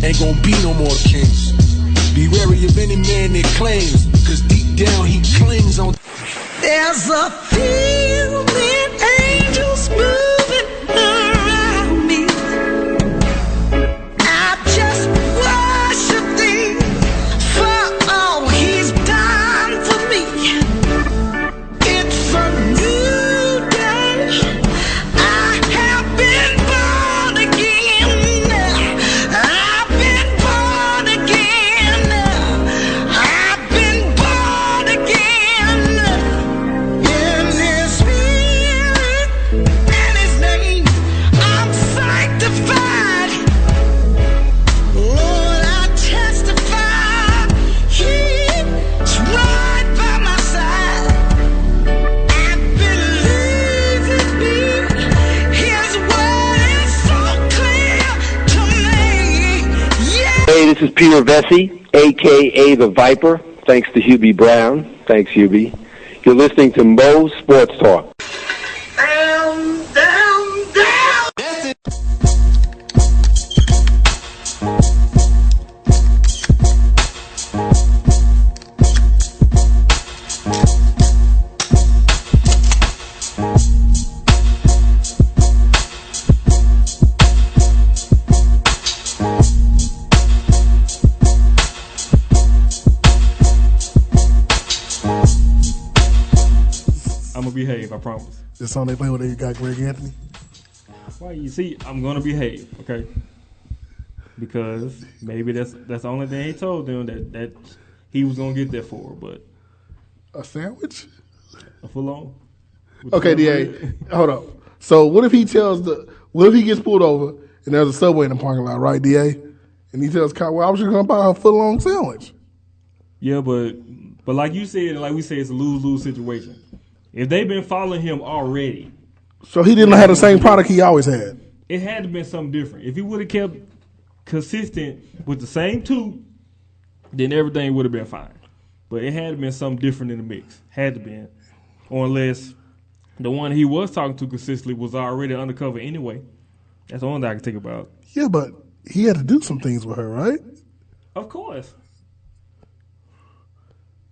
ain't gonna be no more kings. Be wary of any man that claims, cause deep down he clings on. There's a feeling, angels moving around me. I just worship thee for all he's done for me. It's a new day. I have been born again. I've been born again. I've been born again. In his spirit and his name, I'm sanctified. Lord, I testify, he's right by my side. I believe in me. His word is so clear to me. Yeah. Hey, this is Peter Vesey, a.k.a. The Viper. Thanks to Hubie Brown. Thanks, Hubie. You're listening to Mo's Sports Talk. Down, down, down. That's it. I'm gonna behave, I promise. This song they play when they got Greg Anthony. Why you see, I'm gonna behave, okay? Because maybe that's the only thing he told them that he was gonna get there for, but A sandwich? a full on. Okay, DA, hold up. So what if he gets pulled over and there's a Subway in the parking lot, right, DA? And he tells Kyle, well, I was just going to buy a foot-long sandwich. Yeah, but like you said, and like we said, it's a lose-lose situation. If they've been following him already, So he didn't have the same product he always had. it had to have been something different. If he would have kept consistent with the same two, then everything would have been fine. But it had to have been something different in the mix. Had to been. Or unless the one he was talking to consistently was already undercover anyway. That's the only thing I can think about. Yeah, but he had to do some things with her, right? Of course.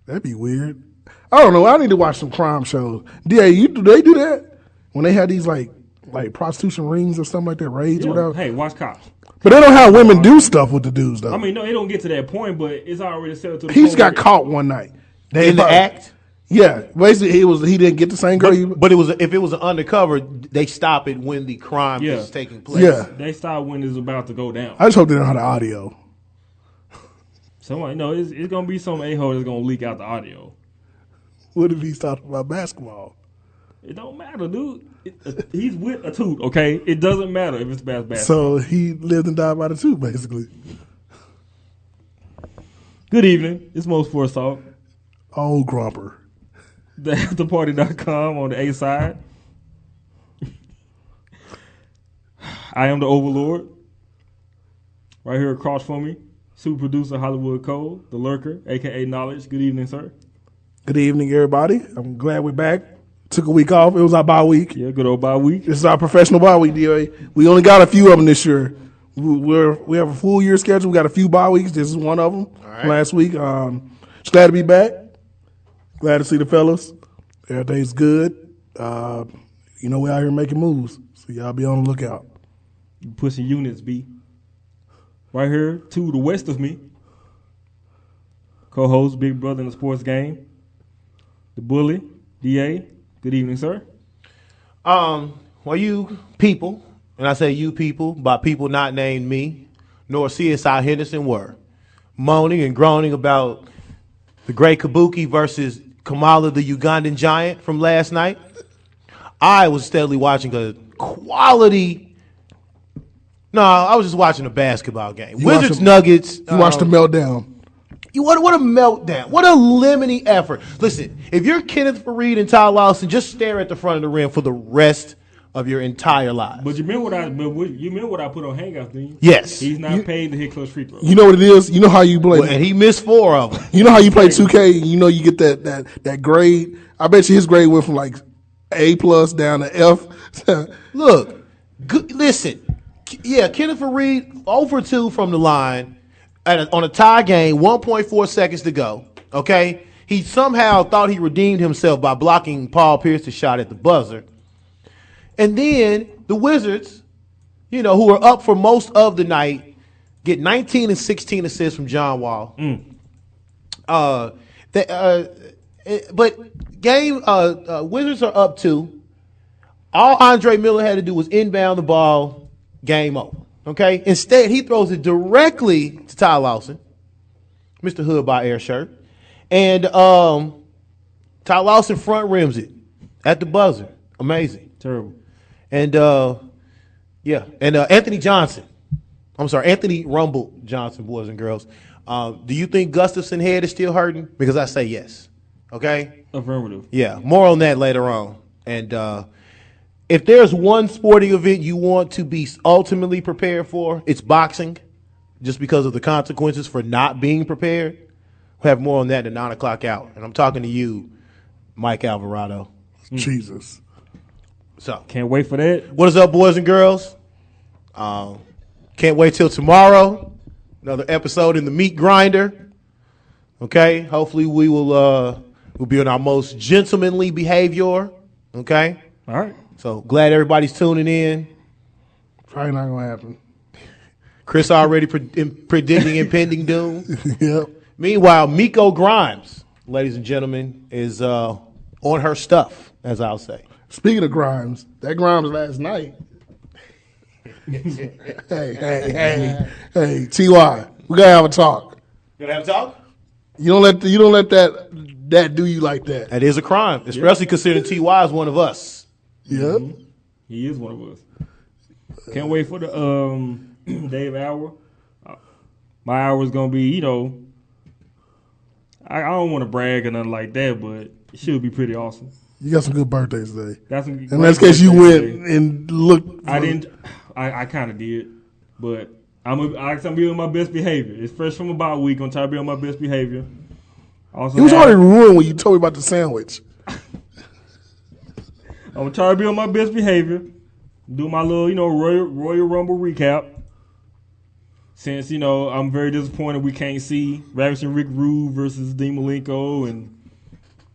That'd be weird. I don't know. I need to watch some crime shows. DA, do they do that? When they have these like prostitution rings or something like that, raids or whatever? Hey, watch Cops. But they don't have women do stuff with the dudes, though. I mean, no, it don't get to that point, but it's already set to the He's point got where- caught one night. In the act? Yeah. Basically, he didn't get the same girl. But if it was an undercover, they stop it when the crime Yeah. is taking place. Yeah. They stop when it's about to go down. I just hope they don't have the audio. Somebody, no, it's going to be some a-hole that's going to leak out the audio. What if he's talking about basketball? It don't matter, dude. He's with a toot, okay? It doesn't matter if it's basketball. So he lived and died by the two, basically. Good evening. It's Mo Sports Talk. Oh, Grumper. TheAfterParty.com on the A side. I am the Overlord. Right here across from me, super producer Hollywood Cole, the Lurker, a.k.a. Knowledge. Good evening, sir. Good evening, everybody. I'm glad we're back. Took a week off. It was our bye week. Yeah, good old bye week. This is our professional bye week, DA. We only got a few of them this year. We have a full year schedule. We got a few bye weeks. This is one of them. Last week. Just glad to be back. Glad to see the fellas. Everything's good. We out here making moves. So y'all be on the lookout. You pushing units, B. Right here to the west of me, co-host, big brother in the sports game, the bully, DA. Good evening, sir. Well, you people, and I say you people, by people not named me, nor CSI Henderson were, moaning and groaning about the great Kabuki versus Kamala, the Ugandan giant from last night. I was steadily watching a quality. No, I was just watching a basketball game. Wizards Nuggets. You watched the meltdown. What a meltdown. What a lemony effort. Listen, if you're Kenneth Faried and Todd Lawson, just stare at the front of the rim for the rest of your entire lives. But you remember what I put on Hangouts, didn't you? Yes. He's not paid to hit clutch free throws. You know what it is? You know how you play. Well, and he missed 4 of them. You know how you play 2K, and you get that grade? I bet you his grade went from like A+ down to F. Look, listen, Yeah, Kenneth Reed, 0 for 2 from the line on a tie game, 1.4 seconds to go. Okay? He somehow thought he redeemed himself by blocking Paul Pierce's shot at the buzzer. And then the Wizards, who were up for most of the night, get 19 and 16 assists from John Wall. But Wizards are up 2. All Andre Miller had to do was inbound the ball, game over. Okay? Instead, he throws it directly to Ty Lawson, Mr. Hood by Air shirt. And Ty Lawson front rims it at the buzzer. Amazing. Terrible. And Anthony Rumble Johnson, boys and girls. Do you think Gustafson's head is still hurting? Because I say yes. Okay? Affirmative. Yeah, more on that later on. And if there's one sporting event you want to be ultimately prepared for, it's boxing, just because of the consequences for not being prepared. We'll have more on that at 9 o'clock hour. And I'm talking to you, Mike Alvarado. Jesus. So Can't wait for that. what is up, boys and girls? Can't wait till tomorrow. Another episode in the meat grinder. Okay? Hopefully we will we'll be on our most gentlemanly behavior. Okay? All right. So glad everybody's tuning in. Probably not gonna happen. Chris already predicting impending doom. Yep. Meanwhile, Miko Grimes, ladies and gentlemen, is on her stuff, as I'll say. Speaking of Grimes, that Grimes last night. hey, Ty, we gotta have a talk. You gonna have a talk? You don't let that do you like that. That is a crime, especially considering T.Y. is one of us. Yep. He is one of us. Can't wait for the Dave hour. My hour is gonna be, I don't want to brag or nothing like that, but it should be pretty awesome. You got some good birthdays today. In that case, you went and looked. I didn't. I kind of did, but I'm gonna be on my best behavior. It's fresh from about a week. I'm gonna try to be on my best behavior. Also, it was already ruined when you told me about the sandwich. I'm gonna try to be on my best behavior. Do my little, Royal Rumble recap. Since, I'm very disappointed we can't see Ravishing Rick Rude versus Dean Malenko and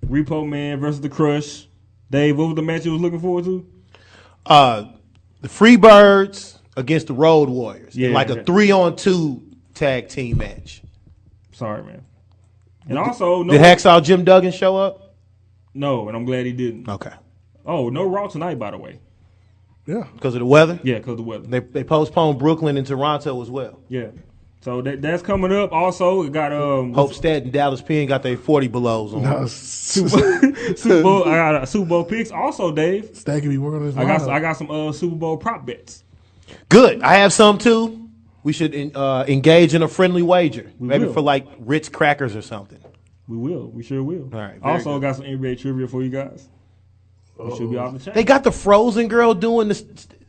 Repo Man versus The Crush. Dave, what was the match you was looking forward to? The Freebirds against the Road Warriors. Yeah, like a 3-on-2 tag team match. Sorry, man. And also, Did Hacksaw Jim Duggan show up? No, and I'm glad he didn't. Okay. Oh, no Raw tonight, by the way. Yeah. Because of the weather? Yeah, because of the weather. They postponed Brooklyn and Toronto as well. Yeah. So that's coming up. Also, it got Hope Stead and Dallas Penn got their 40 belows on. Super Bowl. I got Super Bowl picks. Also, Dave, Stag can be working on his I lineup. got some Super Bowl prop bets. Good. I have some too. We should engage in a friendly wager. Maybe will. for like Ritz crackers or something. We will. We sure will. All right, very Also, good. got some NBA trivia for you guys. We should be off the chain. They got the Frozen girl doing this.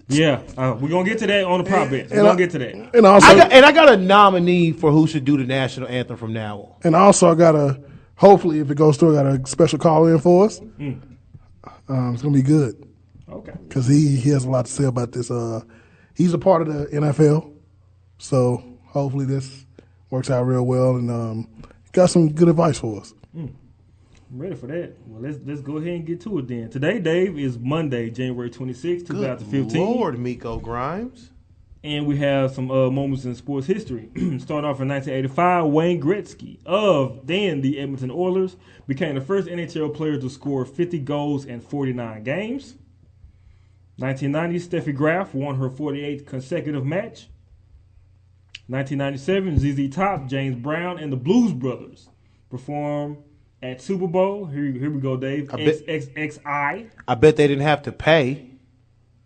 Yeah, we're gonna get to that on the prop bets. We're gonna get to that. And also, I got a nominee for who should do the national anthem from now on. and also, I got a. Hopefully, if it goes through, I got a special call in for us. It's gonna be good Okay. because he has a lot to say about this. He's a part of the NFL, so hopefully this works out real well, and got some good advice for us. I'm ready for that. Well, let's go ahead and get to it then. Today, Dave, is Monday, January 26, 2015. Lord, Miko Grimes. And we have some moments in sports history. Starting off in 1985, Wayne Gretzky of then the Edmonton Oilers became the first NHL player to score 50 goals in 49 games. 1990, Steffi Graf won her 48th consecutive match. 1997, ZZ Top, James Brown, and the Blues Brothers performed at Super Bowl. Here we go, Dave. XXXI. I bet they didn't have to pay.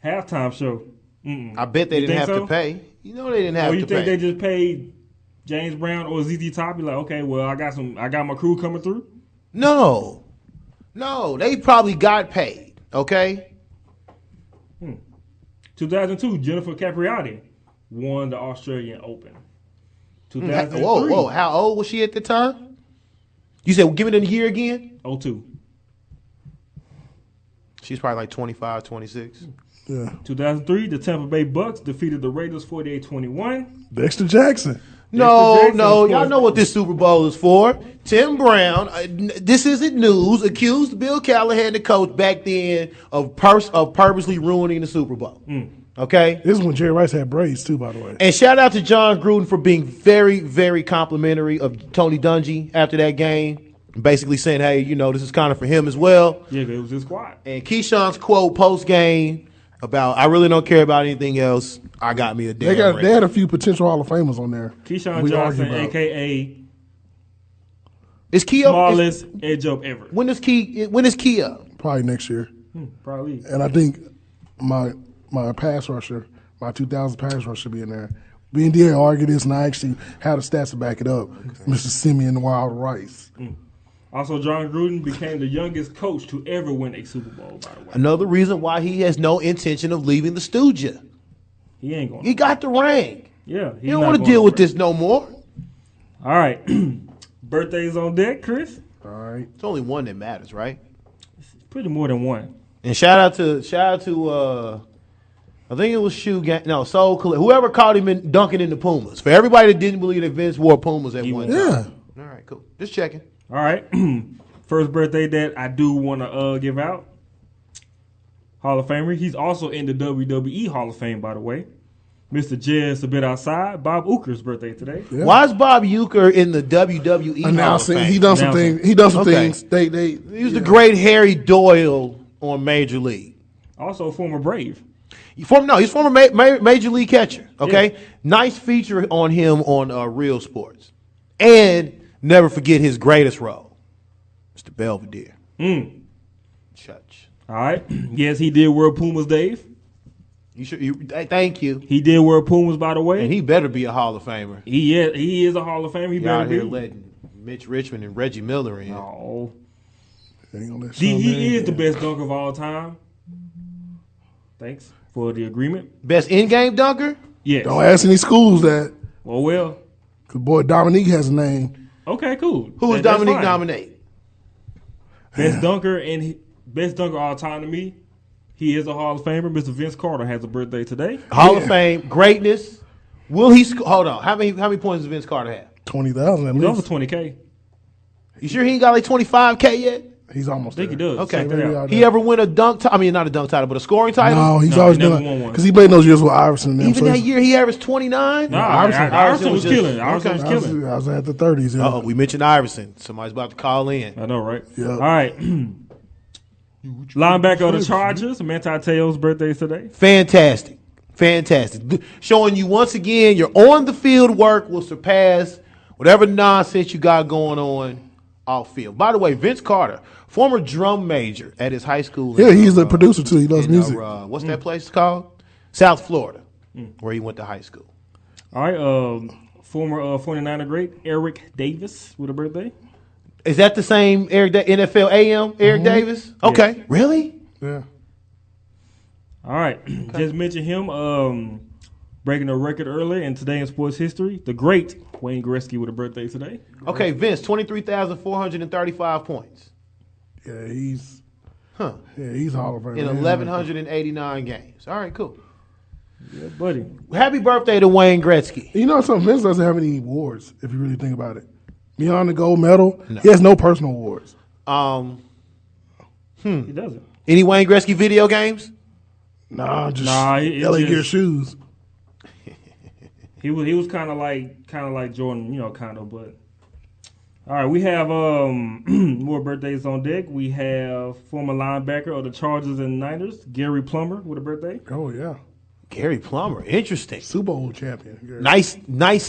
Halftime show. I bet they You think think have so? to pay. You know they didn't have Or to you pay. think they just paid James Brown or ZZ Top? You're like, okay, well, I got my crew coming through. No, they probably got paid. Okay. 2002, Jennifer Capriati won the Australian Open. 2003. Whoa! How old was she at the time? You said, give it a year again. 02. She's probably like 25, 26. Yeah. 2003, the Tampa Bay Bucks defeated the Raiders 48-21. Dexter Jackson. No, Jackson, no, of y'all course. know what this Super Bowl is for. Tim Brown, this isn't news, accused Bill Callahan, the coach back then, of purposely ruining the Super Bowl. Okay? This is when Jerry Rice had braids, too, by the way. And shout out to John Gruden for being very, very complimentary of Tony Dungy after that game. Basically saying, hey, this is kind of for him as well. Yeah, it was his squad. And Keyshawn's quote post-game about, I really don't care about anything else. I got me a damn ring. They had a few potential Hall of Famers on there. Keyshawn Johnson, a.k.a. Is Key up? smallest edge up ever. When is Key up? Probably next year. Probably. And I think my pass rusher, my 2000 pass rusher should be in there. Me and D.A. argued this, and I actually had the stats to back it up. Mr. Simeon Wild Rice. Also, John Gruden became the youngest coach to ever win a Super Bowl, by the way. Another reason why he has no intention of leaving the Stooges. He ain't going He got the ring. Yeah. He don't want to deal with this no more. All right. Birthdays on deck, Chris. All right. It's only one that matters, right? Pretty more than one. And shout out to I think it was Soul Collective. Whoever caught him dunking in the Pumas. For everybody that didn't believe that Vince wore Pumas at one time. Yeah. All right, cool. Just checking. All right. First birthday that I do want to give out. Hall of Famer. He's also in the WWE Hall of Fame, by the way. Mr. Jez a bit outside. Bob Uecker's birthday today. Yeah. Why is Bob Uecker in the WWE Announcing. Hall of Fame? He done some things. He done some Okay. things. He was the great Harry Doyle on Major League. Also a former Brave. He's former Major League catcher. Okay, Yeah. Nice feature on him on Real Sports, and never forget his greatest role, Mr. Belvedere. Church. All right. Yes, he did wear Pumas, Dave. Thank you. He did wear Pumas, by the way. And he better be a Hall of Famer. He is a Hall of Famer. He He better out here be. letting Mitch Richmond and Reggie Miller in. Oh. Ain't gonna let Shaun He Marion is the in. best dunker of all time. Thanks for the agreement. Best in-game dunker? Yes. Don't ask any schools that. Well. Because, boy, Dominique has a name. Okay, cool. Who is That's Dominique fine. nominate? Best dunker best dunker all time to me. He is a Hall of Famer. Mr. Vince Carter has a birthday today. Hall of Fame, greatness. Will he hold on? How many points does Vince Carter have? 20,000 at He's over least. 20K. You sure he ain't got like 25K yet? He's almost I think he there. does. Okay. Check that out. He ever win a dunk title? I mean, not a dunk title, but a scoring title? No, he's No, always he never been won one. because he played those years with Iverson and them. Even so that he's- year he averaged 29? Nah, Iverson Iverson was just- killing. Iverson okay. was killing. I was at the 30s. Yeah. Uh-oh, we mentioned Iverson. Somebody's about to call in. I know, right? Yeah. All right. Linebacker of the Chargers, Manti Te'o's birthday is today. Fantastic. Showing you once again your on-the-field work will surpass whatever nonsense you got going on off field. By the way, Vince Carter, former drum major at his high school. Yeah, he's a producer, too. He loves music. What's that place called? South Florida, where he went to high school. All right. Former 49er great Eric Davis with a birthday. Is that the same NFL AM, Eric Davis? Okay. Really? Yeah. All right. Just mentioned him breaking a record earlier, and today in sports history, the great Wayne Gretzky with a birthday today. Okay, Vince, 23,435 points Yeah, he's Hall of Fame. in 1,189 games. All right, cool. Yeah, buddy. Happy birthday to Wayne Gretzky. You know something? Vince doesn't have any awards, if you really think about it. Beyond the gold medal, he has no personal awards. He doesn't. Any Wayne Gretzky video games? Nah, just it LA Gear just- shoes. He was kind of like Jordan, kind of. But all right, we have more birthdays on deck. We have former linebacker of the Chargers and Niners, Gary Plummer, with a birthday. Oh, yeah. Gary Plummer, interesting. Super Bowl champion. Gary. Nice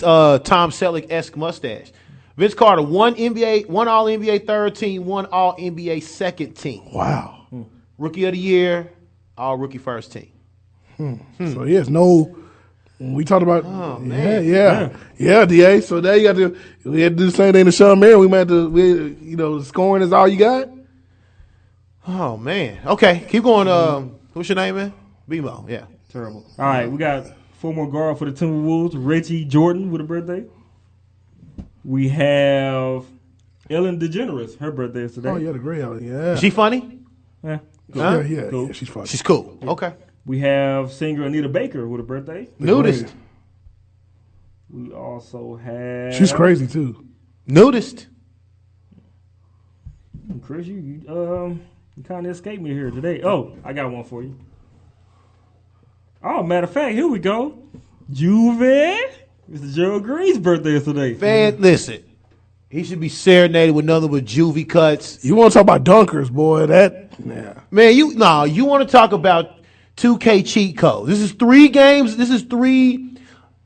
Tom Selleck-esque mustache. Vince Carter, one All NBA third team, one All NBA second team. Wow. Rookie of the year, All Rookie first team. So he has no. When we talked about, man. yeah, DA. So now we had to do the same thing to Shaun Marion. We might have to, scoring is all you got. Oh man. Okay, keep going. What's your name, man? BMO. Yeah. Terrible. All right, we got former guard for the Timberwolves, Reggie Jordan, with a birthday. We have Ellen DeGeneres. Her birthday is today. Oh, yeah, the gray out. Yeah. Is she funny? Yeah. Yeah, Cool. yeah, she's funny. She's cool. Okay. We have singer Anita Baker with a birthday. Nudist. We also have. She's crazy too. Nudist. Chris, you kind of escaped me here today. Oh, I got one for you. Oh, matter of fact, here we go. Juve. Mr. Gerald Green's birthday is today. Man, listen. He should be serenaded with nothing but juvie cuts. You want to talk about dunkers, boy? Man, you want to talk about 2K cheat codes. This is 3 games. This is 3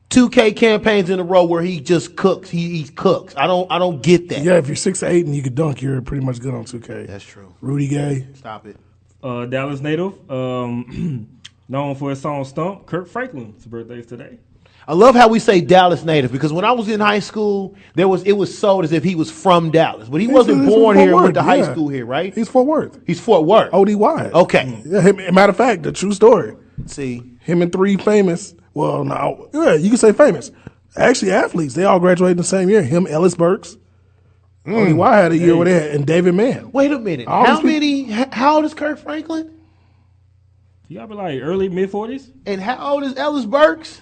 2K campaigns in a row where he just cooks. He cooks. I don't get that. Yeah, if you're 6'8" and you can dunk, you're pretty much good on 2K. That's true. Rudy Gay. Stop it. Dallas native, known for his song "Stump." Kirk Franklin's birthday is today. I love how we say Dallas native because when I was in high school, it was sold as if he was from Dallas, but he wasn't born here and went to high school here, right? He's Fort Worth. He's Fort Worth. ODY. Okay. Yeah. Matter of fact, the true story. See, Him and 3 famous. Well, no, yeah, you can say famous. Actually, athletes. They all graduated the same year. Him, Ellis Burks. ODY had a year where they had, and David Mann. wait a minute. How old is Kirk Franklin? You gotta be like early mid 40s. And how old is Ellis Burks?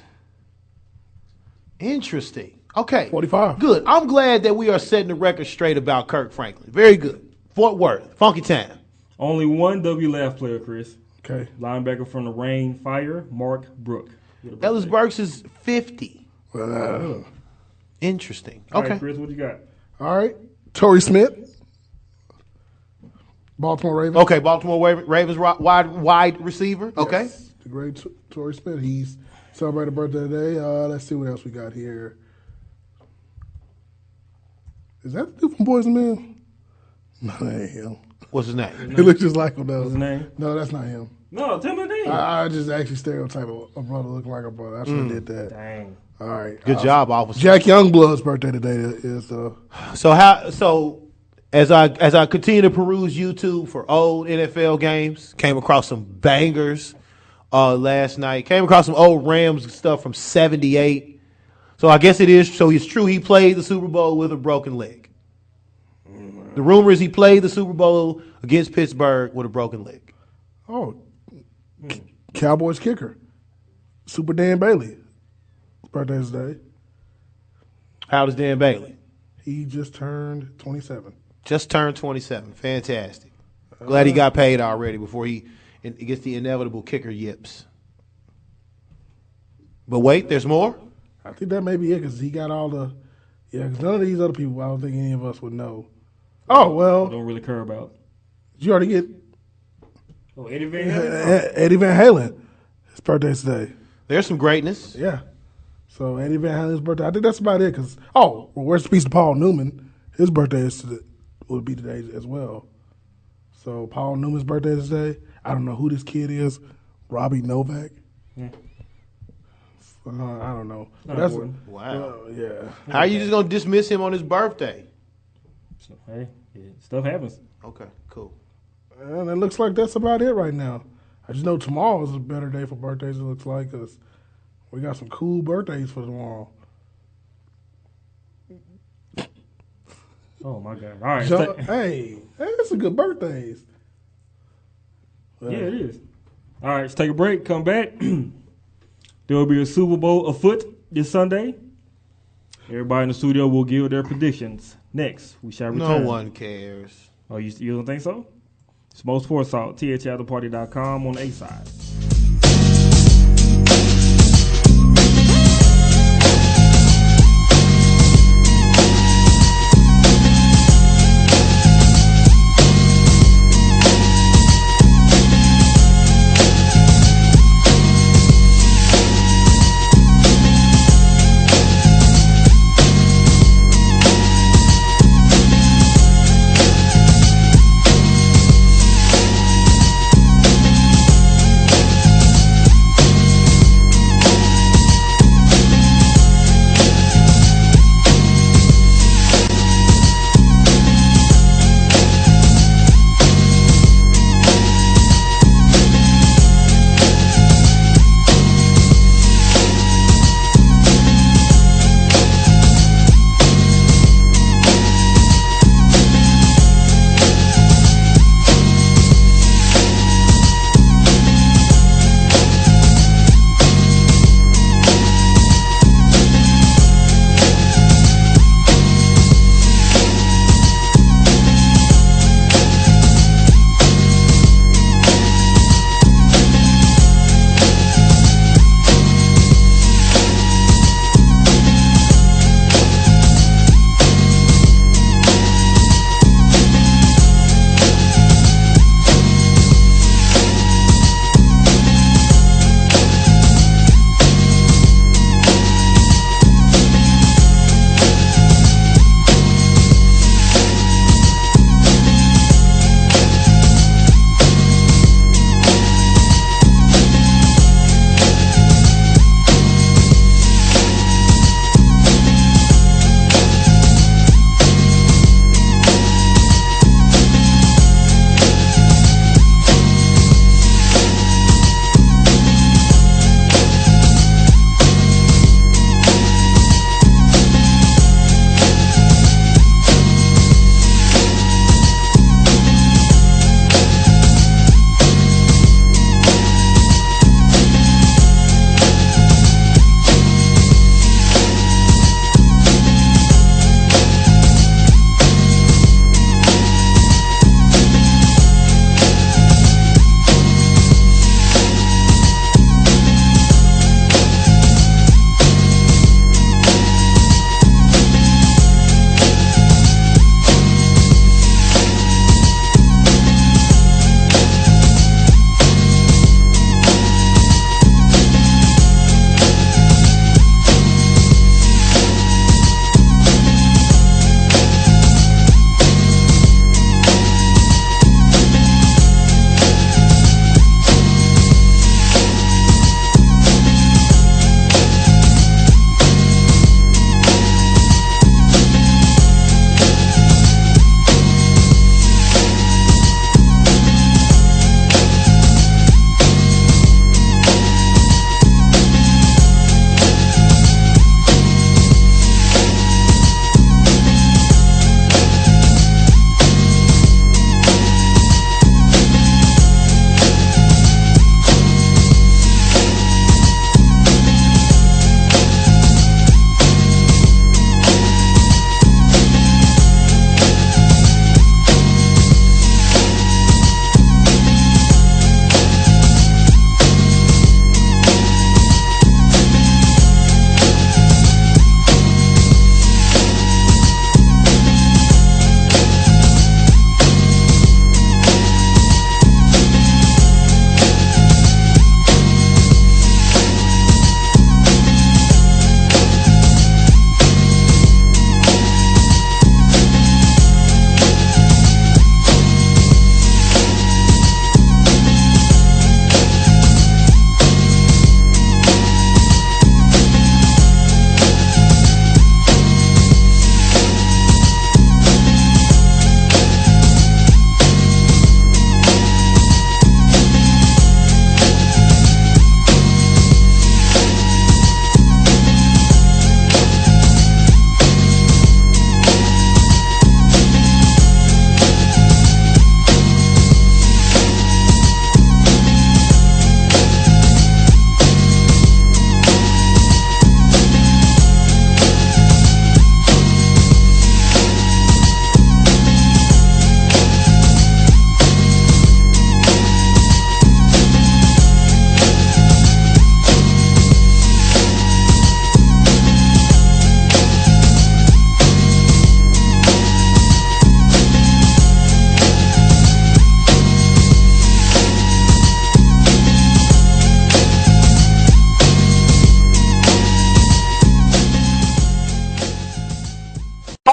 Interesting. Okay. 45. Good. I'm glad that we are setting the record straight about Kirk Franklin. Very good. Fort Worth, Funky Town. Only one WLF player, Chris. Okay. Linebacker from the Rain Fire, Mark Brook. Ellis Burks is 50. Well, Interesting. All Okay. right, Chris, what you got? all right. Torrey Smith. Baltimore Ravens. Okay, Baltimore Ravens wide receiver. Okay. Yes, the great Torrey Smith. He's celebrated birthday today. Let's see what else we got here. Is that the dude from Boys and Men? No, that ain't him. What's his name? He looks just like him, though. What's his name? No, that's not him. No, tell me the name. I just actually stereotype a brother looking like a brother. I should have did that. Dang. All right. Good job, officer. Jack Youngblood's birthday today is So as I continue to peruse YouTube for old NFL games, came across some bangers last night. Came across some old Rams stuff from '78. So I guess it is. So it's true. He played the Super Bowl with a broken leg. The rumor is he played the Super Bowl against Pittsburgh with a broken leg. Cowboys kicker, Super Dan Bailey. His birthday is today. How does Dan Bailey? He just turned 27. Just turned 27. Fantastic. Glad he got paid already before he gets the inevitable kicker yips. But wait, there's more? I think that may be it because he got all the. Yeah, because none of these other people, I don't think any of us would know. Oh, I well, don't really care about. did you already get Oh, Eddie Van Halen? Eddie Van Halen? His birthday's today. There's some greatness. Yeah. So Eddie Van Halen's birthday. I think that's about it. Because where's the piece of Paul Newman? His birthday would be today as well. So Paul Newman's birthday is today. I don't know who this kid is. Robbie Novak. Yeah. I don't know. Not That's important. Wow. yeah. How are you just going to dismiss him on his birthday? So, hey, yeah, stuff happens. Okay, cool. And it looks like that's about it right now. I just know tomorrow is a better day for birthdays. It looks like because we got some cool birthdays for tomorrow. Oh my God! All right, Hey, that's a good birthdays. yeah, it is. All right, let's take a break. Come back. There will be a Super Bowl afoot this Sunday. Everybody in the studio will give their predictions. Next, we shall return. No one cares. Oh, you don't think so? It's Most Sports Talk, THAfterparty.com on the A side.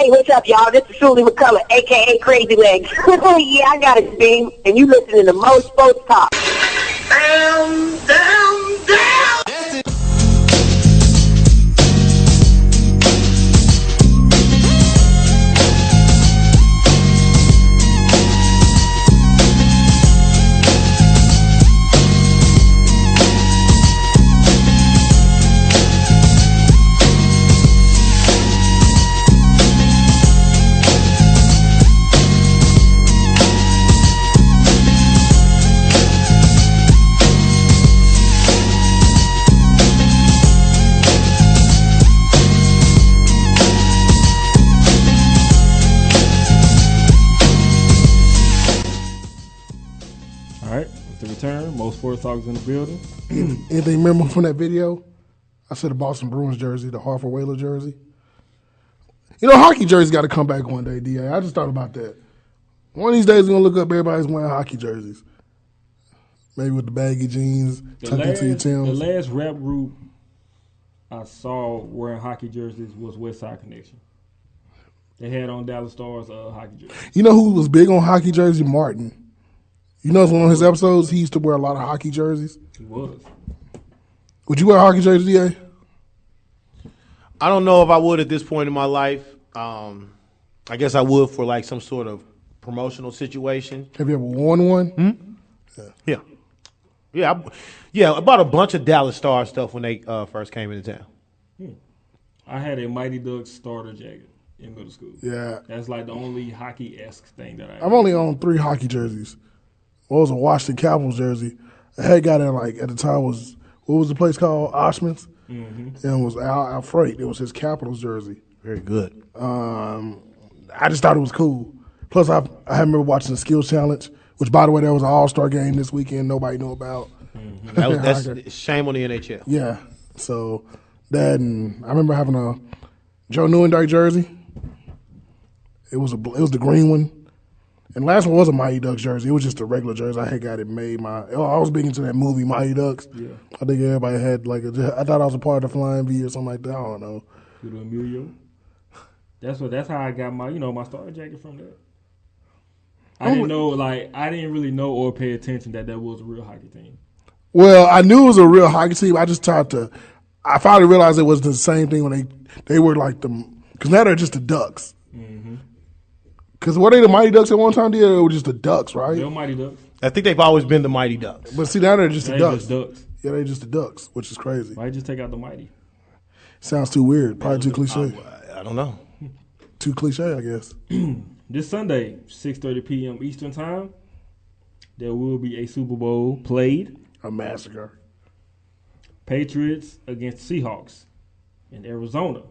Hey, what's up, y'all? This is Susie McCullough, a.k.a. Crazy Legs. Yeah, I got it, Beam. And you listening to Mo Sports Talk. Down, down, down. Most sports talks in the building. Anything memorable from that video? I said the Boston Bruins jersey, the Hartford Whaler jersey. You know, hockey jerseys got to come back one day, DA. I just thought about that. One of these days, we're going to look up everybody's wearing hockey jerseys. Maybe with the baggy jeans, tucked into your Timbs. The last rap group I saw wearing hockey jerseys was West Side Connection. They had on Dallas Stars hockey jerseys. You know who was big on hockey jersey? Martin. You know, one of his episodes, he used to wear a lot of hockey jerseys. He was. Would you wear a hockey jersey, DA? I don't know if I would at this point in my life. I guess I would for like some sort of promotional situation. Have you ever worn one? Hmm? Yeah. I bought a bunch of Dallas Star stuff when they first came into town. I had a Mighty Ducks starter jacket in middle school. Yeah. That's like the only hockey-esque thing that I've only owned 3 hockey jerseys. One was a Washington Capitals jersey. I had got in at the time what was the place called? Oshman's? Mm-hmm. And it was Al Freight. It was his Capitals jersey. Very good. I just thought it was cool. Plus, I remember watching the Skills Challenge, which, by the way, there was an All-Star game this weekend nobody knew about. Mm-hmm. That's shame on the NHL. Yeah. So, that, and I remember having a Joe Newendike jersey. It was the green one. And the last one was a Mighty Ducks jersey. It was just a regular jersey. I had got it made. I was big into that movie, Mighty Ducks. Yeah. I think everybody had I thought I was a part of the Flying V or something like that. I don't know. You know Emilio? That's how I got my starter jacket from that. I didn't really know or pay attention that was a real hockey team. Well, I knew it was a real hockey team. I just I finally realized it was the same thing when they were like because now they're just the Ducks. Mm-hmm. Because were they the Mighty Ducks at one time? They were just the Ducks, right? They're Mighty Ducks. I think they've always been the Mighty Ducks. But see, now they're just the Ducks. Just Ducks. Yeah, they're just the Ducks, which is crazy. Why just take out the Mighty? Sounds too weird. Probably too cliche. I don't know. Too cliche, I guess. This Sunday, 6:30 p.m. Eastern Time, there will be a Super Bowl played. A massacre. Patriots against Seahawks in Arizona.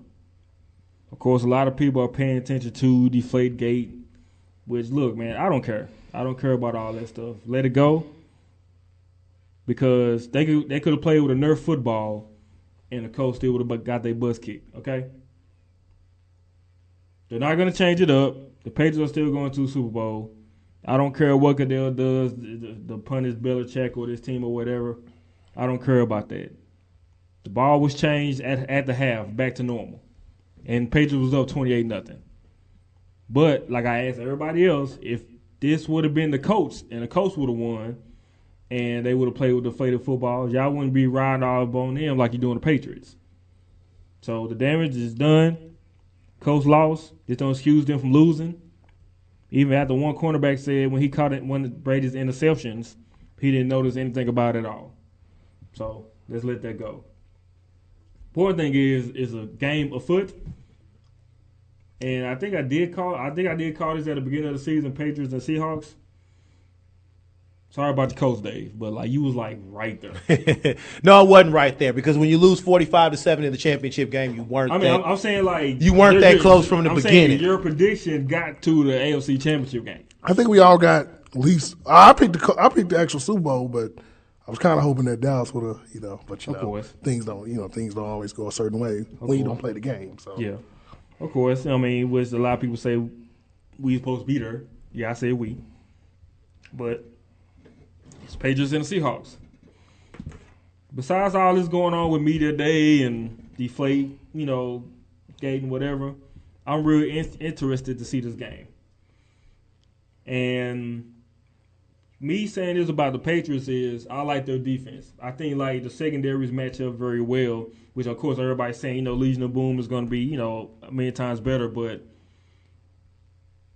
Of course, a lot of people are paying attention to Deflategate, which, look, man, I don't care. I don't care about all that stuff. Let it go, because they could have played with a Nerf football, and the coach still would have got their butts kicked, okay? They're not going to change it up. The Patriots are still going to the Super Bowl. I don't care what Goodell does, the punish Belichick or this team or whatever. I don't care about that. The ball was changed at the half, back to normal. And Patriots was up 28-0. But like I asked everybody else, if this would have been the coach and the coach would have won and they would have played with deflated football, y'all wouldn't be riding all up on them like you're doing the Patriots. So the damage is done. Coach lost. This don't excuse them from losing. Even after one cornerback said when he caught one of Brady's interceptions, he didn't notice anything about it at all. So let's let that go. Important thing is a game afoot. And I think I did call this at the beginning of the season, Patriots and Seahawks. Sorry about the coach, Dave, but you was right there. No, it wasn't right there, because when you lose 45-7 in the championship game, you weren't. I'm saying you weren't that close from the beginning. Saying your prediction got to the AFC Championship game. I think we all got at least. I picked the actual Super Bowl, but I was kind of hoping that Dallas would have, but of course, things don't always go a certain way when you don't play the game. So yeah, of course. Which a lot of people say we supposed to beat her. Yeah, I say we, but it's Patriots and the Seahawks. Besides all this going on with Media Day and Deflate, Gate and whatever, I'm real interested to see this game. And me saying this about the Patriots is I like their defense. I think like the secondaries match up very well, which of course everybody's saying, Legion of Boom is going to be, many times better. But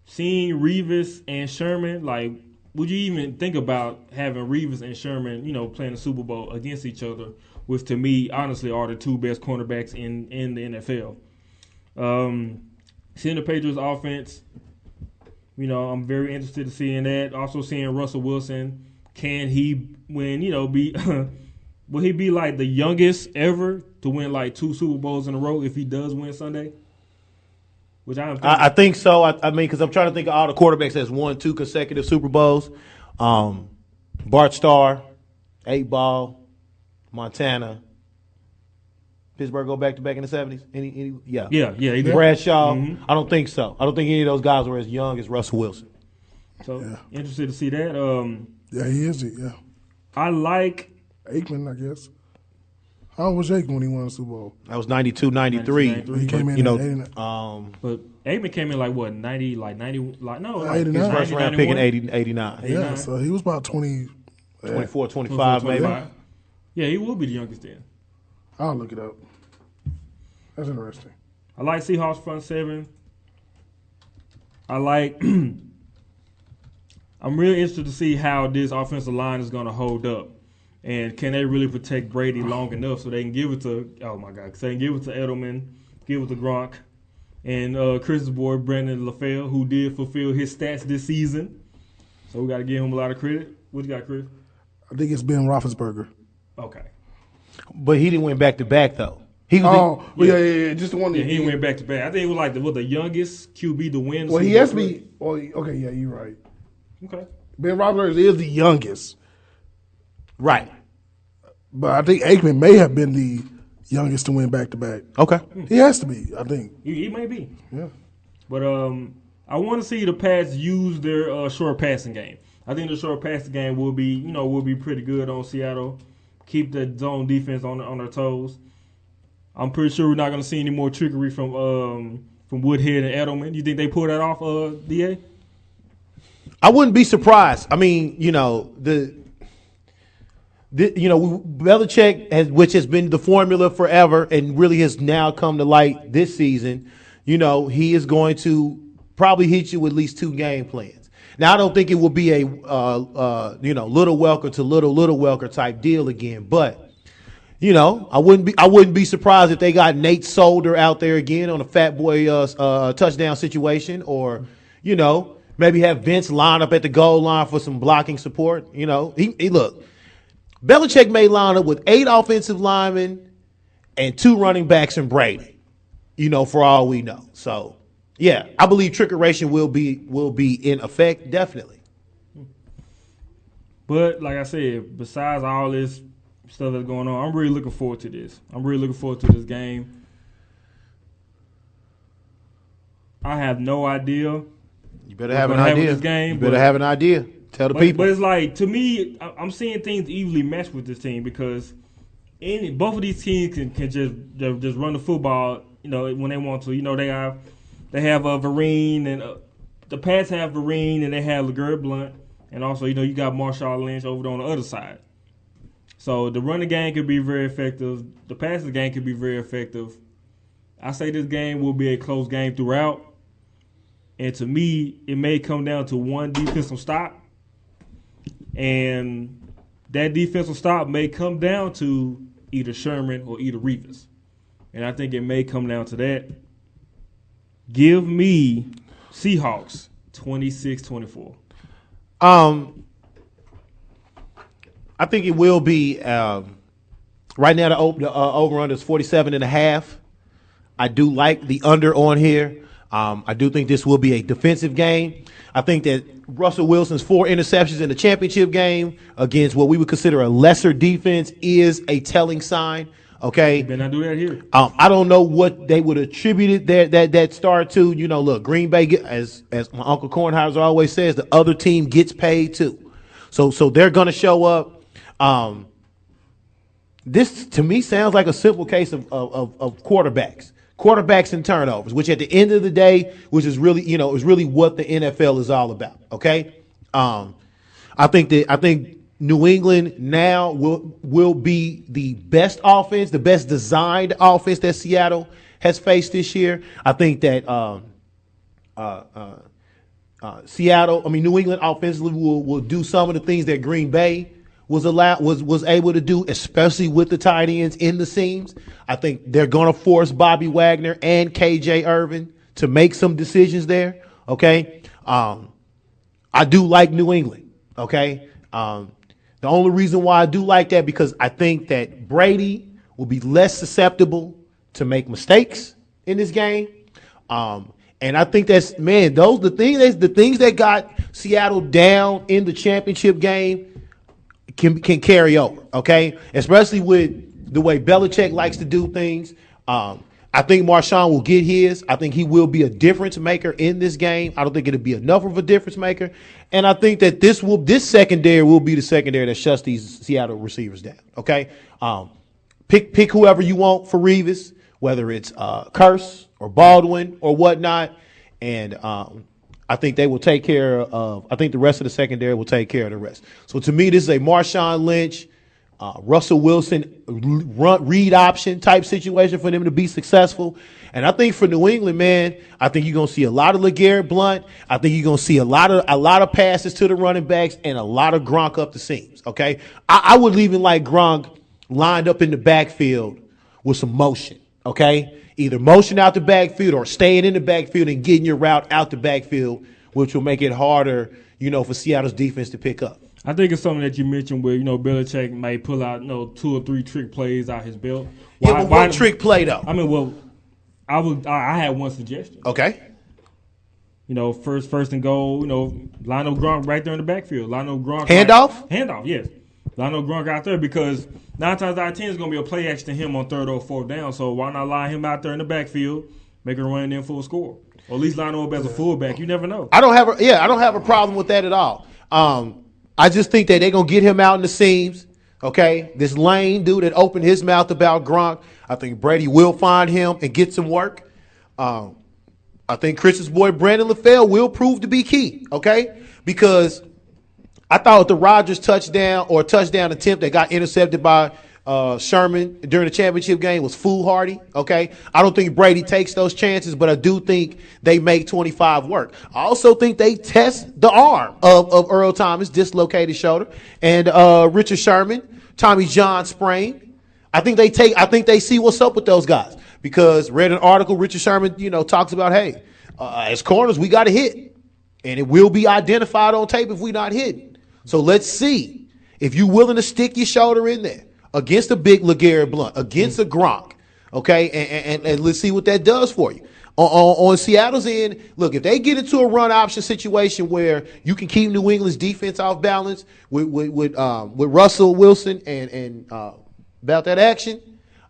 seeing Revis and Sherman, like, would you even think about having Revis and Sherman, playing the Super Bowl against each other, which to me, honestly, are the two best cornerbacks in the NFL. Seeing the Patriots offense, I'm very interested in seeing that. Also seeing Russell Wilson, can he win, be will he be like the youngest ever to win like 2 Super Bowls in a row if he does win Sunday? Which I think so. I mean, because I'm trying to think of all the quarterbacks that's won 2 consecutive Super Bowls. Bart Starr, 8 Ball, Montana. Pittsburgh go back to back in the 70s? Yeah. Yeah, he did. Bradshaw. Mm-hmm. I don't think so. I don't think any of those guys were as young as Russell Wilson. So, interested to see that. Yeah, he is. Yeah. I like Aikman, I guess. How old was Aikman when he won the Super Bowl? That was 92, 93. He came in at 89. But Aikman came in like what, 90, like 90, like no, like 89. His first round pick in 89. Yeah, so he was about 20. 24, 25 maybe. Yeah, he will be the youngest then. I'll look it up. That's interesting. I like Seahawks front 7. I like I'm really interested to see how this offensive line is going to hold up. And can they really protect Brady long enough so they can give it to, so they can give it to Edelman, give it to Gronk, and Chris's boy, Brandon LaFell, who did fulfill his stats this season. So we got to give him a lot of credit. What you got, Chris? I think it's Ben Roethlisberger. Okay. But he didn't win back-to-back, though. Yeah. Just the one. Yeah, he went back-to-back. I think it was like the youngest QB to win. Well, he has to be. Well, okay, yeah, you're right. Okay. Ben Roethlisberger is the youngest. Right. But I think Aikman may have been the youngest to win back-to-back. Okay. He has to be, I think. He may be. Yeah. But I want to see the Pats use their short passing game. I think the short passing game will be pretty good on Seattle. Keep the zone defense on their toes. I'm pretty sure we're not going to see any more trickery from Woodhead and Edelman. You think they pull that off, DA? I wouldn't be surprised. I mean, Belichick which has been the formula forever and really has now come to light this season. He is going to probably hit you with at least 2 game plans. Now, I don't think it will be a little Welker to little Welker type deal again, but I wouldn't be surprised if they got Nate Solder out there again on a Fat Boy touchdown situation, or maybe have Vince line up at the goal line for some blocking support. He look. Belichick may line up with 8 offensive linemen and 2 running backs and Brady, for all we know. So, yeah, I believe trickeration will be in effect, definitely. But like I said, besides all this stuff that's going on, I'm really looking forward to this. I'm really looking forward to this game. I have no idea. You better have an idea. You better have an idea. Tell the people. But it's like, to me, I'm seeing things evenly matched with this team because both of these teams can just run the football, when they want to. They have Vereen, and the Pats have Vereen, and they have LeGarrette Blount, and also you got Marshawn Lynch over on the other side. So the running game could be very effective. The passing game could be very effective. I say this game will be a close game throughout, and to me, it may come down to one defensive stop. And that defensive stop may come down to either Sherman or either Revis. And I think it may come down to that. Give me Seahawks 26-24. I think it will be right now the over-under is 47.5. I do like the under on here. I do think this will be a defensive game. I think that Russell Wilson's 4 interceptions in the championship game against what we would consider a lesser defense is a telling sign. Okay, you better not do that here. I don't know what they would attribute that start to. Look, Green Bay, as my Uncle Kornheiser always says, the other team gets paid too. So they're gonna show up. This to me sounds like a simple case of quarterbacks. quarterbacks and turnovers, which at the end of the day, which is really, is really what the NFL is all about. Okay. I think New England now will be the best offense, the best designed offense that Seattle has faced this year. I think that New England offensively will do some of the things that Green Bay was able to do, especially with the tight ends in the seams. I think they're going to force Bobby Wagner and KJ Irvin to make some decisions there. Okay. I do like New England. Okay. The only reason why I do like that, because I think that Brady will be less susceptible to make mistakes in this game. And I think that's, man, the things that got Seattle down in the championship game can carry over, okay? Especially with the way Belichick likes to do things. I think Marshawn will get his. I think he will be a difference maker in this game. I don't think it'll be enough of a difference maker. And I think that this secondary will be the secondary that shuts these Seattle receivers down, okay? Pick whoever you want for Revis, whether it's Curse or Baldwin or whatnot. And I think they will take care of, I think the rest of the secondary will take care of the rest. So to me, this is a Marshawn Lynch, Russell Wilson read option type situation for them to be successful. And I think for New England, man, I think you're going to see a lot of LeGarrette Blount. I think you're going to see a lot of passes to the running backs and a lot of Gronk up the seams, okay? I would even like Gronk lined up in the backfield with some motion, okay? Either motion out the backfield or staying in the backfield and getting your route out the backfield, which will make it harder, for Seattle's defense to pick up. I think it's something that you mentioned where, Belichick might pull out, 2 or 3 trick plays out his belt. Why trick play, though? I mean, I had one suggestion. Okay. First and goal, line up Gronk right there in the backfield. Line up Gronk. Handoff? Handoff, yes. Line up Gronk out there because 9 times out of 10 is going to be a play action to him on 3rd or 4th down. So why not line him out there in the backfield, make a run and then full score? Or at least line him up as a fullback. You never know. I don't have a problem with that at all. I just think that they're going to get him out in the seams, okay? This Lane dude that opened his mouth about Gronk, I think Brady will find him and get some work. I think Chris's boy Brandon LaFell will prove to be key, okay? Because I thought the Rodgers touchdown attempt that got intercepted by Sherman during the championship game was foolhardy, okay? I don't think Brady takes those chances, but I do think they make 25 work. I also think they test the arm of Earl Thomas, dislocated shoulder, and Richard Sherman, Tommy John sprain. I think they see what's up with those guys because read an article, Richard Sherman, talks about, hey, as corners, we got to hit, and it will be identified on tape if we not hitting. So let's see if you're willing to stick your shoulder in there against a big LeGarrette Blount, against a Gronk, okay? And let's see what that does for you. On Seattle's end, look, if they get into a run option situation where you can keep New England's defense off balance with Russell Wilson and about that action,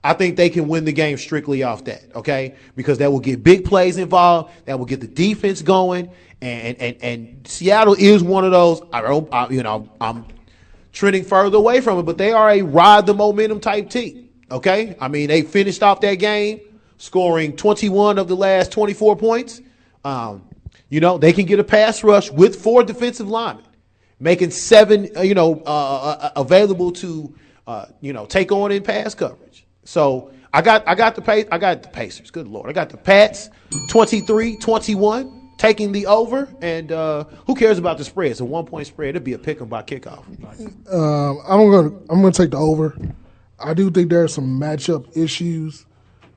I think they can win the game strictly off that, okay? Because that will get big plays involved, that will get the defense going, and Seattle is one of those. I'm trending further away from it, but they are a ride the momentum type team, okay? I mean, they finished off that game scoring 21 of the last 24 points. They can get a pass rush with 4 defensive linemen, making 7, available to, take on in pass coverage. So I got the Pacers. Good Lord. I got the Pats 23-21. Taking the over, and who cares about the spread? It's a 1-point spread. It'll be a pick 'em by kickoff. I'm gonna take the over. I do think there are some matchup issues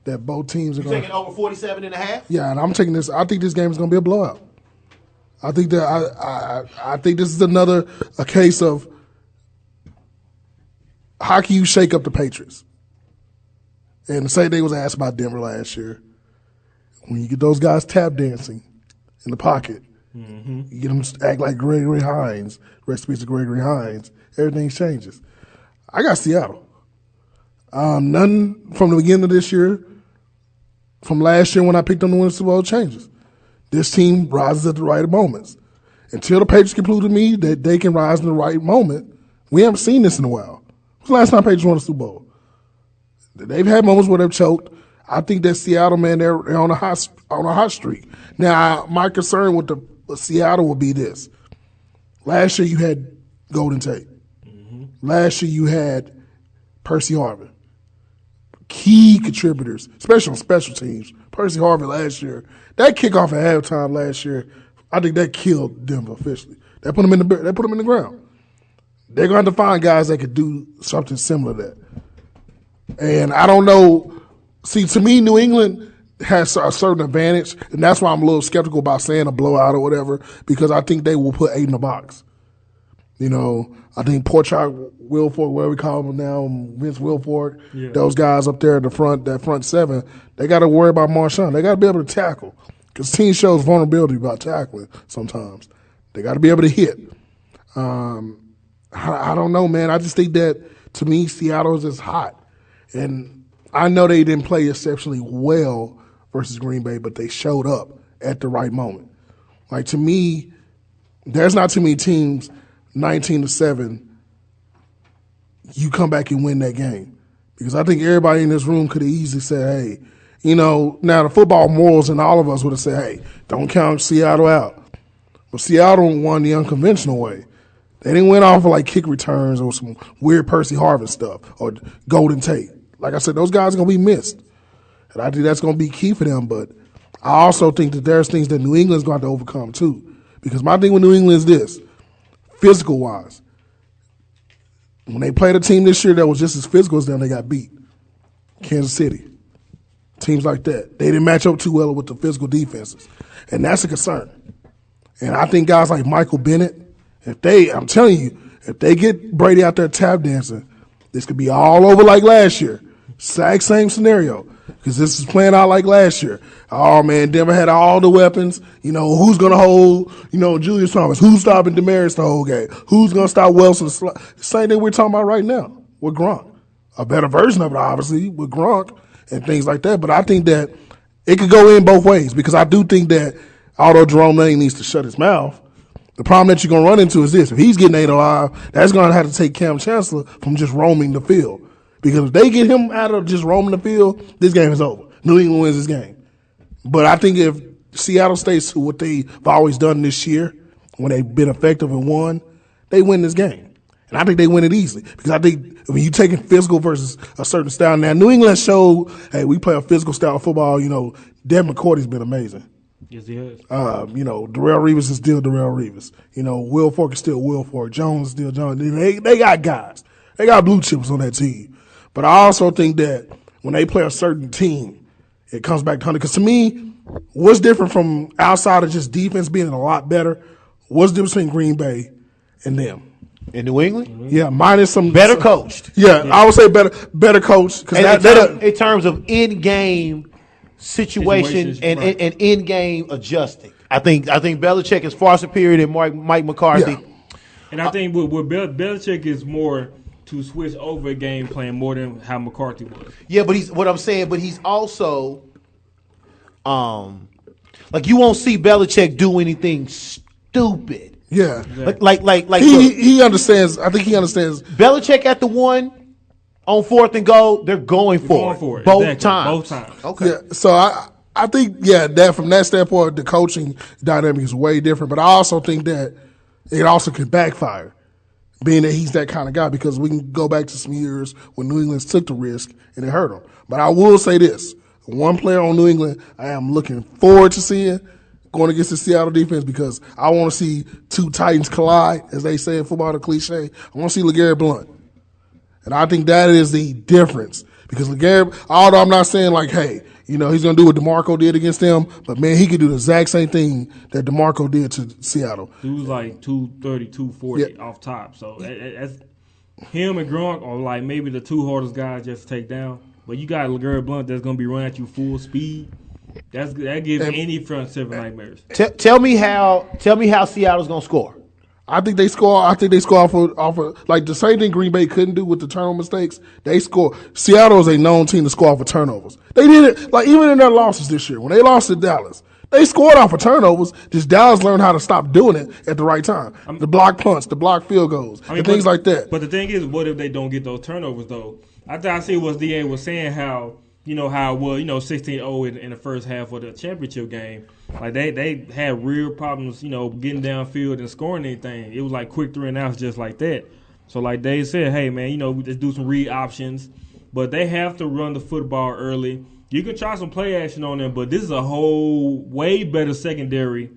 that both teams are going. Taking over 47.5. Yeah, and I'm taking this. I think this game is gonna be a blowout. I think that I think this is a case of how can you shake up the Patriots? And the same thing was asked about Denver last year. When you get those guys tap dancing in the pocket, you get them to act like Gregory Hines, recipes of Gregory Hines, everything changes. I got Seattle. None from the beginning of this year, from last year when I picked them to win the Super Bowl changes. This team rises at the right moments. Until the Patriots can prove to me that they can rise in the right moment, we haven't seen this in a while. When's the last time Patriots won a Super Bowl? They've had moments where they've choked. I think that Seattle, man, they're on a hot streak. Now, my concern with the Seattle will be this. Last year you had Golden Tate. Last year you had Percy Harvin. Key contributors, especially on special teams. Percy Harvin last year, that kickoff at halftime last year, I think that killed Denver officially. They put them in the ground. They're going to have to find guys that could do something similar to that. And I don't know. See, to me, New England has a certain advantage, and that's why I'm a little skeptical about saying a blowout or whatever, because I think they will put 8 in the box. You know, I think Porchak, Wilfork, whatever we call them now, Vince Wilfork, those guys up there in the front, that front 7, they got to worry about Marshawn. They got to be able to tackle, because team shows vulnerability about tackling sometimes. They got to be able to hit. I don't know, man. I just think that, to me, Seattle is just hot. And I know they didn't play exceptionally well versus Green Bay, but they showed up at the right moment. Like, to me, there's not too many teams 19-7, you come back and win that game. Because I think everybody in this room could have easily said, hey, you know, now the football morals and all of us would have said, hey, don't count Seattle out. But Seattle won the unconventional way. They didn't win off of like kick returns or some weird Percy Harvin stuff or Golden Tate. Like I said, those guys are going to be missed. And I think that's going to be key for them. But I also think that there's things that New England's going to have to overcome too. Because my thing with New England is this. Physical-wise, when they played a team this year that was just as physical as them, they got beat. Kansas City. Teams like that. They didn't match up too well with the physical defenses. And that's a concern. And I think guys like Michael Bennett, I'm telling you, if they get Brady out there tap dancing, this could be all over like last year. Exact same scenario. Because this is playing out like last year. Oh, man, Denver had all the weapons. You know, who's going to hold, you know, Julius Thomas? Who's stopping Demaryius the whole game? Who's going to stop Wilson? Same thing we're talking about right now with Gronk. A better version of it, obviously, with Gronk and things like that. But I think that it could go in both ways because I do think that although Jerome Lane needs to shut his mouth, the problem that you're going to run into is this. If he's getting 8 alive, that's going to have to take Cam Chancellor from just roaming the field. Because if they get him out of just roaming the field, this game is over. New England wins this game. But I think if Seattle stays to what they've always done this year, when they've been effective and won, they win this game. And I think they win it easily. Because I think when you're taking physical versus a certain style. Now, New England showed, hey, we play a physical style of football. You know, Devin McCourty's been amazing. Yes, he has. You know, Darrelle Revis is still Darrelle Revis. You know, Will Fork is still Will Fork. Jones is still Jones. They got guys. They got blue chips on that team. But I also think that when they play a certain team, it comes back to 100. Because to me, what's different from outside of just defense being a lot better, what's the difference between Green Bay and them? In New England? Mm-hmm. Yeah, minus some better coached. Yeah, I would say better coached. In terms of in-game situation and in-game adjusting. I think Belichick is far superior than Mike McCarthy. Yeah. And I think with Belichick is more to switch over a game plan more than how McCarthy was. Yeah, but he's also like you won't see Belichick do anything stupid. Yeah. Like he understands. I think he understands. Belichick at the 1 on 4th and goal, they're going for it. Both times. Okay. Yeah, so I think that from that standpoint, the coaching dynamic is way different. But I also think that it also can backfire. Being that he's that kind of guy, because we can go back to some years when New England took the risk and it hurt them. But I will say this. One player on New England I am looking forward to seeing going against the Seattle defense because I want to see two Titans collide, as they say in football, the cliche. I want to see LeGarrette Blount. And I think that is the difference. Because LeGarrette, although I'm not saying like, hey, you know, he's going to do what DeMarco did against them, but, man, he could do the exact same thing that DeMarco did to Seattle. He was like 230, 240 off top. So that's him and Gronk are like maybe the 2 hardest guys just to take down. But you got LeGarrette Blount that's going to be running at you full speed. That gives any front 7 nightmares. Tell me how Seattle's going to score. I think they score off of like the same thing Green Bay couldn't do with the turnover mistakes. They score. Seattle is a known team to score off of turnovers. They did it like even in their losses this year when they lost to Dallas. They scored off of turnovers. Just Dallas learned how to stop doing it at the right time. The block punts, the block field goals, things like that. But the thing is, what if they don't get those turnovers though? I see what DA was saying how you know how it was, 16-0 in the first half of the championship game. Like they had real problems, getting downfield and scoring anything. It was like quick 3 and outs just like that. So like Dave said, hey man, let's do some read options, but they have to run the football early. You can try some play action on them, but this is a whole way better secondary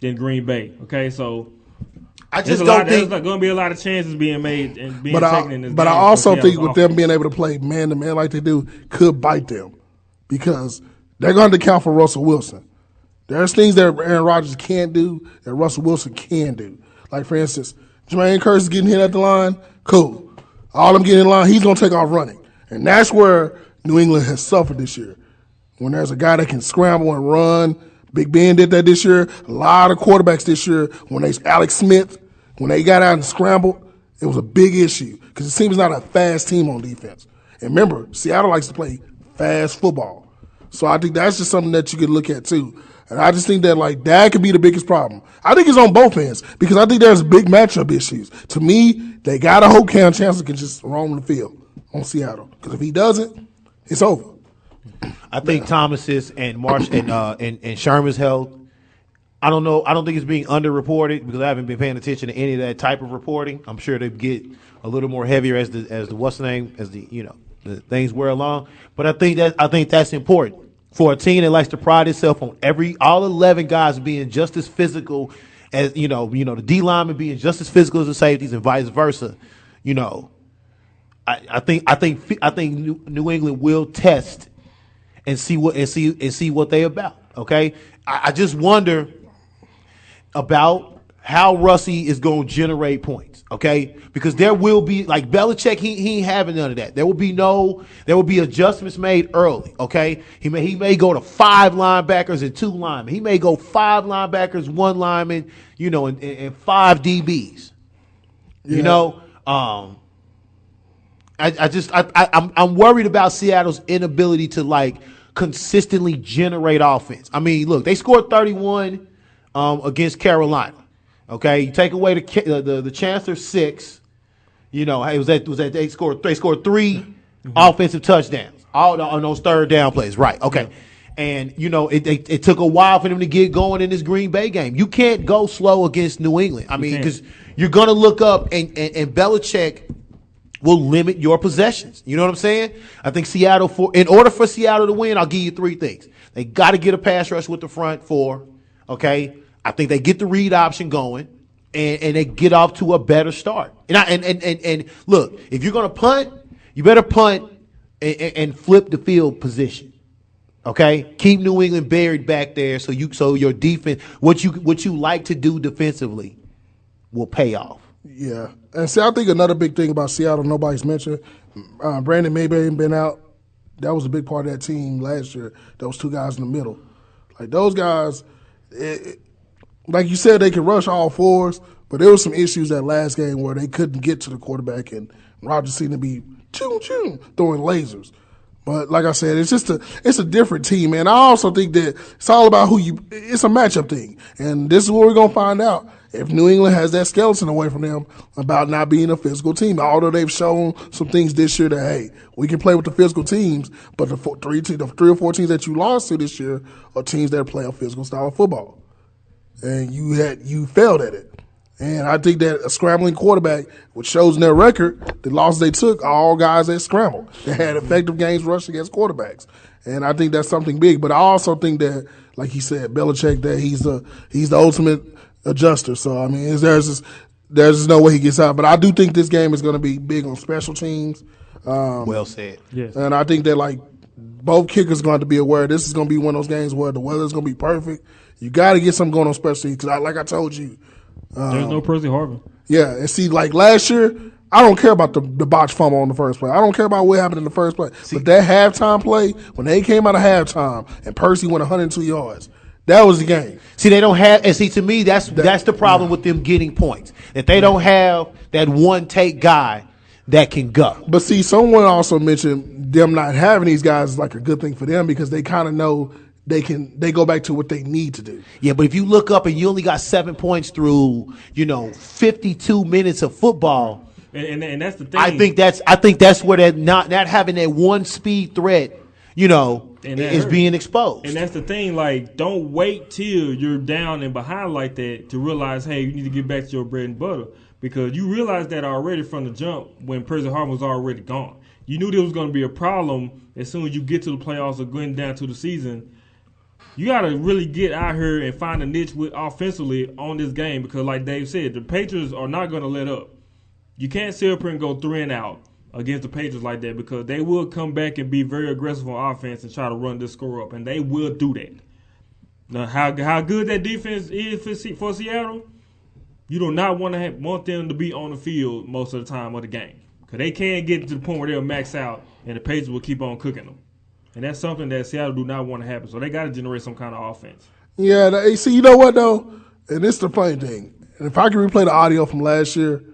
than Green Bay. Okay, so I just don't think there's going to be a lot of chances being made and being taken in this game. But I also think with them offense. being able to play man to man like they do could bite them because they're going to account for Russell Wilson. There's things that Aaron Rodgers can't do that Russell Wilson can do. Like for instance, Jermaine Kearse is getting hit at the line. Cool. All them getting in line, he's going to take off running, and that's where New England has suffered this year. When there's a guy that can scramble and run, Big Ben did that this year. A lot of quarterbacks this year, Alex Smith, when they got out and scrambled, it was a big issue because it seems not a fast team on defense. And remember, Seattle likes to play fast football. So I think that's just something that you could look at too. And I just think that that could be the biggest problem. I think it's on both ends because I think there's big matchup issues. To me, they got to hope Cam Chancellor can just roam the field on Seattle because if he doesn't, it's over. I think Thomas's and Marsh and Sherman's health. I don't know. I don't think it's being underreported because I haven't been paying attention to any of that type of reporting. I'm sure they get a little more heavier as the what's the name as the things wear along. But I think that's important for a team that likes to pride itself on all 11 guys being just as physical as the D linemen being just as physical as the safeties and vice versa. I think New England will test and see what they about. Okay, I just wonder about how Russie is going to generate points. Okay, because there will be like Belichick, he ain't having none of that. There will be adjustments made early. Okay, he may go to 5 linebackers and 2 linemen. He may go 5 linebackers, 1 lineman, and 5 DBs. Yeah. I'm worried about Seattle's inability to consistently generate offense. I mean, look, they scored 31 against Carolina. Okay, you take away the Chancellor 6. They scored 3 offensive touchdowns all on those third down plays. Right. Okay. Yeah. And it took a while for them to get going in this Green Bay game. You can't go slow against New England. I mean, because you're gonna look up and Belichick will limit your possessions. You know what I'm saying? I think in order for Seattle to win, I'll give you 3 things. They got to get a pass rush with the front 4. Okay. I think they get the read option going, and they get off to a better start. And look, if you're gonna punt, you better punt and flip the field position. Okay, keep New England buried back there, so your defense, what you like to do defensively, will pay off. Yeah, and see, I think another big thing about Seattle nobody's mentioned, Brandon Mayberry been out. That was a big part of that team last year. Those 2 guys in the middle, like those guys. Like you said, they can rush all 4s, but there was some issues that last game where they couldn't get to the quarterback, and Rodgers seemed to be throwing lasers. But like I said, it's a different team, man. I also think that it's all about it's a matchup thing, and this is what we're gonna find out if New England has that skeleton away from them about not being a physical team. Although they've shown some things this year that hey, we can play with the physical teams, but the 3 or 4 teams that you lost to this year are teams that play a physical style of football. And you failed at it. And I think that a scrambling quarterback, which shows in their record, the losses they took are all guys that scrambled. They had effective games rushed against quarterbacks. And I think that's something big. But I also think that, like he said, Belichick, that he's the ultimate adjuster. So, I mean, there's just no way he gets out. But I do think this game is going to be big on special teams. Well said. Yes. And I think that, both kickers are going to be aware this is going to be one of those games where the weather's going to be perfect. You got to get something going on special teams because, like I told you, there's no Percy Harvin. Yeah, and see, last year, I don't care about the botched fumble on the first play. I don't care about what happened in the first play. But that halftime play, when they came out of halftime and Percy went 102 yards, that was the game. See, they don't have, and see, to me, that's the problem with them getting points. That they don't have that one-take guy that can go. But see, someone also mentioned them not having these guys is a good thing for them because they kind of know they go back to what they need to do. Yeah, but if you look up and you only got 7 points through, 52 minutes of football, and that's the thing. I think that's where that not having that one speed threat, is being exposed. And that's the thing. Like, don't wait till you're down and behind like that to realize, hey, you need to get back to your bread and butter, because you realized that already from the jump when President Harvin was already gone. You knew there was going to be a problem as soon as you get to the playoffs or going down to the season. You got to really get out here and find a niche offensively on this game, because like Dave said, the Patriots are not going to let up. You can't sit up here and go 3 and out against the Patriots like that, because they will come back and be very aggressive on offense and try to run this score up, and they will do that. Now, how good that defense is for Seattle, you do not want them to be on the field most of the time of the game, because they can get to the point where they'll max out and the Patriots will keep on cooking them. And that's something that Seattle do not want to happen. So they got to generate some kind of offense. Yeah, see, you know what, though? And this is the funny thing. And if I can replay the audio from last year,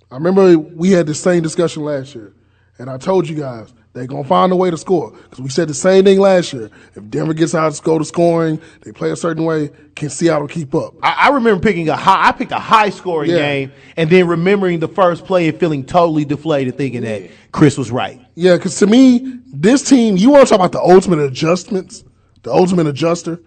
I remember we had the same discussion last year. And I told you guys, they're going to find a way to score. Because we said the same thing last year. If Denver gets out to go to scoring, they play a certain way, can Seattle keep up? I remember picking I picked a high-scoring game, and then remembering the first play and feeling totally deflated, thinking that Chris was right. Yeah, because to me, this team, you want to talk about the ultimate adjustments, the ultimate adjuster,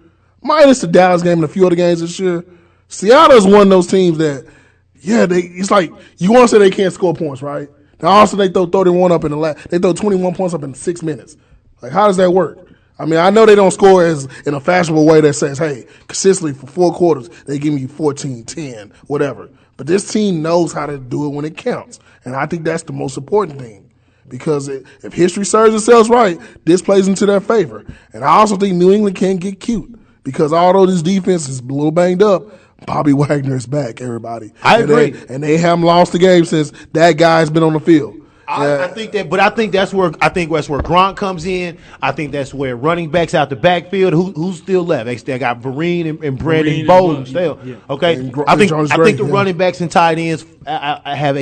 minus the Dallas game and a few other games this year. Seattle is one of those teams that, it's like you want to say they can't score points, right? Now, also, they throw 31 up they throw 21 points up in 6 minutes. Like, how does that work? I mean, I know they don't score as in a fashionable way that says, hey, consistently for 4 quarters, they give you 14, 10, whatever. But this team knows how to do it when it counts. And I think that's the most important thing. Because if history serves itself right, this plays into their favor. And I also think New England can get cute. Because although this defense is a little banged up, Bobby Wagner is back, everybody. I agree. And they haven't lost the game since that guy's been on the field. I think that's where Gronk comes in. I think that's where running backs out the backfield. Who's still left? They got Vereen and Brandon Bolden still. Yeah. Okay. I think the running backs and tight ends have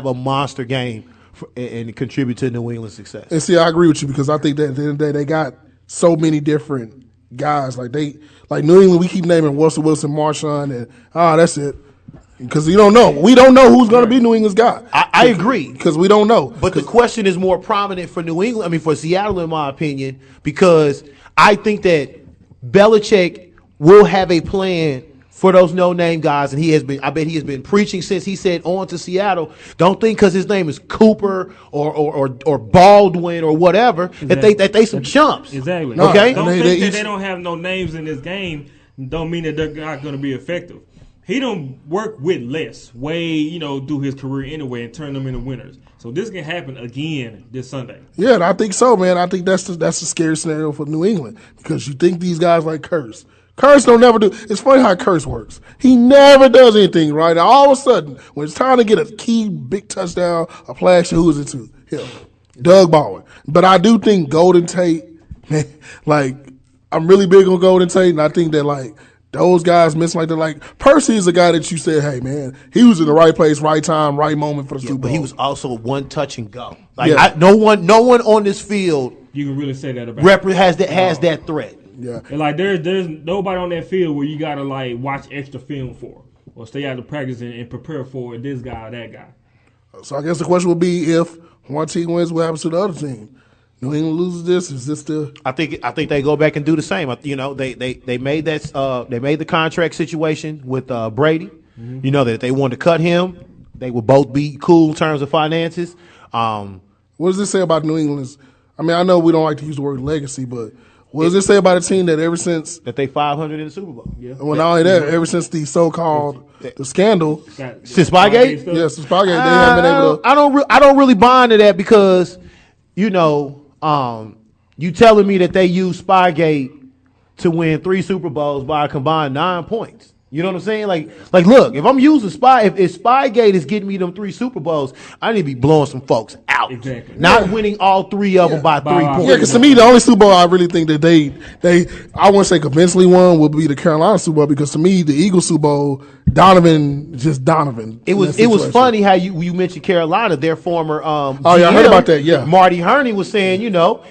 a monster game and contribute to New England's success. And see, I agree with you, because I think that at the end of the day they got so many different guys. Like New England, we keep naming Russell Wilson, Marshawn, and that's it. Because you don't know. We don't know who's going to be New England's guy. I agree. Because we don't know. But the question is more prominent for for Seattle, in my opinion, because I think that Belichick will have a plan for those no-name guys, and I bet he has been preaching since he said on to Seattle. Don't think because his name is Cooper or Baldwin or whatever that they some chumps. Exactly. No, okay. Don't think that they don't have no names in this game. Don't mean that they're not going to be effective. He don't work with less. Do his career anyway and turn them into winners. So this can happen again this Sunday. Yeah, and I think so, man. I think that's the scary scenario for New England, because you think these guys like Curse don't never do. It's funny how Curse works. He never does anything right. Now, all of a sudden, when it's time to get a key big touchdown, a flash, who is it to? Him, Doug Baldwin. But I do think Golden Tate, man, I'm really big on Golden Tate, and I think that those guys miss like that. Like Percy is a guy that you said, hey man, he was in the right place, right time, right moment for the Super Bowl. But he was also one touch and go. No one on this field. You can really say that about has that threat. Yeah, and there's nobody on that field where you gotta watch extra film for or stay out of practice and prepare for this guy or that guy. So I guess the question would be, if one team wins, what happens to the other team? New England loses this. Is this the? I think they go back and do the same. They made the contract situation with Brady. Mm-hmm. That they wanted to cut him. They would both be cool in terms of finances. What does this say about New England's? I mean, I know we don't like to use the word legacy, but what does this say about a team that ever since that they 500 in the Super Bowl? Yeah. Well, not only that, ever since the so-called the scandal, since Spygate, since Spygate, they haven't been able to. I don't really buy into that, because you telling me that they used Spygate to win 3 Super Bowls by a combined 9 points. You know what I'm saying? Like, look, if I'm using if Spygate is getting me them 3 Super Bowls, I need to be blowing some folks out. Exactly. Not winning all 3 of them by 3 points. Yeah, because to me, the only Super Bowl I really think that I wouldn't say convincingly won would be the Carolina Super Bowl, because to me, the Eagles Super Bowl, Donovan. It was funny how you mentioned Carolina, their former GM, I heard about that. Yeah, Marty Herney was saying,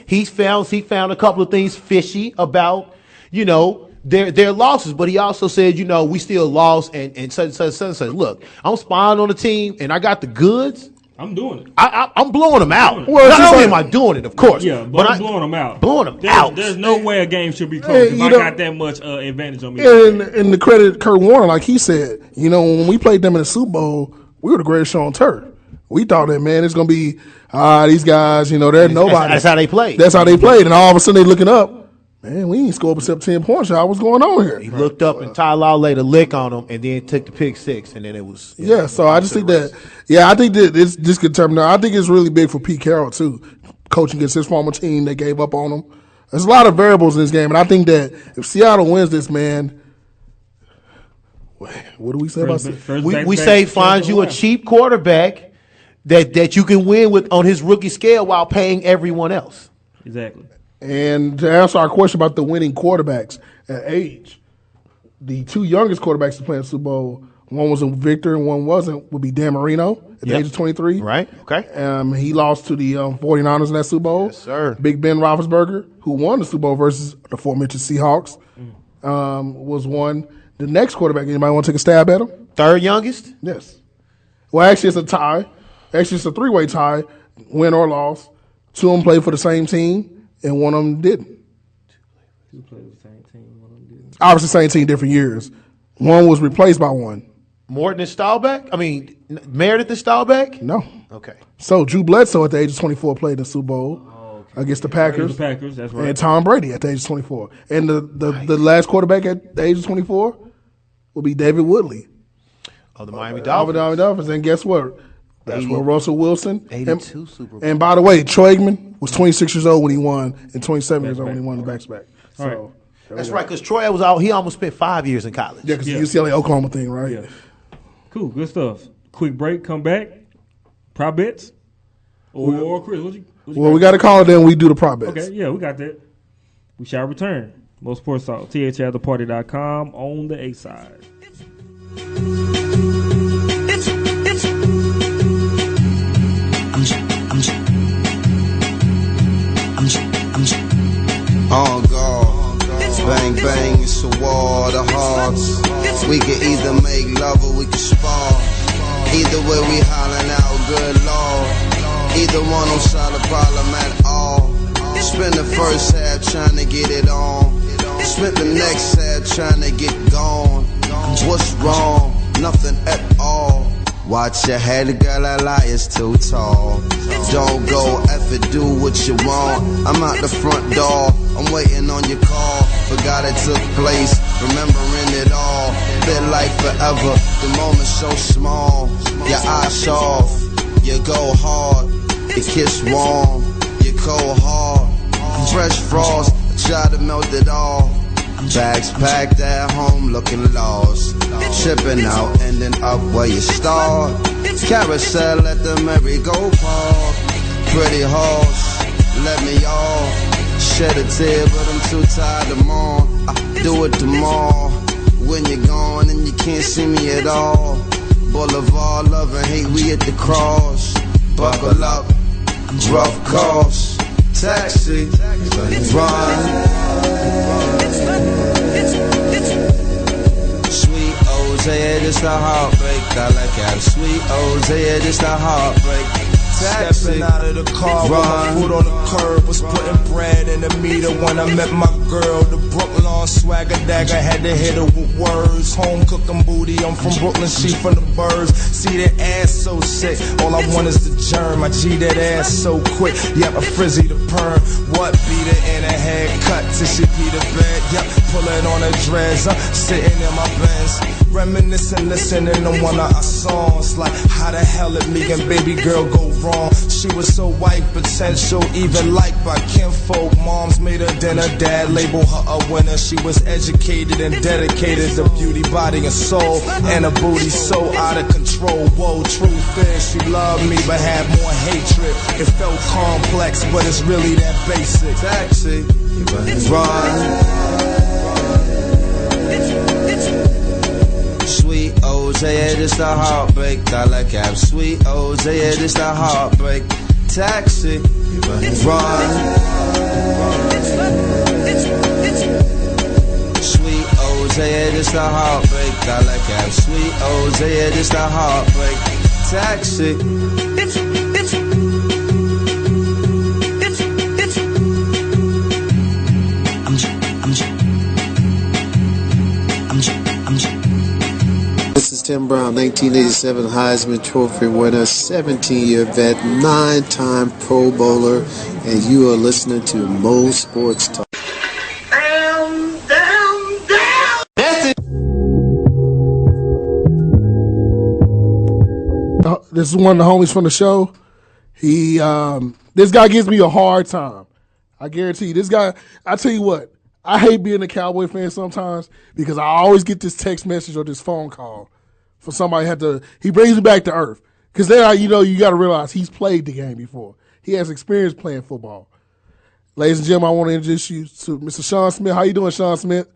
he found a couple of things fishy about, their losses, but he also said, we still lost and such. Look, I'm spying on the team and I got the goods. I'm doing it. I'm blowing them out. Well, Not it's only like- am I doing it, of course. Yeah, but I'm blowing them out. Blowing them out. There's no way a game should be close Hey, if you I know- got that much advantage on me. And the credit Kurt Warner, like he said, when we played them in the Super Bowl, we were the greatest show on turf. We thought that, man, it's going to be, these guys, they're nobody. That's how they played. That's how they played. And all of a sudden they looking up. Man, we ain't scored except 10 points, y'all. What's going on here? He looked up and Ty Law laid a lick on him and then took the pick six, and then it was. Yeah, so I just think that, I think that it's just determined. I think it's really big for Pete Carroll, too. Coaching against his former team, they gave up on him. There's a lot of variables in this game, and I think that if Seattle wins this, man, what do we say about Seattle? We say find you a cheap quarterback that you can win with on his rookie scale while paying everyone else. Exactly. And to answer our question about the winning quarterbacks at age, the two youngest quarterbacks to play in the Super Bowl, one was a Victor and one wasn't, would be Dan Marino at the age of 23. Right, okay. He lost to the 49ers in that Super Bowl. Yes, sir. Big Ben Roethlisberger, who won the Super Bowl versus the aforementioned Seahawks, was one. The next quarterback, anybody want to take a stab at him? Third youngest? Yes. Well, actually, it's a tie. Actually, it's a three-way tie, win or loss. Two of them played for the same team, and one of them didn't. Two played with the same team, one of them didn't. Obviously, same team, different years. One was replaced by one. Morton and Staubach? I mean, Meredith and Staubach? No. Okay. So, Drew Bledsoe at the age of 24 played in the Super Bowl against the Packers. The Packers, that's right. And Tom Brady at the age of 24. And the last quarterback at the age of 24 will be David Woodley. Of the Miami Dolphins. Miami Dolphins. And guess what? That's where Russell Wilson. 82 Super Bowl. And by the way, Troy Aikman was 26 years old when he won and 27 years old when he won the back-to-back. All right. So, That's right, because Troy was out. He almost spent 5 years in college. yeah, because the UCLA Oklahoma thing, right? Yeah. Cool, good stuff. Quick break, come back. Prop bets? Or Chris, what you Well, we got to call it then we do the prop bets. Okay, yeah, we got that. We shall return. Most Sports Talk, THAttheparty.com on the A side. On guard, bang bang, it's a war, the hearts. We can either make love or we can spar. Either way we hollering out good lord. Either one don't solve the problem at all. Spend the first half trying to get it on. Spend the next half trying to get gone. What's wrong? Nothing at all. Watch your head, girl, that lie is too tall. Don't go F it, do what you want. I'm out the front door, I'm waiting on your call. Forgot it took place, remembering it all. Feel like forever, the moment so small. Your eyes soft, you go hard. Your kiss warm, you cold hard. Fresh frost, try to melt it all. Bags packed at home, looking lost. Shipping out, ending up where you start. Carousel at the merry-go-round. Pretty horse, let me off. Shed a tear, but I'm too tired to mourn. I do it tomorrow. When you're gone and you can't see me at all. Boulevard, love and hate, we at the cross. Buckle up, rough course. Taxi, run. Sweet O's, yeah, this the heartbreak. I like how sweet O's, yeah, this the heartbreak. Taxi, stepping out of the car with my foot on the curb, was putting bread in the meter when I met my girl. The Brooklyn swagger dagger, had to hit her with words. Home cooking booty, I'm from Brooklyn, she from the birds. See that ass so sick, all I want is the germ. I G that ass so quick, yep, I frizzy the perm. What beat her in her head, cut till she pee the bed, yep, pulling on her dreads, sitting in my Benz. Reminiscing, listening to one of our songs. Like, how the hell did me and baby girl go wrong? She was so white, potential, even liked by kinfolk. Moms made her dinner, dad labeled her a winner. She was educated and dedicated to beauty, body, and soul. And her booty so out of control. Whoa, truth is, she loved me but had more hatred. It felt complex, but it's really that basic. Taxi, run. Sweet O's, yeah, this the heartbreak. I like how sweet O's, yeah, this the heartbreak. Taxi, run. Sweet O's, yeah, this the heartbreak. I like how sweet O's, yeah, this the heartbreak. Taxi, Tim Brown, 1987 Heisman Trophy winner, 17-year vet, 9-time Pro Bowler, and you are listening to Mo Sports Talk. That's it. This is one of the homies from the show. He, this guy gives me a hard time. I guarantee you, this guy. I tell you what, I hate being a Cowboy fan sometimes because I always get this text message or this phone call for somebody he brings me back to earth. Because then, you got to realize he's played the game before. He has experience playing football. Ladies and gentlemen, I want to introduce you to Mr. Shaun Smith. How you doing, Shaun Smith?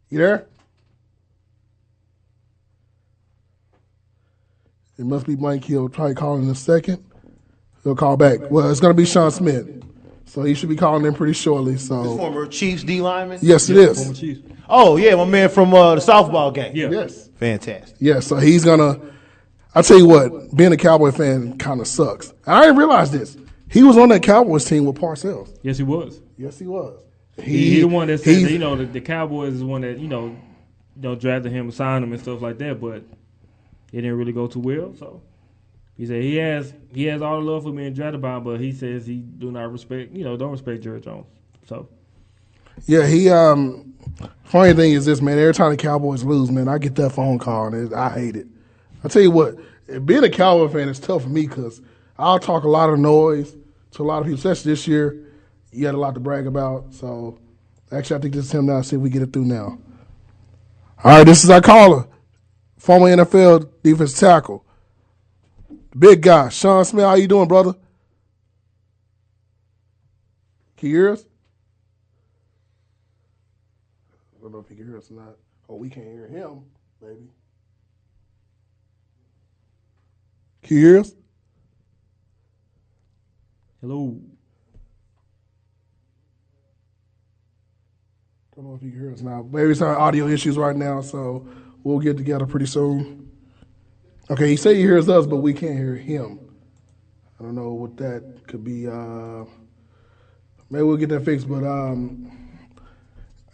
You there? It must be Mike. He'll probably call in a second. He'll call back. Well, it's going to be Shaun Smith. So he should be calling in pretty shortly. So Former Chiefs D lineman? Yes, it is. Former Chiefs. Oh, yeah, my man from the softball game. Yeah. Yes. Fantastic. Yeah, so he's going to – I tell you what, being a Cowboy fan kind of sucks. And I didn't realize this. He was on that Cowboys team with Parcells. Yes, he was. Yes, he was. He the one that said that, the Cowboys is the one that drafted him, signed him, and stuff like that. But it didn't really go too well. So he said he has all the love for being drafted by him, but he says he don't respect Jerry Jones. So yeah, he funny thing is this, man. Every time the Cowboys lose, man, I get that phone call and I hate it. I tell you what, being a Cowboy fan is tough for me because I'll talk a lot of noise to a lot of people, especially this year. You had a lot to brag about. So, actually, I think this is him now. See if we get it through now. All right, this is our caller, former NFL defensive tackle, big guy, Shaun Smith. How you doing, brother? Can you hear us? I don't know if he can hear us or not. Oh, we can't hear him, baby. Can you hear us? Hello. Don't know if you can hear us now. Maybe it's our audio issues right now, so we'll get together pretty soon. Okay, he said he hears us, but we can't hear him. I don't know what that could be. Maybe we'll get that fixed, but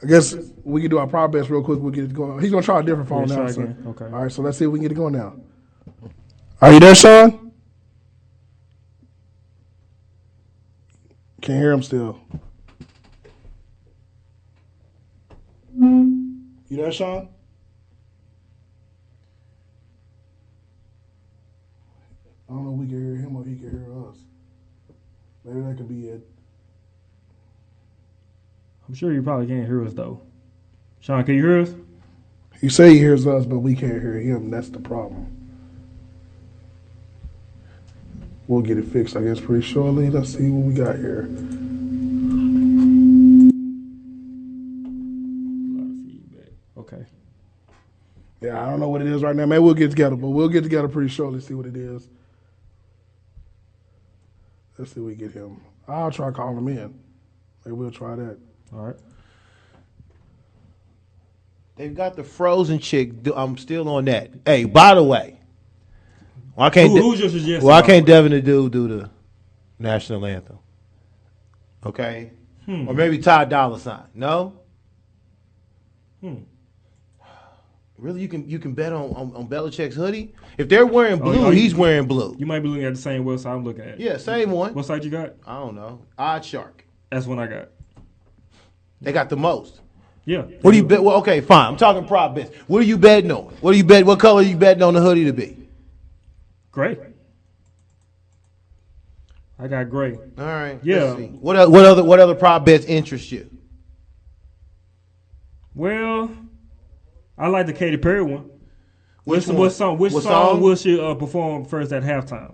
I guess we can do our prop bets real quick. We'll get it going. He's going to try a different phone now. So. Okay. All right, so let's see if we can get it going now. Are you there, Shaun? Can't hear him still. You there, Shaun? I don't know if we can hear him or he can hear us. Maybe that could be it. I'm sure you probably can't hear us, though. Shaun, can you hear us? He say he hears us, but we can't hear him. That's the problem. We'll get it fixed, I guess, pretty shortly. Let's see what we got here. Okay. Yeah, I don't know what it is right now. Maybe we'll get together, but we'll get together pretty shortly, see what it is. Let's see if we get him. I'll try calling him in. Maybe we'll try that. All right. They've got the Frozen chick. I'm still on that. Hey, by the way, why can't who's your suggestion? Why can't Devin the Dude do the national anthem? Okay, or maybe Ty Dolla $ign. No. Really, you can bet on Belichick's hoodie. If they're wearing blue, he's wearing blue. You might be looking at the same website I'm looking at. Yeah, same one. What site you got? I don't know. Odd Shark. That's one I got. They got the most. Yeah. What do you bet? Well, okay, fine. I'm talking prop bets. What are you betting on? What color are you betting on the hoodie to be? Gray. I got gray. All right. Yeah. Let's see. What other prop bets interest you? Well, I like the Katy Perry one. Which song will she perform first at halftime?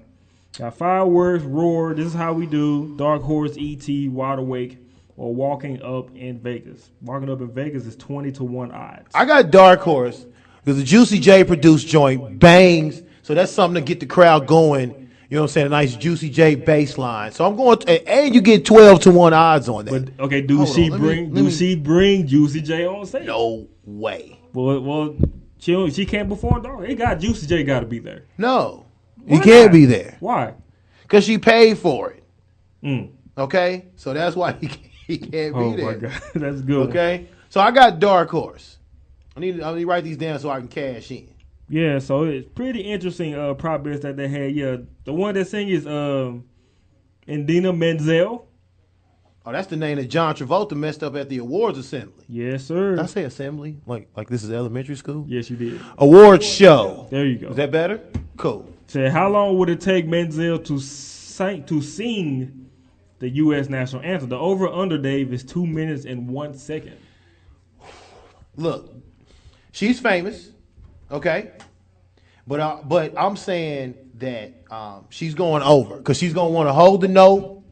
Got Fireworks, Roar, This Is How We Do, Dark Horse, E.T., Wide Awake, or Walking Up in Vegas. Walking Up in Vegas is 20-1 odds. I got Dark Horse because the Juicy J produced joint bangs, so that's something to get the crowd going. You know what I'm saying? A nice Juicy J bass line. So I'm going to, and you get 12-1 odds on that. But okay, do she bring Juicy J on stage? No way. Well, she can't perform. Dog. It got Juicy J got to be there. No, he can't be there. Why? Because she paid for it. Mm. Okay, so that's why he can't be there. Oh my God, that's good. Okay, so I got Dark Horse. I need to write these down so I can cash in. Yeah, so it's pretty interesting prop bets that they had. Yeah, the one that's saying is Indina Menzel. Oh, that's the name that John Travolta messed up at the awards assembly. Yes, sir. Did I say assembly? Like this is elementary school? Yes, you did. Awards show. There you go. Is that better? Cool. Said, how long would it take Menzel to sing the U.S. national anthem? The over-under, Dave, is 2 minutes and 1 second. Look, she's famous, okay? But I'm saying that she's going over because she's going to want to hold the note,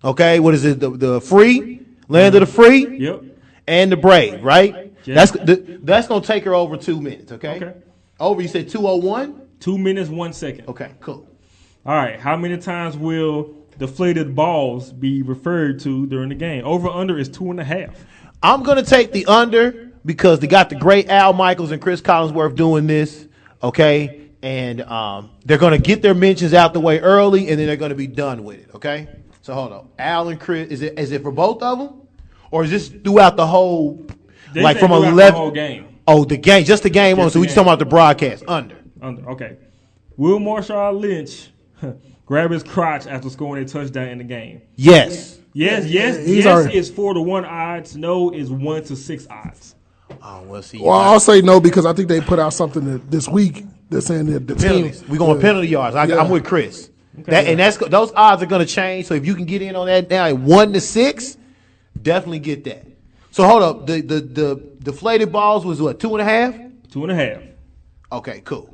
okay? What is it? The free, land of the free? Yep. And the brave, right? Yeah. That's going to take her over 2 minutes, okay? Okay. Over, you said 2:01? 2 minutes, 1 second. Okay, cool. All right. How many times will deflated balls be referred to during the game? Over under is 2.5. I'm going to take the under because they got the great Al Michaels and Chris Collinsworth doing this, okay? And they're going to get their mentions out the way early, and then they're going to be done with it, okay? So hold on. Al and Chris, is it for both of them? Or is this throughout the whole, like from 11? The whole game. Oh, the game, just the game on. So we just talking about the broadcast. Under. Okay. Will Marshawn Lynch grab his crotch after scoring a touchdown in the game? Yes. Yes is 4 to 1 odds. No is 1 to 6 odds. Oh, we'll see. Well, I'll say no because I think they put out something this week. They're saying that the penalties. team. We're going penalty yards. I'm with Chris. Okay. Those odds are going to change. So if you can get in on that now at 1 to 6, definitely get that. So hold up. The deflated balls was what, 2.5? 2.5. Okay, cool.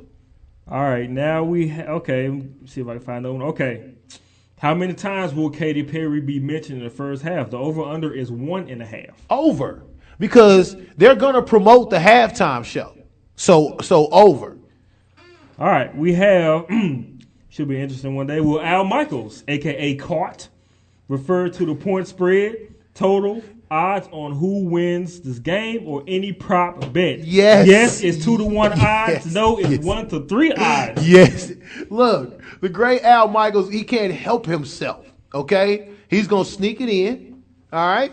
All right, now okay. Let me see if I can find that one. Okay. How many times will Katy Perry be mentioned in the first half? The over-under is 1.5. Over. Because they're going to promote the halftime show. So over. All right, we have, should be interesting one day. Will Al Michaels, a.k.a. Caught, refer to the point spread, total, odds on who wins this game, or any prop bet? Yes. Yes is 2 to 1 odds. Yes. No is 1 to 3 odds. Yes. Look, the great Al Michaels, he can't help himself, okay? He's going to sneak it in, all right?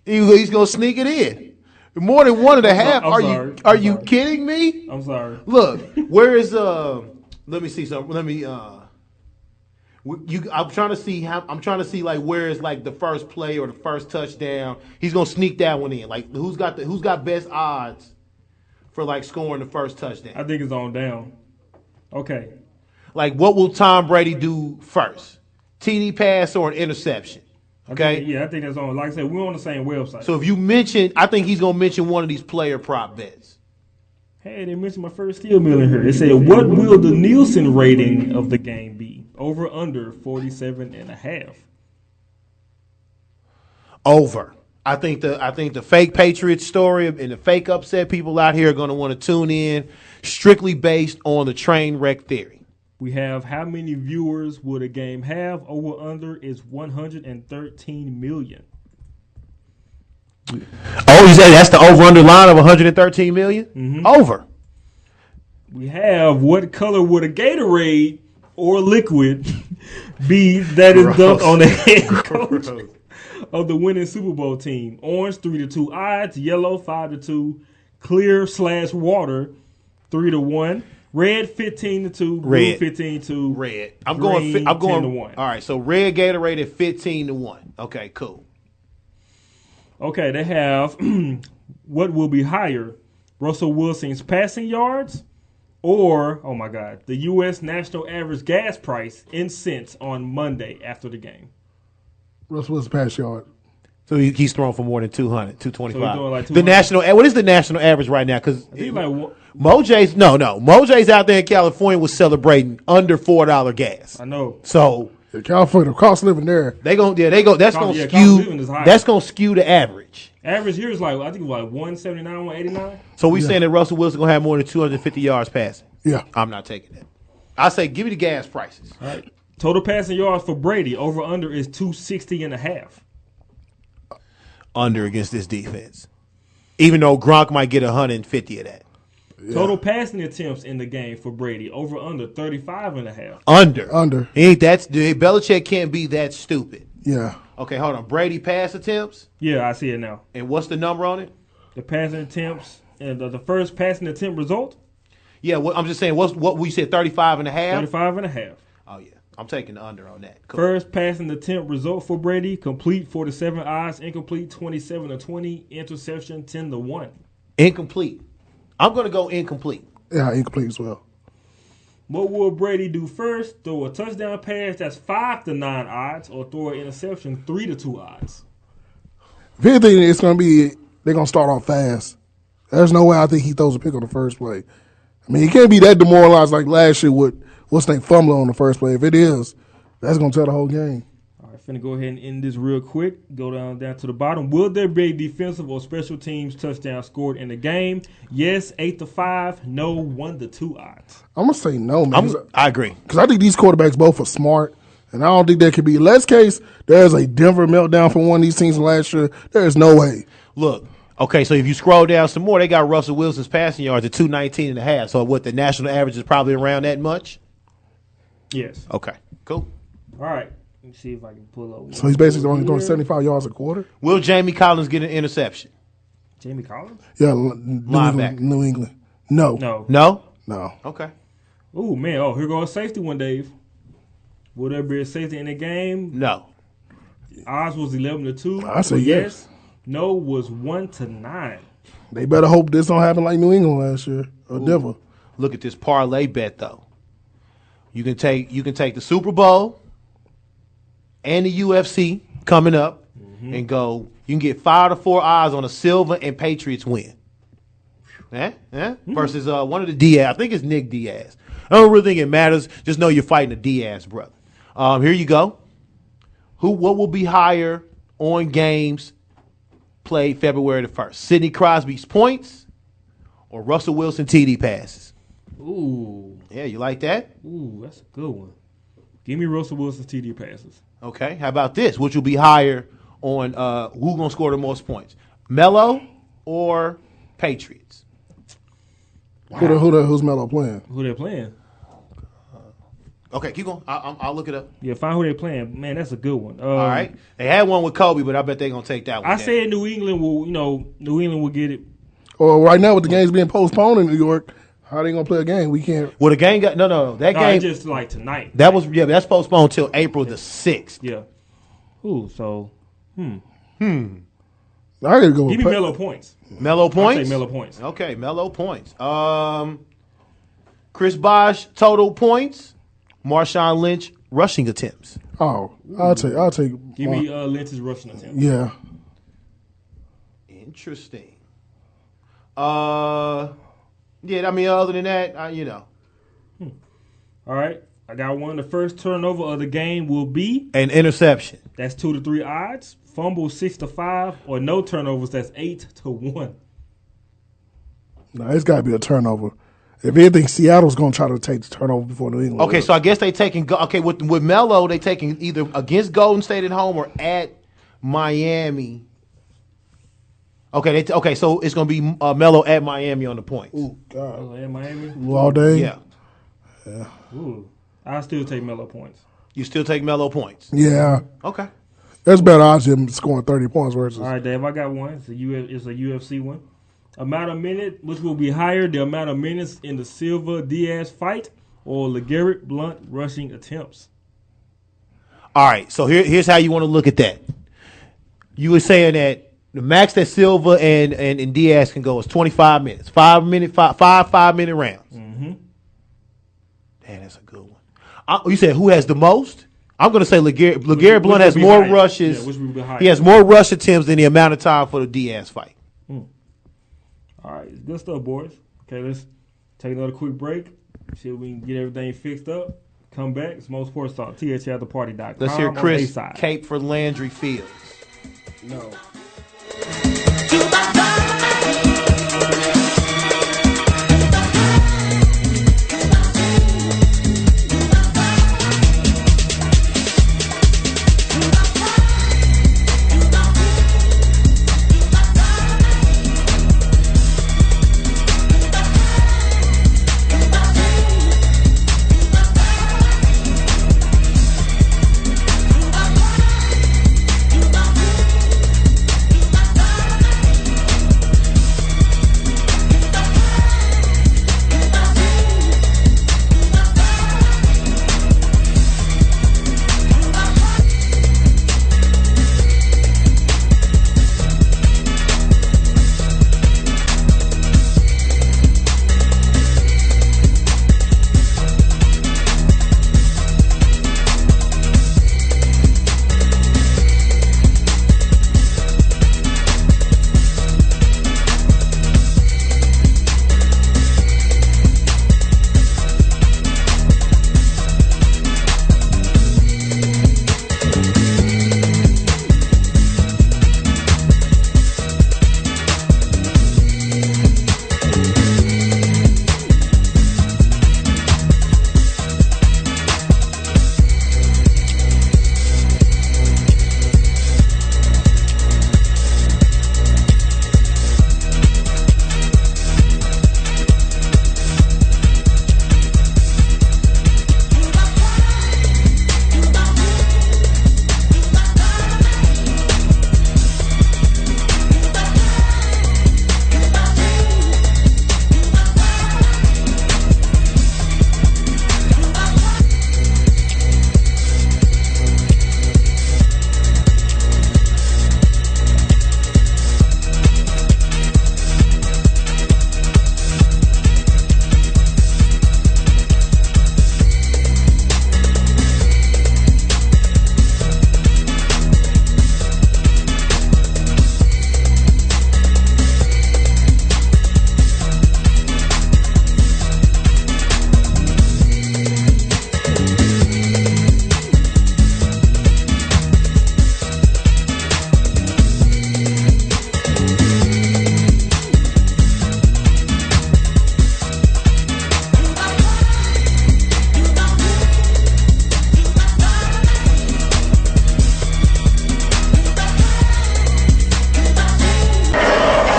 He's going to sneak it in. More than 1.5. Are you kidding me? I'm sorry. Look, where is let me see something. Let me I'm trying to see like where is like the first play or the first touchdown. He's gonna sneak that one in. Like who's got best odds for like scoring the first touchdown? I think it's on down. Okay. Like what will Tom Brady do first? TD pass or an interception? Okay. I think that's on. Like I said, we're on the same website. So if you mention, I think he's gonna mention one of these player prop bets. Hey, they mentioned my first steel mill in here. They said, what will the Nielsen rating of the game be? Over under 47.5. Over. I think the fake Patriots story and the fake upset people out here are going to want to tune in strictly based on the train wreck theory. We have how many viewers would a game have? Over under is 113 million. Oh, you say that's the over under line of 113 million? Mm-hmm. Over. We have what color would a Gatorade or liquid be that is dumped on the head coach of the winning Super Bowl team? Orange 3 to 2 odds, yellow 5 to 2, clear / water 3 to 1. Red 15 to 2, blue 15 to red. I'm going 10 to 1. All right, so red Gatorade at 15 to 1. Okay, cool. Okay, they have what will be higher, Russell Wilson's passing yards or, oh my God, the U.S. national average gas price in cents on Monday after the game. Russell Wilson pass yard. So he's throwing for more than 200, 225. So he's doing like 200. The national, what is the national average right now? Because Mojay's out there in California was celebrating under $4 gas. I know. So California, the cost of living there. That's gonna skew the average. Average here is like, I think it was like 179, 189. So we saying that Russell Wilson gonna have more than 250 yards passing. Yeah, I'm not taking that. I say give me the gas prices. All right. Total passing yards for Brady over under is 260.5. Under against this defense, even though Gronk might get 150 of that. Yeah. Total passing attempts in the game for Brady over under 35.5. Under. Belichick can't be that stupid. Yeah. Okay, hold on. Brady pass attempts. Yeah, I see it now. And what's the number on it? The passing attempts and the first passing attempt result? Yeah, I'm just saying, what we said, 35 and a half? 35 and a half. Oh, yeah. I'm taking the under on that. Cool. First passing attempt result for Brady, complete 47 odds, incomplete 27-20, interception 10-1. Incomplete. I'm going to go incomplete. Yeah, incomplete as well. What will Brady do first? Throw a touchdown pass that's 5-9 odds, or throw an interception 3-2 odds? If anything, it's going to be, they're going to start off fast. There's no way I think he throws a pick on the first play. I mean, he can't be that demoralized like last year with what's name fumbling on the first play. If it is, that's going to tell the whole game. All right, finna go ahead and end this real quick. Go down to the bottom. Will there be a defensive or special teams touchdown scored in the game? Yes, 8-5. No, 1-2 odds. I'm going to say no, man. I agree. Because I think these quarterbacks both are smart, and I don't think there could be. Last case, there's a Denver meltdown from one of these teams last year. There's no way. Look. Okay, so if you scroll down some more, they got Russell Wilson's passing yards at 219 and a half. So what, the national average is probably around that much? Yes. Okay, cool. All right. Let me see if I can pull up. So he's basically only throwing 75 yards a quarter? Will Jamie Collins get an interception? Jamie Collins? Yeah, New England. No. No? No. Okay. Oh, man. Oh, here goes safety one, Dave. Will there be a safety in the game? No. Odds was 11-2. I say yes. No was 1-9. They better hope this don't happen like New England last year or Denver. Look at this parlay bet though. You can take the Super Bowl and the UFC coming up and go. You can get 5-4 odds on a Silver and Patriots win. Versus one of the Diaz. I think it's Nick Diaz. I don't really think it matters. Just know you're fighting a Diaz brother. Here you go. What will be higher on games played February the 1st? Sidney Crosby's points or Russell Wilson TD passes? Ooh. Yeah, you like that? Ooh, that's a good one. Give me Russell Wilson's TD passes. Okay. How about this? Which will be higher on who's going to score the most points? Melo or Patriots? Wow. Who's Melo playing? Who they're playing? Okay, keep going. I'll look it up. Yeah, find who they're playing. Man, that's a good one. All right. They had one with Kobe, but I bet they're going to take that one. I said New England will get it. Or right now with the games being postponed in New York, how they going to play a game? We can't. Well, the game got no. That game just like tonight. That was that's postponed till April the 6th. Yeah. Ooh, so I gotta go. Give me Melo points. Melo points. I say Melo points. Okay, Melo points. Chris Bosh total points. Marshawn Lynch rushing attempts. Oh, I'll take. Give me Lynch's rushing attempts. Yeah. Interesting. Yeah, I mean, other than that, All right, I got one. The first turnover of the game will be an interception. That's 2-3 odds. Fumble 6-5, or no turnovers. That's 8-1. No, it's got to be a turnover. If anything, Seattle's going to try to take the turnover before New England. Okay, so I guess they taking. Okay, with Melo, they taking either against Golden State at home or at Miami. Okay, so it's going to be Melo at Miami on the points. Ooh, God. At Miami? All day? Yeah. Ooh, I still take Melo points. You still take Melo points? Yeah. Okay. There's better odds than scoring 30 points versus. All right, Dave, I got one. It's a UFC one. Amount of minutes, which will be higher, the amount of minutes in the Silva-Diaz fight or LeGarrette Blount rushing attempts? All right, so here's how you want to look at that. You were saying that the max that Silva and Diaz can go is 25 minutes. 5 minute rounds. Mm-hmm. Damn, that's a good one. You said who has the most? I'm going to say LeGarrette Blount has more rushes. Yeah, which would be higher. He has more rush attempts than the amount of time for the Diaz fight. All right, good stuff, boys. Okay, let's take another quick break. See if we can get everything fixed up. Come back. It's Mo Sports Talk. THLTheparty.com. Let's hear Chris Cape for Landry Fields. No.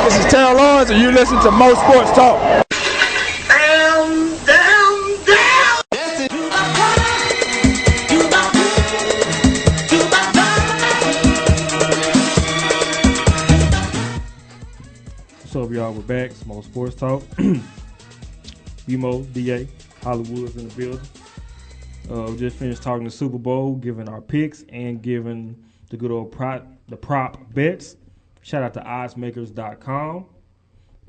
This is Terrell Lawrence, and you're listening to Mo Sports Talk. What's up, y'all? We're back. Small Sports Talk. BMO, DA, Hollywood's in the building. We just finished talking the Super Bowl, giving our picks and giving the good old prop bets. Shout out to oddsmakers.com.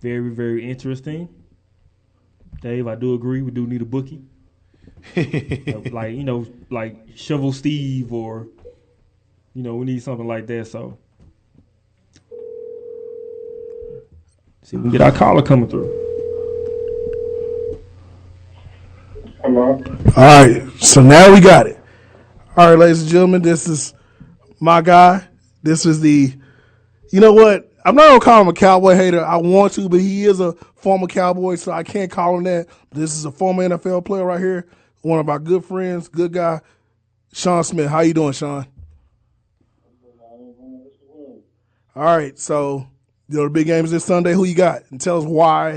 Very, very interesting. Dave, I do agree. We do need a bookie. Like Shovel Steve, or, we need something like that. So, see if we can get our caller coming through. Hello. All right. So now we got it. All right, ladies and gentlemen, this is my guy. This is the, you know what? I'm not going to call him a Cowboy hater. I want to, but he is a former Cowboy, so I can't call him that. This is a former NFL player right here. One of our good friends, good guy, Shaun Smith. How you doing, Shaun? All right. So, the big games this Sunday. Who you got? And tell us why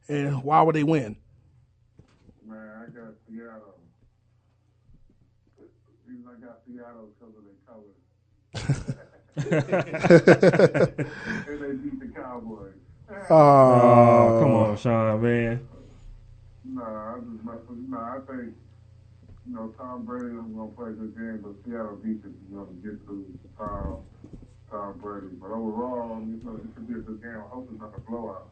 and why would they win? Man, I got Seattle. I got Seattle because of their colors. And they beat the Cowboys. Oh, come on, Shaun, man. Nah, I just mess with you. Nah, I think, Tom Brady is going to play a good game, but Seattle defense is going to get to Tom Brady. But overall, it could be a good game. I hope it's not a blowout.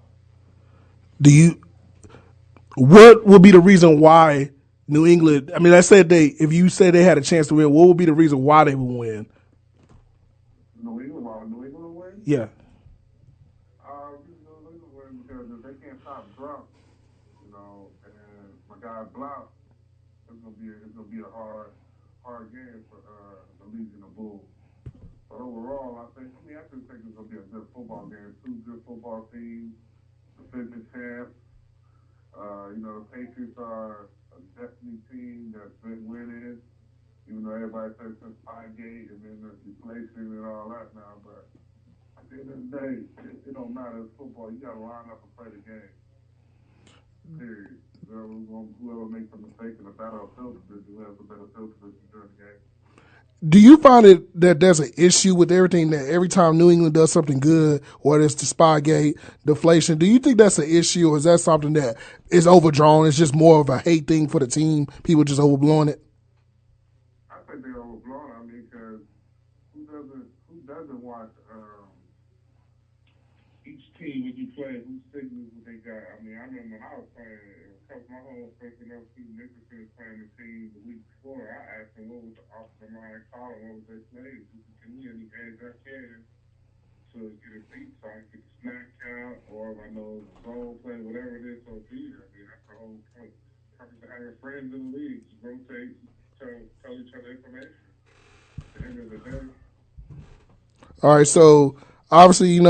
What would be the reason why New England, if you said they had a chance to win, what would be the reason why they would win? New England would win? Yeah. New England win because if they can't stop Trump, and my guy Blount, it's gonna be a hard game for the Legion of Bulls. But overall, I just think it's gonna be a good football game. Two good football teams, defending champs. The Patriots are a destiny team that's been winning. Even though everybody says since Spygate and then the deflation and all that now, but at the end of the day, it don't matter. It's football. You got to line up and play the game. Period. Whoever makes a mistake in the battle of field position, who has a better field position during the game. Do you find it that there's an issue with everything, that every time New England does something good, whether it's the Spygate, deflation, do you think that's an issue, or is that something that is overdrawn? It's just more of a hate thing for the team, people just overblowing it? I think they're overblown. Because who doesn't watch each team when you play, who signals what they got? I remember when I was playing, my whole first and Nicholson was playing the team the week before. I asked him what was the offensive line calling, what was they playing? Give me any edge I can to get a beat so I can get the snap count, or if I know the zone play, whatever it is, so be it. That's the whole point. Purpose of having friends in the league. You rotate, tell each other information. At the end of the day. All right, so obviously,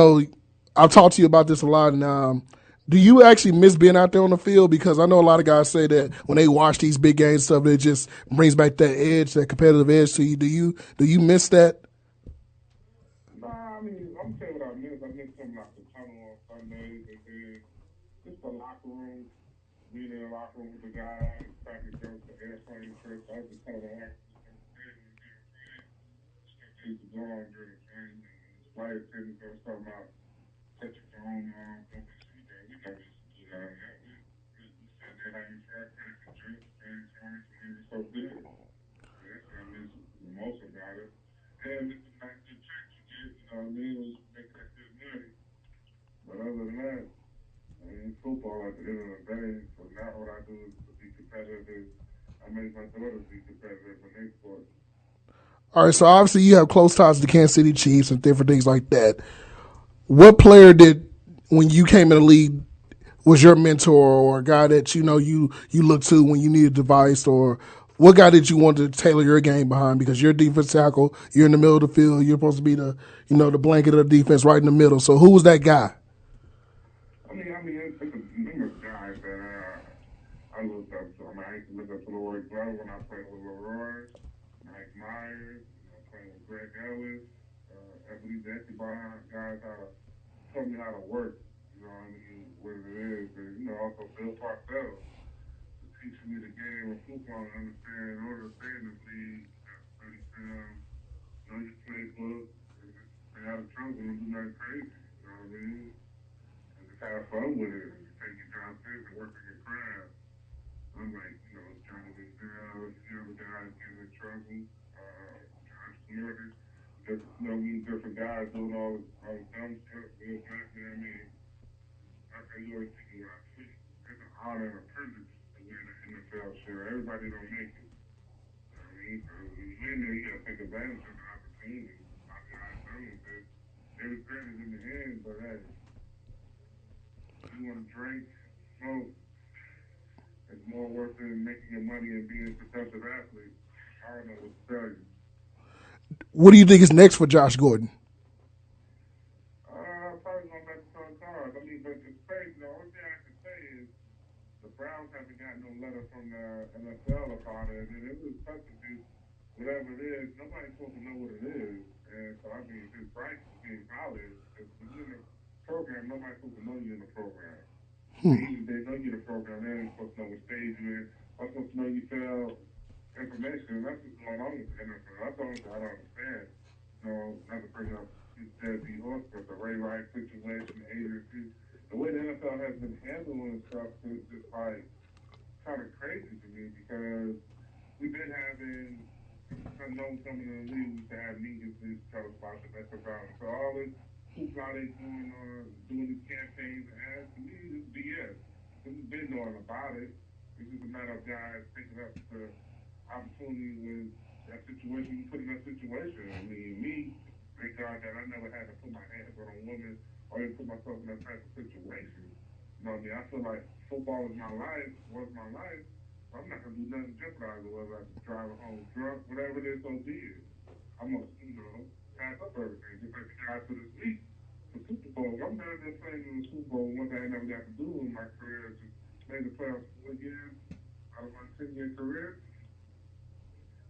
I've talked to you about this a lot, and do you actually miss being out there on the field? Because I know a lot of guys say that when they watch these big games stuff, it just brings back that edge, that competitive edge to you. Do you miss that? Nah, I'm saying what I miss. I miss something like the tunnel on Sundays, and then just the locker room, being in the locker room with the guys, cracking jokes, the airplane trips. I just kind of like to go on during the game, and the flight attendants or something about set your phone on, we said that having fun, cracking jokes, and trying to be so good. That's what I miss the most about it. And it's a nice good check you get, it was making that good money. But other than that, football at the end of the day, so now what I do is to be competitive. I make my daughters be competitive in their sport. All right, so obviously you have close ties to the Kansas City Chiefs and different things like that. What player when you came in the league, was your mentor or a guy that you look to when you need a device, or what guy did you want to tailor your game behind? Because you're a defense tackle, you're in the middle of the field, you're supposed to be the blanket of the defense right in the middle. So who was that guy? It's a number of guys that I looked up to. I used to look up to Leroy Glover when I played with Leroy, Mike Myers, playing with Greg Ellis, Ebony Jesse, guys how to tell me how to work You know what I mean? What it is. And, you know, also Bill Parcells teaching me the game of football and understand in order to stay in this league, you got to study film, know your playbook, and just stay out of trouble and do nothing crazy. You know what I mean? And just have fun with it. And just take your job serious and work on your craft. Unlike, you know, trying to get down, you know, guys getting in trouble, entrepreneurs, just, you know, different guys doing all the dumb stuff, you know, black man, I mean, like I always think about it, it's an honor and a privilege to win an NFL share. Everybody don't make it. You know what I mean? So when you win there, you got to take advantage of the opportunity. I mean, I tell you that every credit is in the hand, but hey, you want to drink, smoke, it's more worth than making your money and being a successful athlete. I don't know what to tell you. What do you think is next for Josh Gordon? Probably going back to some cars. I mean, but it's crazy. The only thing I can say is the Browns haven't gotten no letter from the NFL about it, and it was substitute, whatever it is. Nobody's supposed to know what it is, and so I mean, it's right to be in college. If you're in the program, nobody's supposed to know you're in the program. Even if they know you're in the program, they ain't supposed to know what stage you're in. I'm supposed to know you fail information. That's what's going on with the NFL. That's the only thing I don't understand. You know, not to bring up dead B horse, but the Ray Rice situation, agency, the way the NFL has been handling stuff is just like kind of crazy to me because we've been having unknown coming in the league. We used to have meetings to tell us about the best about it. So all this hoopla they doing these campaigns and ads, to me, this is BS. We've been knowing about it. It's just a matter of guys picking up the opportunity with that situation, you put in that situation. I mean, me, thank God that I never had to put my hands on a woman or even put myself in that type of situation. You know what I mean? I feel like football is my life, was my life. So I'm not going to do nothing to jeopardize it, whether I drive home drunk, whatever it is, so be it. I'm going to, you know, pass up everything. Just like the guys for this week, the Super Bowl. I'm better than playing in the Super Bowl. One thing I never got to do in my career is just made the playoffs 4 years out of my 10-year career.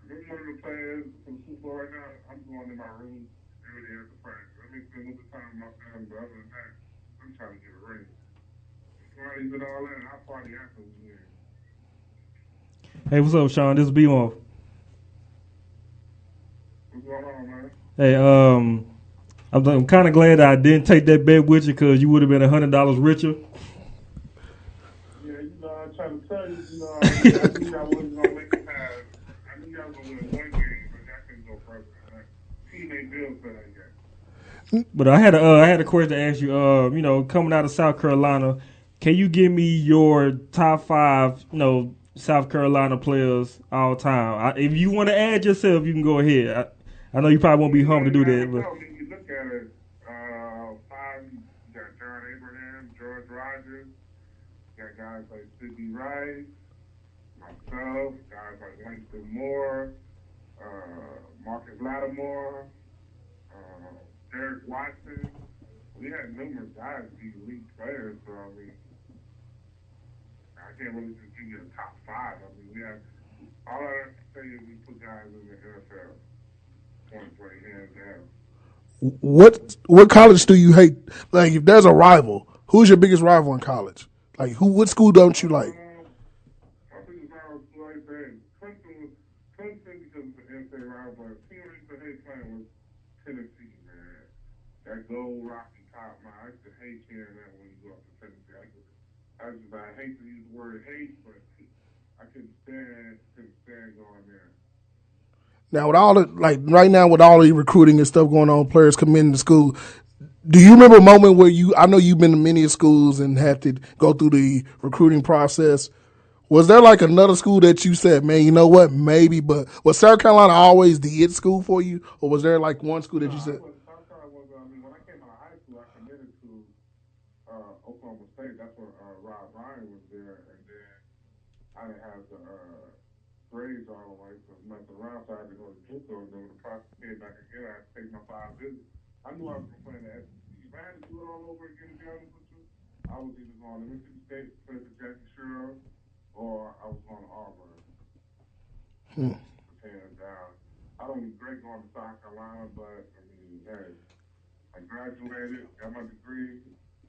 If I'm one of the players for the Super Bowl right now, I'm going in my room every day after practice. I may spend a little time with my family, but other than that, I'm trying to get a ring. Parties and all that, I'll party after we win. Hey, what's up, Shaun? This is B-Off. What's going on, man? Hey, I'm kind of glad I didn't take that bet with you because you would have been $100 richer. Yeah, you know, I'm trying to tell you, you know, I knew I wasn't going to make it past. I knew I was going to win one game, but I couldn't go further. Teammate Bill said I got. But I had a question to ask you. You know, coming out of South Carolina, can you give me your top 5, you know, South Carolina players all time? If you want to add yourself, you can go ahead. I know you probably won't be home to do that, but. When you look at it, 5, you got John Abraham, George Rogers, you got guys like Sidney Rice, myself, guys like Langston Moore, Marcus Lattimore, Derek Watson. We had numerous guys be elite players, so I mean, I can't really just give you a top 5. I mean, we have, all I have to say is we put guys in the NFL. Point blank, hands down. What college do you hate? Like, if there's a rival, who's your biggest rival in college? Like, what school don't you like? My biggest rival, like I said, Clemson because it's an NCAA rival, but the team I used to hate playing was Tennessee, man. That gold rocky top, man. I used to hate hearing that when you go up to Tennessee. I hate to use the word hate, but I couldn't stand going there. Now, with all the, like, right now with all the recruiting and stuff going on, players coming to school, do you remember a moment where I know you've been to many schools and had to go through the recruiting process. Was there like another school that you said, man, you know what, maybe, but was South Carolina always the it school for you? Or was there like one school that you said? South Carolina was, when I came out of high school, I committed to Oklahoma State. That's when Rob Ryan was there. And then I didn't have the grades all the way, so messing around, so I had to go to JUCO. And then when the process came back again, I had to take my 5 visits. I knew I was going to play in the SEC. If I had to do it all over again, to be honest with you, I was either going to Mississippi State, play for Jackie Sherrill, or I was going to Auburn. Hands down. I don't regret going to South Carolina, but I mean, hey, I graduated, got my degree,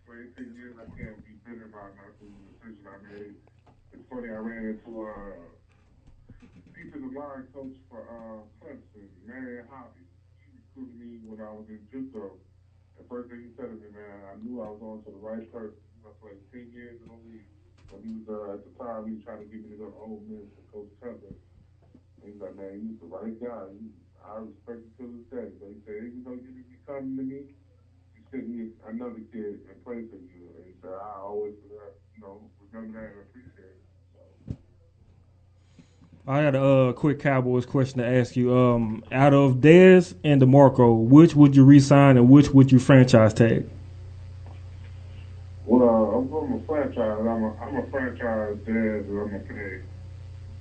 played 10 years. I can't be bitter about not doing the decision I made. It's funny, I ran into defensive line coach for Clemson, Marion Hobby. She recruited me when I was in JUCO. The first thing he said to me, man, I knew I was on to the right person. I played 10 years in the league. But he was, at the time, he was trying to give me to go to Ole Miss for Coach Cutler. And he's like, man, you was the right guy. I respect you to this day. But he said, even though you didn't be coming to me, you sent me another kid and played for you. And he said, I always, remember that and appreciate it. I got a quick Cowboys question to ask you. Out of Dez and DeMarco, which would you re-sign and which would you franchise tag? Well, I'm a franchise. I'm a franchise Dez, and I'm going to pay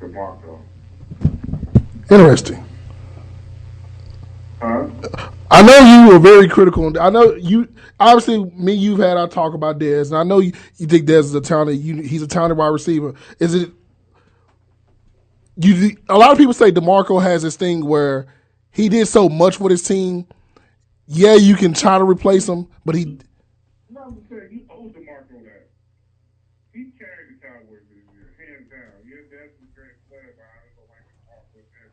DeMarco. Interesting. Huh? I know you were very critical. I know you. Obviously, you've had our talk about Dez, and I know you think Dez is a talented. He's a talented wide receiver. Is it? A lot of people say DeMarco has this thing where he did so much for his team. Yeah, you can try to replace him, but he. No, I'm just saying, you owe DeMarco that. He carried the Cowboys this year, hands down. Yeah, that's a great player, but I don't like him off with him.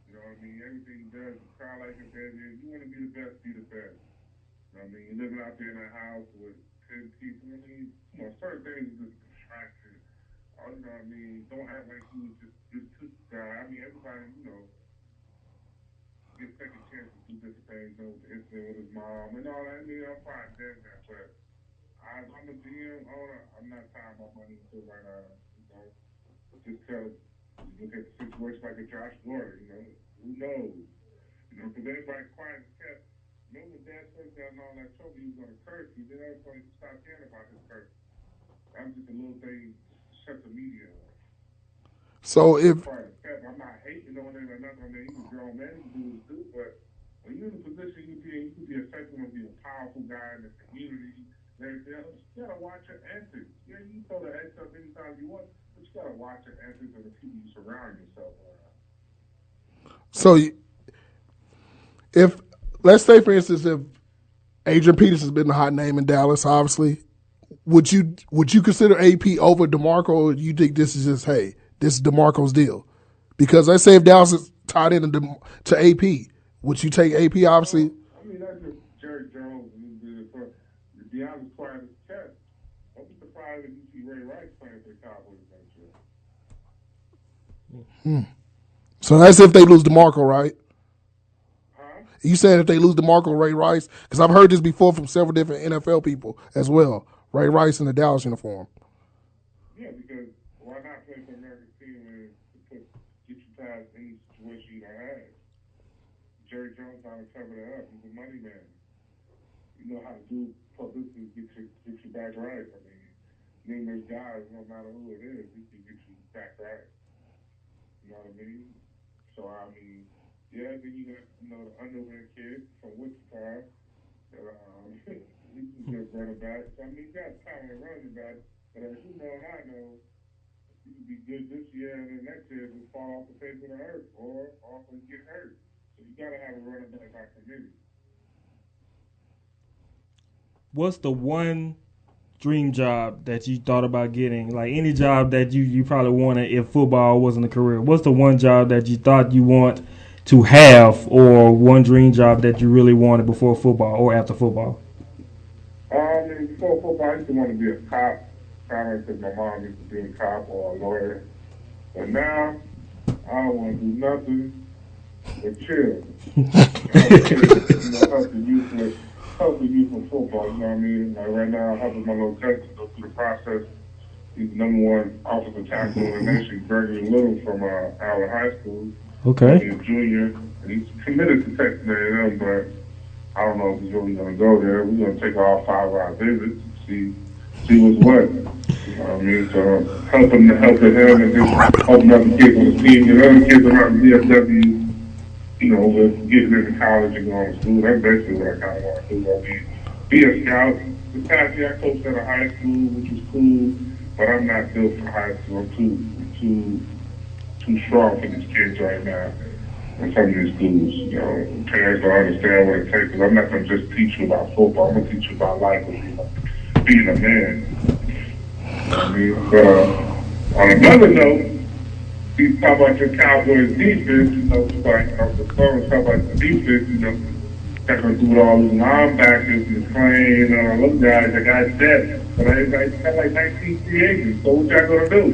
You know what I mean? Everything he does, you cry like a bad man. You want to be the best, be the best. You know what I mean? You're living out there in a house with 10 people. I mean, certain things are just distraction. You know what I mean? Don't act like he was just this guy. I mean, everybody, gets second chance to do different things, the incident with his mom and all that. I mean, I'm fine doing that, but I'm a GM owner. I'm not tying my money into it right now. Just because you look at the situation like a Josh Gordon, who knows? Because everybody quiet and kept. Remember when Dad first got all that trouble, he was going to curse you. Then everybody stopped caring about his curse. That was just a little thing to shut the media up. So if I'm not hating on it or nothing. I mean, he's a grown man, he can do what he do, but when you're in a position you can be effective and be a powerful guy in the community and everything else, you gotta watch your antics. Yeah, you can throw the X up anytime you want, but you gotta watch your antics and the people you surround yourself around. So if, let's say for instance, if Adrian Peterson's been the hot name in Dallas, obviously, would you consider AP over DeMarco, or do you think this is just, hey, this is DeMarco's deal? Because let's say if Dallas is tied in to AP, would you take AP, obviously? I mean, that's just Jerry Jones. To be honest, quiet as cat. Don't be surprised if you see Ray Rice playing for the Cowboys next year. So that's if they lose DeMarco, right? Huh? You said if they lose DeMarco, Ray Rice? Because I've heard this before from several different NFL people as well. Ray Rice in the Dallas uniform. Yeah, because why not play for American team and get you past any situation you don't have? Jerry Jones how to cover that up. He's a money man. You know how to do publicity to get you back right. I mean, numerous guys, no matter who it is, he can get you back right. You know what I mean? So, I mean, yeah, then you got, the underwear kid from Wichita. He can get running back. I mean, you got talent running back. But as you know and I know, you can be good this year and then next year just fall off the face of the earth or also get hurt. So you got to have a running back by committee. What's the one dream job that you thought about getting? Like any job that you probably wanted if football wasn't a career. What's the one job that you thought you want to have, or one dream job that you really wanted before football or after football? Before football, I used to want to be a cop. Kind of because my mom used to be a cop or a lawyer. But now, I don't want to do nothing but chill. Help the youth with football, you know what I mean? Like right now, I'm helping my little cousin go through the process. He's the #1 offensive tackle in the nation, Gregory Little from Allen High School. Okay. He's a junior, and he's committed to Texas A&M, but I don't know if he's really going to go there. We're going to take all 5 of our visits and see what's what. You know what I mean? So helping him and just helping other kids on the team and other kids around the DFW, with getting into college and going to school. That's basically what I kind of want to do. I mean, be a scout. This past year I coached at a high school, which was cool, but I'm not built for high school. I'm too strong for these kids right now. in some of these schools. You know, parents don't understand what it takes. Because I'm not going to just teach you about football. I'm going to teach you about life and being a man. I mean, on another note, you talk about your Cowboys defense, you know, like the phone talk about the defense, you know, they're going to do all these linebackers and Crane and all those guys that got depth. But I got like 19 free agents, so what y'all going to do?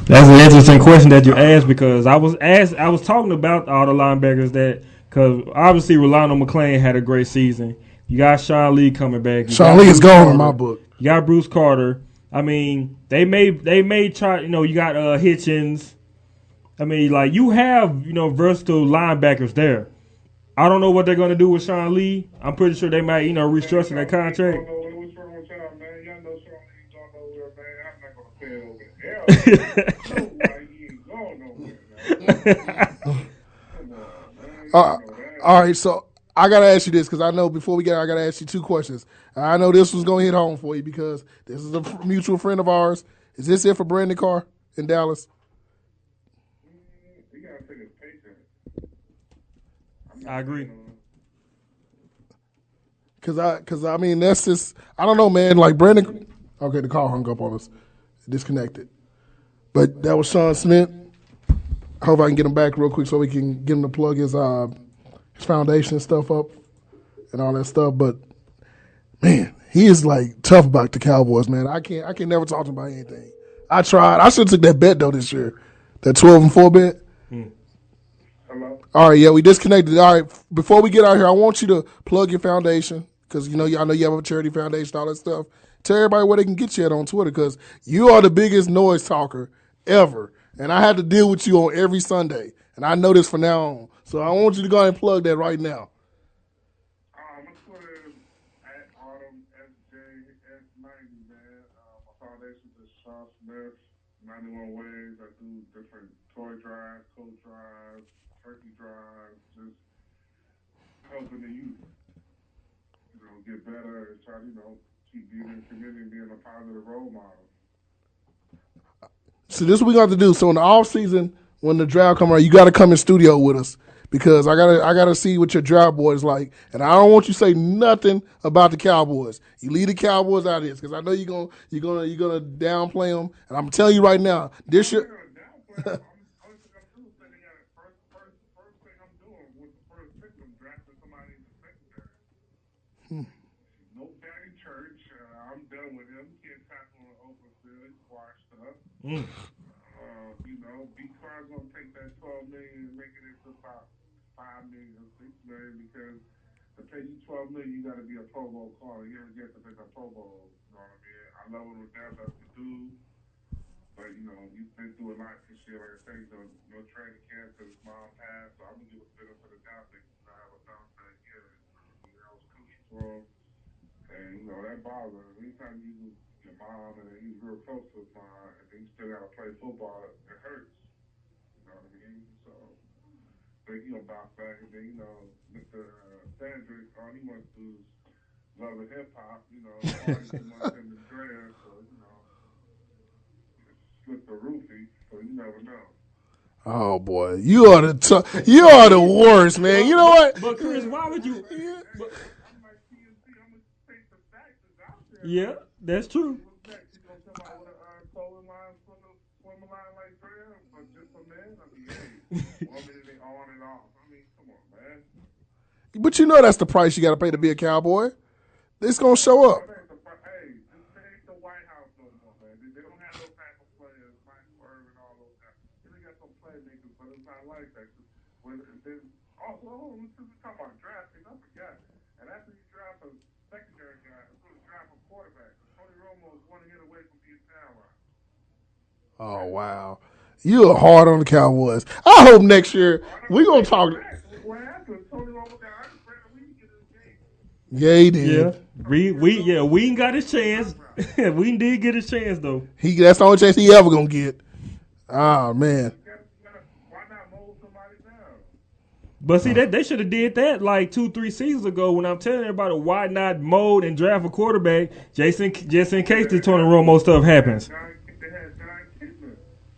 That's an interesting question that you asked because I was talking about all the linebackers that because obviously Rolando McClain had a great season. You got Shaun Lee coming back. Shaun Lee is gone in my book. You got Bruce Carter. I mean, they may try. You know, you got Hitchens. I mean, like you have versatile linebackers there. I don't know what they're going to do with Shaun Lee. I'm pretty sure they might restructure that contract. What's wrong with y'all, man? Y'all know Shaun Lee's going nowhere, man. I'm not going to pay over the hell. Why he ain't going nowhere, man? Come on, man. All right, so I got to ask you this because I know before we get out, I got to ask you two questions. I know this was going to hit home for you because this is a mutual friend of ours. Is this it for Brandon Carr in Dallas? He got to take his paycheck. I agree. Cause I mean that's just I don't know, man. Like Brandon, okay, the call hung up on us, disconnected. But that was Shaun Smith. I hope I can get him back real quick so we can get him to plug his foundation stuff up and all that stuff. But man, he is like tough about the Cowboys, man. I can never talk to him about anything. I tried. I should have took that bet though this year, that 12-4 bet. Hello? All right, yeah, we disconnected. All right, before we get out here, I want you to plug your foundation because I know you have a charity foundation, all that stuff. Tell everybody where they can get you at on Twitter because you are the biggest noise talker ever, and I had to deal with you on every Sunday, and I know this from now on. So I want you to go ahead and plug that right now. My Twitter is at AutumnSJS90, man. My foundation is Shaun Smith, 91 Ways. I do different toy drives, coat drives, turkey drives, just helping the youth, get better and try to, keep being in the community and being a positive role model. So this is what we got to do. So in the off season, when the draft come around, you got to come in studio with us because I gotta see what your draft board is like, and I don't want you to say nothing about the Cowboys. You leave the Cowboys out of this because I know you're gonna downplay them, and I'm telling you right now, this year. No Daddy Church. I'm done with him. Can't tackle an open field. He's washed up. B. Carr's gonna take that $12 million and make it into about $5 million or $6 million because to pay you $12 million, you got to be a Pro Bowl caller. You ever get to pick a Pro Bowl? You know what I mean? I love it with that. That's the dude. But you've been through a lot this year. Like I say, no training camp because his mom passed. So I'm gonna give a bit for the down thing. I have a down back here. I was coaching for him. And, that bothers him. Anytime you lose your mom and he's real close to his mom and then you still got to play football, it hurts. You know what I mean? So, but he'll bounce back. And then, Mr. Sandrick, all he wants to do is love and hip-hop. All he wants him to dress. So, slip the roofie. So you never know. Oh, boy. You are the worst, man. You know what? But, Chris, why would you... Yeah, that's true. But that's the price you got to pay to be a Cowboy. It's going to show up. Hey, this ain't the White House no more, man. They don't have no type of players, Mike Irvin and all those guys. They got some playmakers, but it's not like that. Also, we're talking about drafting. I forgot. And after you draft a secondary guy, it's going to draft a quarterback. Tony Romo is 1 hit away from being down. Oh, wow. You are hard on the Cowboys. I hope next year we're going to talk. What happened? Tony Romo got hurt. We didn't get his game. Yeah, he did. Yeah, we ain't got his chance. We did get his chance, though. That's the only chance he ever going to get. Oh, man. Why not mold somebody down? But see, they should have did that like 2-3 seasons ago when I'm telling everybody why not mold and draft a quarterback just in case the Tony Romo stuff happens. They had John Kitna,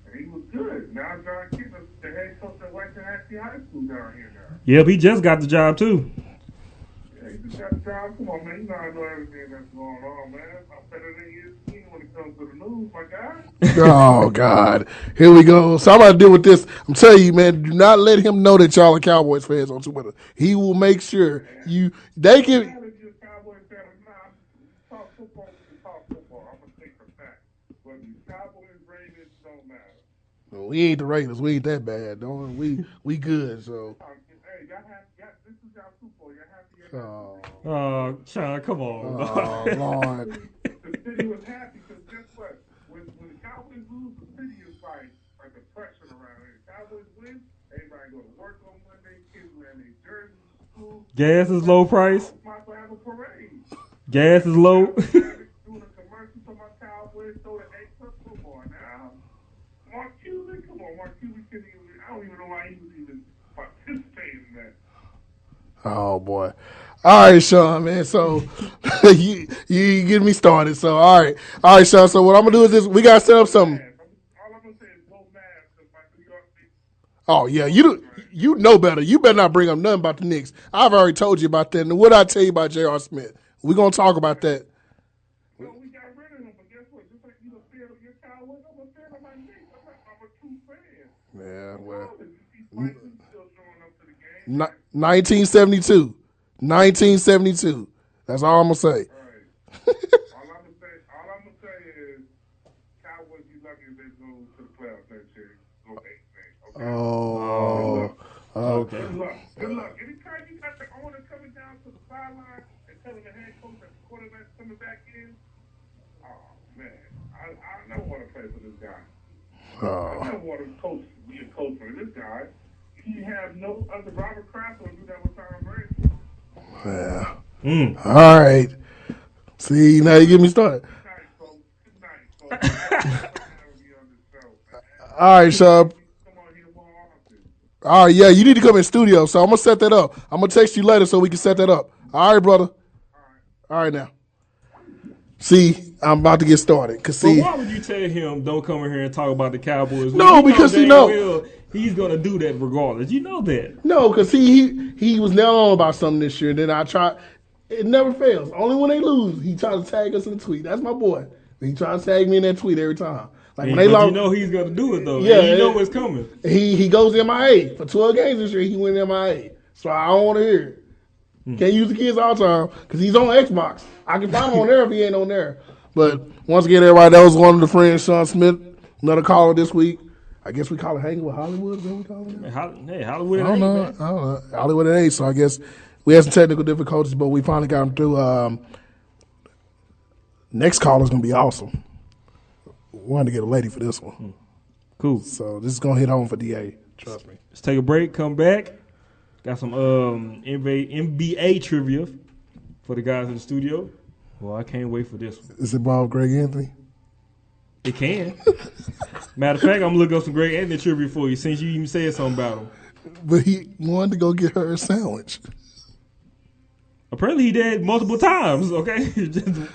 and he was good. Now John Kitna, the head coach at Western Yankee High School down here now. Yep, he just got the job too. Yeah, he just got the job. Come on, man. You know I know everything that's going on, man. I'm better than you when it comes to the news, my guy. Oh, God. Here we go. So I'm about to deal with this. I'm telling you, man, do not let him know that y'all are Cowboys fans on Twitter. He will make sure they can. Talk football, I'm going to take the fact. But the Cowboys, Raiders don't matter. No, we ain't the Raiders. We ain't that bad. Don't we good, so. Hey, this is y'all Super Bowl. Y'all happy? Oh, Shaun, come on. Oh, Lord. The city was happy because guess what? When the Cowboys lose, the city is like a depression around here. The Cowboys win, everybody go to work on Monday, kids wearing their jerseys to school. Gas is low price. Might as well have a parade. Gas is low. Doing a commercial for my Cowboys, throw the eggs up. Come on now. Mark Cuban, come on. Mark Cuban couldn't even, I don't even know why he was even participating in that. Oh, boy. All right, Shaun, man. So you get me started. So all right, Shaun. So what I'm gonna do is this: we gotta set up something. All I'm gonna say is low math because my New York Knicks. Oh yeah, you know better. You better not bring up nothing about the Knicks. I've already told you about that. And what I tell you about J.R. Smith? We're gonna talk about that. Well, we got rid of him, but guess what? Just like you a fan of your Cowboys, I'm a fan of my Knicks. I'm a true fan. Yeah, well, Still showing up to the game. 1972. 1972. That's all I'm gonna say. All right. all I'm gonna say is Cowboys be lucky if they go to the playoffs next year. Go 8-8. Okay. Okay. Good luck. Anytime you got the owner coming down to the sideline and telling the head coach that the quarterback's coming back in, oh man, I never want to play for this guy. I never want to be a coach for this guy. He have no other. Robert Kraft will do that with Tom Brady. Yeah. All right. See, now you get me started. All right, Shaun. All right, yeah, you need to come in studio, so I'm going to set that up. I'm going to text you later so we can set that up. All right, brother. All right, now. See, I'm about to get started. But why would you tell him don't come in here and talk about the Cowboys? No, because he's going to do that regardless. You know that. No, because he was nailed on about something this year. Then I tried. It never fails. Only when they lose, he tries to tag us in the tweet. That's my boy. He tries to tag me in that tweet every time. Like when they lost, you know he's going to do it though. Yeah, you know it's coming. He goes MIA for 12 games this year. He went MIA, so I don't want to hear it. Can't use the kids all the time because he's on Xbox. I can find him on there if he ain't on there. But once again, everybody, that was one of the friends, Shaun Smith. Another caller this week. I guess we call it Hanging with Hollywood. Is that what we call it? Hey, Hollywood at 8. I don't know. Hollywood at 8. So I guess we had some technical difficulties, but we finally got them through. Next caller is going to be awesome. Wanted to get a lady for this one. Cool. So this is going to hit home for DA. Trust me. Let's take a break. Come back. Got some NBA trivia for the guys in the studio. Well, I can't wait for this one. Is it involve Greg Anthony? It can. Matter of fact, I'm going to look up some Greg Anthony trivia for you since you even said something about him. But he wanted to go get her a sandwich. Apparently he did multiple times, okay?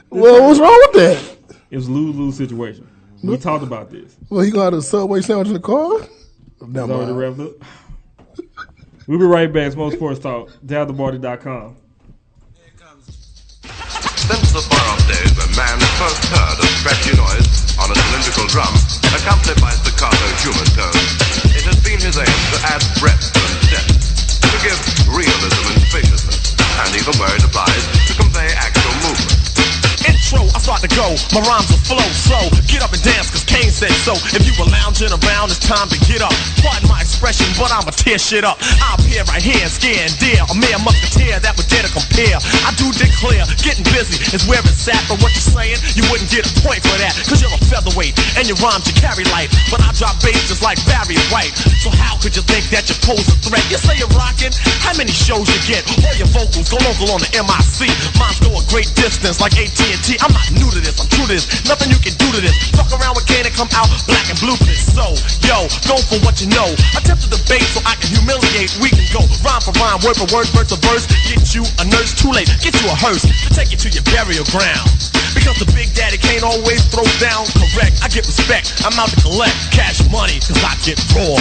Well, what's wrong with that? It was a lose-lose situation. We talked about this. Well, he going to have a Subway sandwich in the car? It's already wrapped up. We'll be right back. More Sports Talk. DadTheBarty.com. Since the far-off days when man first heard a scratchy noise on a cylindrical drum, accompanied by staccato human tones, it has been his aim to add breadth and depth, to give realism and spaciousness, and even where it applies, to convey actual movement. Intro, I start to go, my rhymes will flow slow. Get up and dance, cause Kane said so. If you were lounging around, it's time to get up. Pardon my expression, but I'ma tear shit up. I'll appear right here and scare and dare a mere musketeer that would dare to compare. I do declare, getting busy is where it's at. But what you're saying, you wouldn't get a point for that, cause you're a featherweight, and your rhymes you carry light. But I drop bass just like Barry White. So how could you think that you pose a threat? You say you're rocking, how many shows you get? All your vocals go local on the MIC. Mine's go a great distance like AT&T. I'm not new to this, I'm true to this. Nothing you can do to this. Fuck around with Kane and come out black and blue for this. So, yo, go for what you know. Attempt to debate so I can humiliate. We can go rhyme for rhyme, word for word, verse for verse. Get you a nurse, too late. Get you a hearse to take you to your burial ground. Because the Big Daddy Kane always throws down. Correct, I get respect. I'm out to collect cash money, cause I get raw.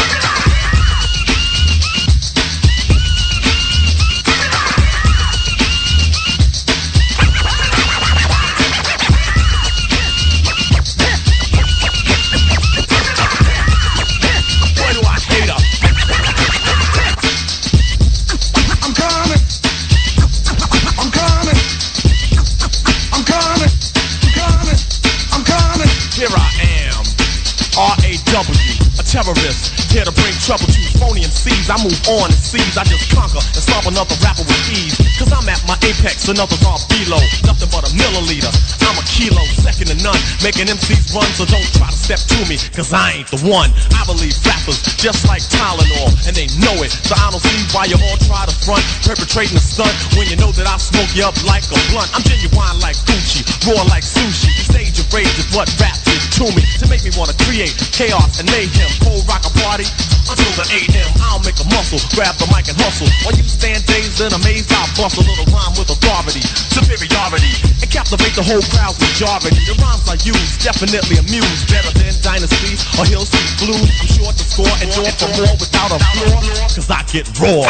terrorist, here to bring trouble to phony MCs. I move on and seize, I just conquer and stomp another rapper with ease. Cause I'm at my apex and others are below. Nothing but a milliliter, I'm a kilo, second to none. Making MCs run, so don't try to step to me, cause I ain't the one. I believe rappers just like Tylenol, and they know it. So I don't see why you all try to front, perpetrating a stunt when you know that I smoke you up like a blunt. I'm genuine like Gucci, raw like sushi. The stage of rage is what rap did to me, to make me wanna create chaos and mayhem. Cold rock a party until the 8 a.m. I'll make a muscle, grab the mic and hustle. While you stand dazed and amazed, I'll bust a little rhyme with authority, superiority, and captivate the whole crowd's majority. The rhymes I use definitely amuse, better than Dynasty or Hill Street Blues. I'm sure to score and draw for more without a flaw, cause I get raw.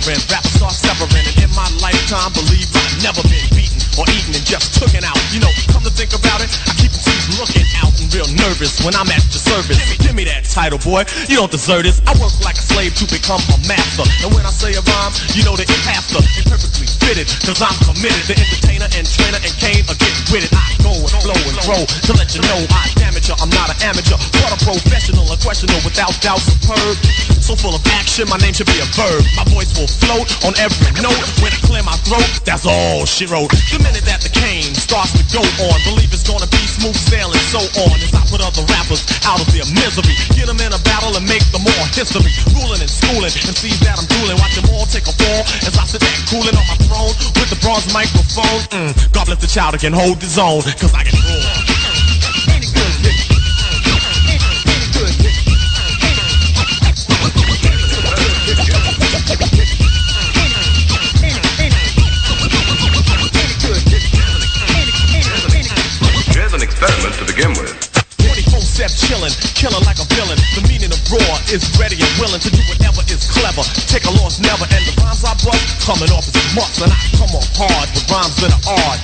Rappers start severing, and in my lifetime, believe I've never been beaten or eaten and just taken out. You know, come to think about it, I keep MCs looking out and real nervous when I'm at your service. Give me that title, boy, you don't deserve this. I work like a slave to become a master, and when I say a rhyme, you know that it has to be perfectly fitted, cause I'm committed. The entertainer and trainer and Kane are getting with it. I go and flow and grow to let you know I damage you. I'm not an amateur, but a professional, unquestionable, without doubt, superb. So full of action, my name should be a verb. My voice will float on every note. When I clear my throat, that's all she wrote. The minute that the cane starts to go on, believe it's gonna be smooth sailing, so on. As I put other rappers out of their misery, get them in a battle and make them more history. Ruling and schooling, and see that I'm drooling. Watch them all take a fall as I sit there cooling on my throne with the bronze microphone. God bless the child that can hold his own, cause I can roar. Here's an experiment to begin with. 24/7 chillin', killin' like a villain. The meaning of raw is ready and willing to do whatever is clever. Take a loss never, and the rhymes I bust coming off as a must, and I come on hard with rhymes that are odd.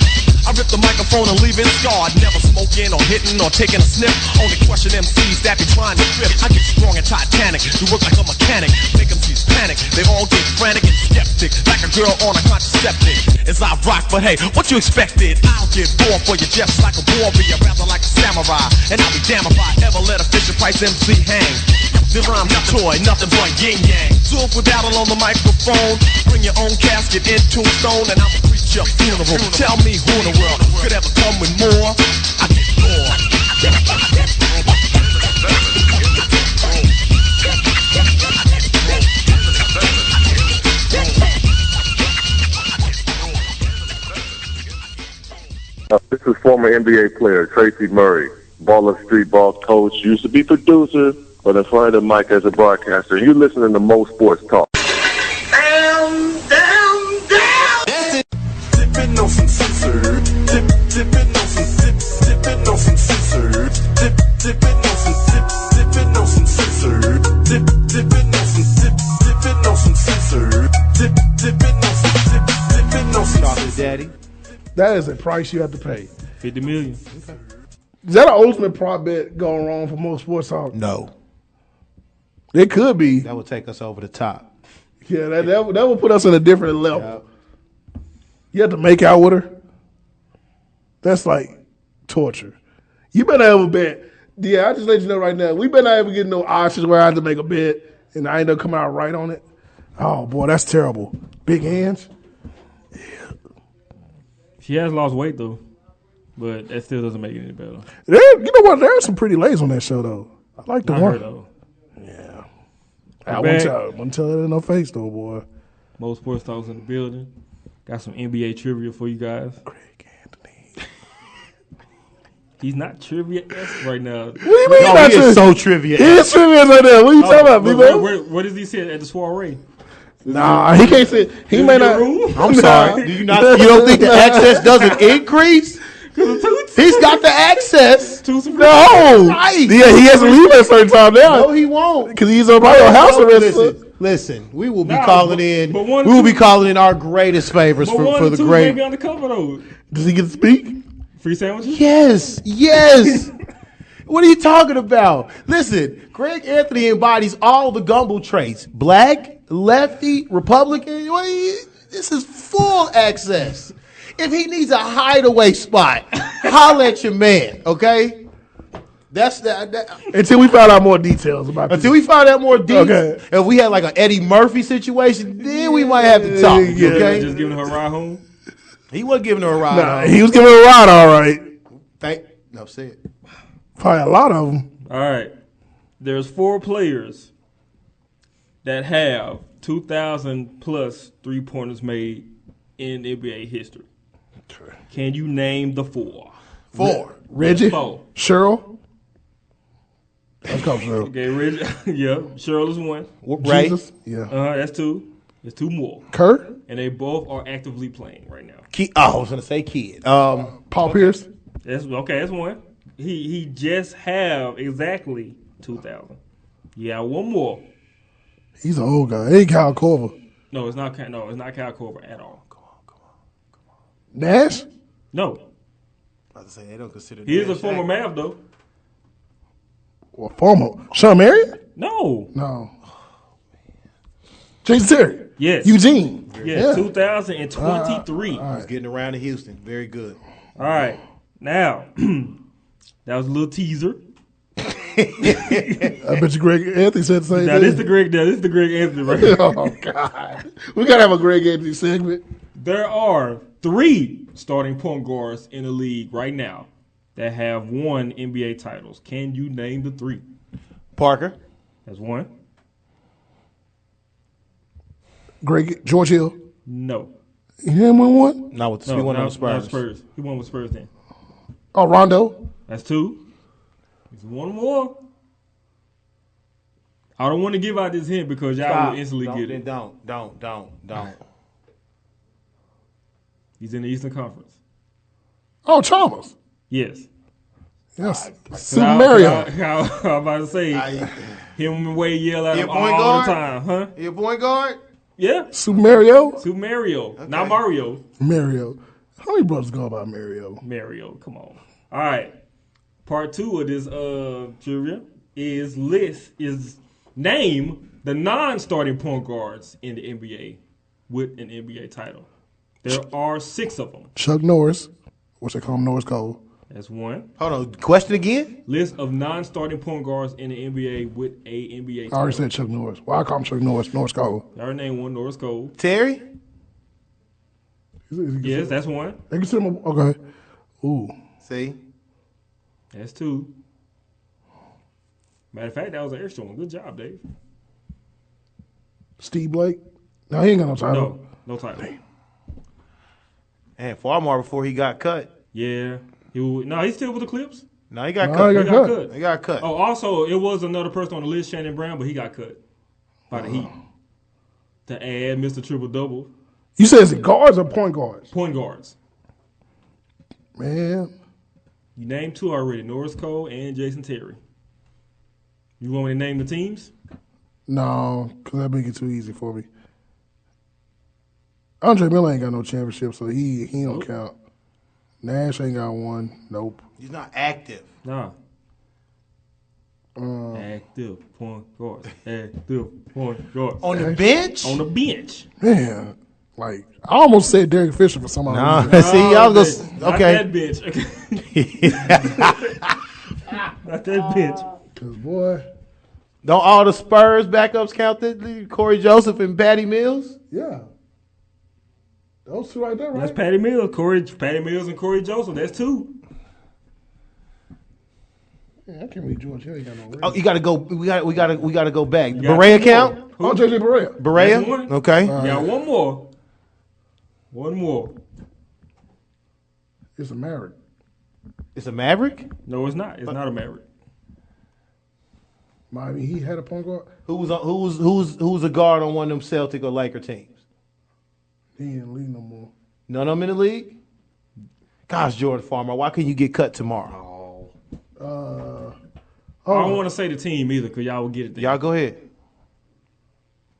I rip the microphone and leave it scarred. Never smoking or hitting or taking a sniff. Only question MCs that be trying to grip. I get strong and titanic, you work like a mechanic. Make MCs panic, they all get frantic and skeptic, like a girl on a contraceptive. As I rock, but hey, what you expected? I'll get raw for you just like a warrior, rather like a samurai. And I'll be damned if I ever let a Fisher Price MC hang. The rhyme's a toy, nothing but yin yang. So if we battle on the microphone, bring your own casket in tombstone, and I'ma preach your funeral. Tell me who in the world could ever come with more? I get more. This is former NBA player Tracy Murray, Baller Street Ball coach, used to be producer, but in front of the mic as a broadcaster. You're listening to Mo Sports Talk. Down. That's it. Dipping on some scissors. Dipping on some dipping on some scissors. Dipping on some dipping on some scissors. Dipping on some dipping on some scissors. Dipping on some Chocolate Daddy. That is a price you have to pay. $50 million. Okay. Is that an ultimate prop bet going wrong for most sports talk? No. It could be. That would take us over the top. Yeah, that would put us on a different level. Yep. You have to make out with her. That's like torture. You better have a bet. Yeah, I just let you know right now. We better not ever get no options where I have to make a bet and I end up coming out right on it. Oh boy, that's terrible. Big hands. Yeah. She has lost weight though, but that still doesn't make it any better. You know what? There are some pretty ladies on that show though. I like the one. Though. Yeah. I wouldn't tell it in her face though, boy. Most sports talks in the building. Got some NBA trivia for you guys. Craig Anthony. He's not trivia-esque right now. What do you mean? No, he is so trivia. He is trivia right now. What are you talking about, B-Bro? What does he say at the soiree? Nah, he can't say. He may not. I'm sorry. Do you not? You don't think the access doesn't increase? He's got the access. No. Right. Yeah, he has to leave at a certain time now. No, he won't. Because he's on house arrest. Listen. We will be calling in. We will be calling in our greatest favors for the great. Maybe on the cover though. Does he get to speak? Free sandwiches? Yes. What are you talking about? Listen, Greg Anthony embodies all the Gumble traits. Black, lefty, Republican. This is full access. If he needs a hideaway spot, holla at your man, okay? That's that. Until we found out more details about Until this. we found out more details. Okay. If we had like an Eddie Murphy situation, then we might have to talk, okay? Just giving her a ride home? He wasn't giving her a ride home. He was giving her a ride, all right. No, say it. Probably a lot of them. All right. There's 4 players that have 2,000 plus 3-pointers made in NBA history. Okay. Can you name the 4? 4. Reggie? 4. Cheryl? Let's go, Cheryl. Okay, Reggie. Yeah, Cheryl is 1. Ray? Jesus? Yeah. That's 2. There's 2 more. Kurt? And they both are actively playing right now. I was going to say Kid. Paul Pierce? That's 1. He just have exactly 2,000. Yeah, 1 more. He's an old guy. Ain't Kyle Korver. No, it's not Kyle Korver at all. Come on. Nash? No. I was about to say they don't consider. He is a former Mav though. Well, former. Shaun Marion? No. Jason Terry? Yes. Eugene? Yeah. 2023. I was getting around to Houston. Very good. All right. Now, that was a little teaser. I bet you Greg Anthony said the same Now, thing. this is the Greg Anthony right here. Oh, God. We got to have a Greg Anthony segment. There are 3 starting point guards in the league right now that have won NBA titles. Can you name the 3? Parker. That's 1. George Hill? No. He didn't win one? Not with the he won on the Spurs. He won with Spurs then. Oh, Rondo? That's 2. There's 1 more. I don't want to give out this hint because y'all will instantly get it. Don't. He's in the Eastern Conference. Oh, Chalmers? Yes. Yes. Super Mario. I'm about to say, him and Wade yell at him point all guard? the time. Huh? Your point guard? Yeah. Super Mario? Super Mario. Okay. Not Mario. Mario. How many brothers go by Mario? Mario, come on. All right. Part 2 of this trivia is name the non-starting point guards in the NBA with an NBA title. There are 6 of them. Chuck Norris, which they call him Norris Cole. That's 1. Hold on. Question again? List of non-starting point guards in the NBA with a NBA title. I already said Chuck Norris. Well, I call him Chuck Norris. Norris Cole. I already named 1, Norris Cole. Terry? Yes, that's 1. They consider him okay. Ooh. See? That's 2. Matter of fact, that was an extra one. Good job, Dave. Steve Blake? No, he ain't got no title. No title. And Farmar before he got cut. Yeah. He's still with the Clips. No, he got cut. He got cut. Oh, also, it was another person on the list, Shannon Brown, but he got cut by the Heat. To add Mr. Triple Double. You said it's guards or point guards? Point guards. Man. You named 2 already, Norris Cole and Jason Terry. You want me to name the teams? No, because that'd make it too easy for me. Andre Miller ain't got no championship, so he don't count. Nash ain't got one. Nope. He's not active. Nah. Active point guards. Active point guards. On the bench? On the bench. Man, like I almost said Derek Fisher for some reason. See, I was okay. Not that bench. Not that bench. Cause boy, don't all the Spurs backups count that? Corey Joseph and Patty Mills? Yeah. Those 2 right there, right? That's Patty Mills, Patty Mills and Corey Joseph. That's 2. Yeah, I can't believe George Hill ain't got no ring. Oh, you gotta go. We gotta go back. You got Barea 2 count? more. Oh, JJ Barea. Barea? That's 1. Okay. You got 1 more. 1 more. It's a Maverick. It's a Maverick? No, it's not. It's not a Maverick. Miami Heat had a point guard. Who was a guard on one of them Celtic or Laker teams? He ain't in the league no more. None of them in the league? Gosh, Jordan Farmer, why couldn't you get cut tomorrow? I don't want to say the team either because y'all will get it then. Y'all go ahead.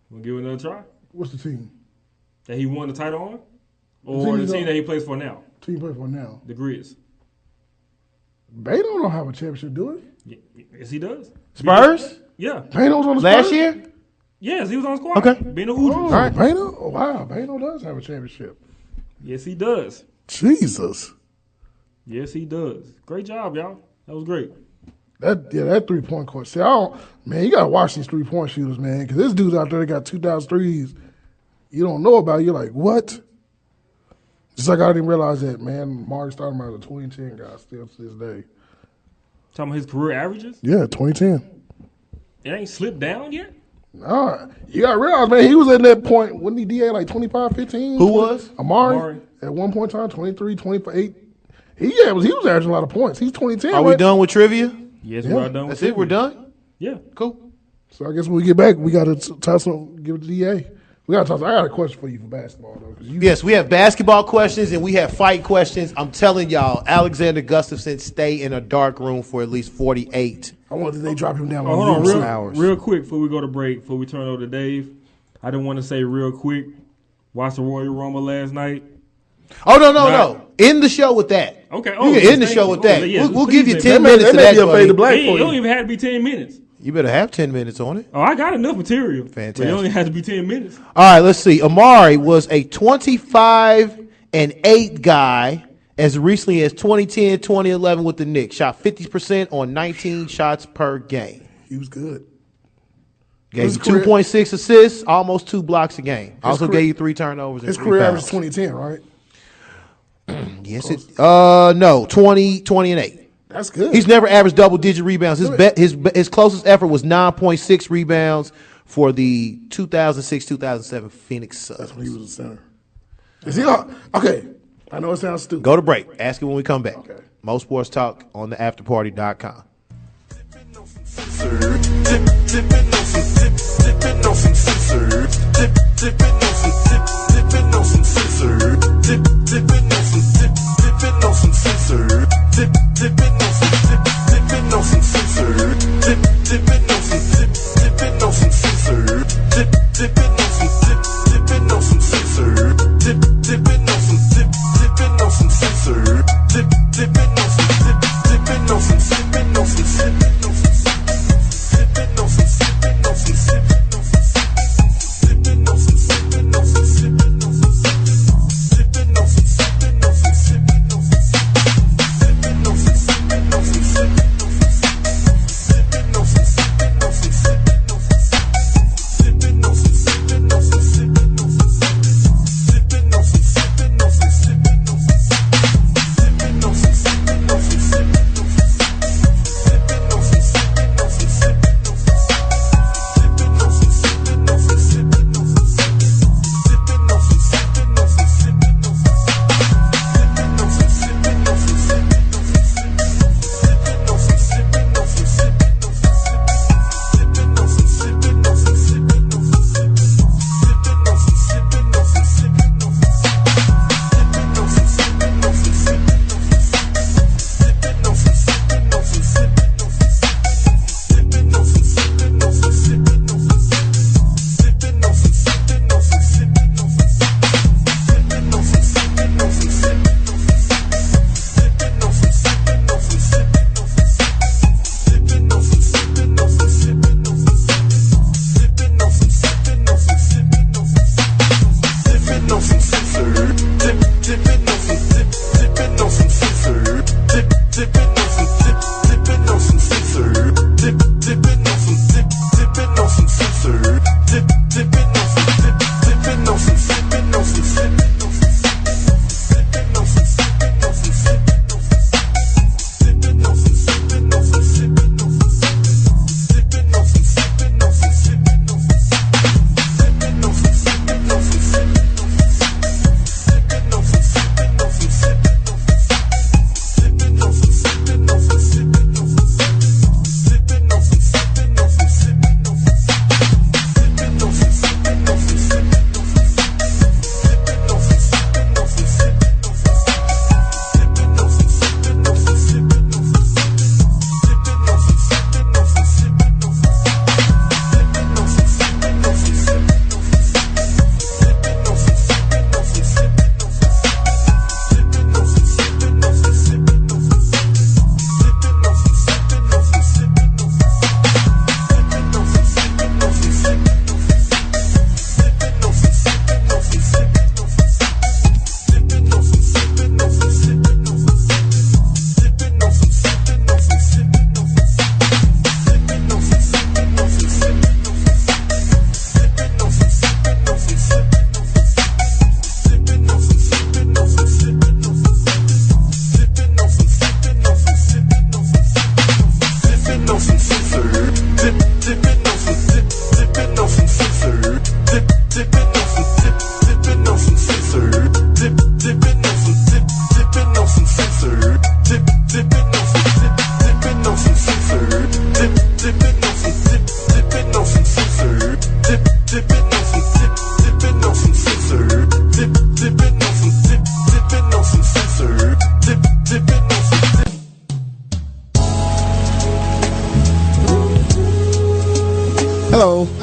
Want to give it another try? What's the team? That he won the title on? Or the team that he plays for now? Team he plays for now. The Grizz. Bano don't have a championship, do he? Yes, he does. Spurs? Yeah. Bano's on the Last Spurs? year? Yes, he was on the squad. Okay. Being a Hoosiers. Oh, right. Bano? Oh, wow, Bano does have a championship. Yes, he does. Jesus. Yes, he does. Great job, y'all. That was great. That 3-point court. See, man, you gotta watch these 3-point shooters, man, because this dude's out there that got 2,000 threes you don't know about. You're like, what? Just like I didn't realize that, man. Mark Stoudemire is a 2010 guy still to this day. Talking about his career averages? Yeah, 2010. It ain't slipped down yet? Nah, you gotta realize, man, he was at that point. Wasn't he DA like 25, 15? Who was? Amari. At one point in time, 23, 28. He was averaging a lot of points. He's 2010. Are we done with trivia? Yes, we are done. That's it? We're done? Yeah. Cool. So I guess when we get back, we got to give it to DA. We got to toss. I got a question for you for basketball, though. Yes, we have basketball questions and we have fight questions. I'm telling y'all, Alexander Gustafsson stay in a dark room for at least 48. I wonder if they drop him down Hold on, hours. real quick before we go to break, before we turn over to Dave. I didn't want to say real quick, watch the Royal Rumble last night. Oh, no. End the show with that. Okay. You can end the show with that. Yes, we'll give you please, 10 minutes of that, buddy. It don't even have to be 10 minutes. You better have 10 minutes on it. Oh, I got enough material. Fantastic. But it only has to be 10 minutes. All right, let's see. Amari was a 25-8 guy as recently as 2010, 2011 with the Knicks. Shot 50% on 19 shots per game. He was good. Gave you 2.6 assists, almost 2 blocks a game. Also gave you 3 turnovers. His career average is 2010, right? Yes, no, 20 and 8. That's good. He's never averaged double-digit rebounds. His closest effort was 9.6 rebounds for the 2006-2007 Phoenix Suns. That's when he was a center. Is he okay? I know it sounds stupid. Go to break. Ask it when we come back. Okay. Mo Sports Talk on the afterparty.com.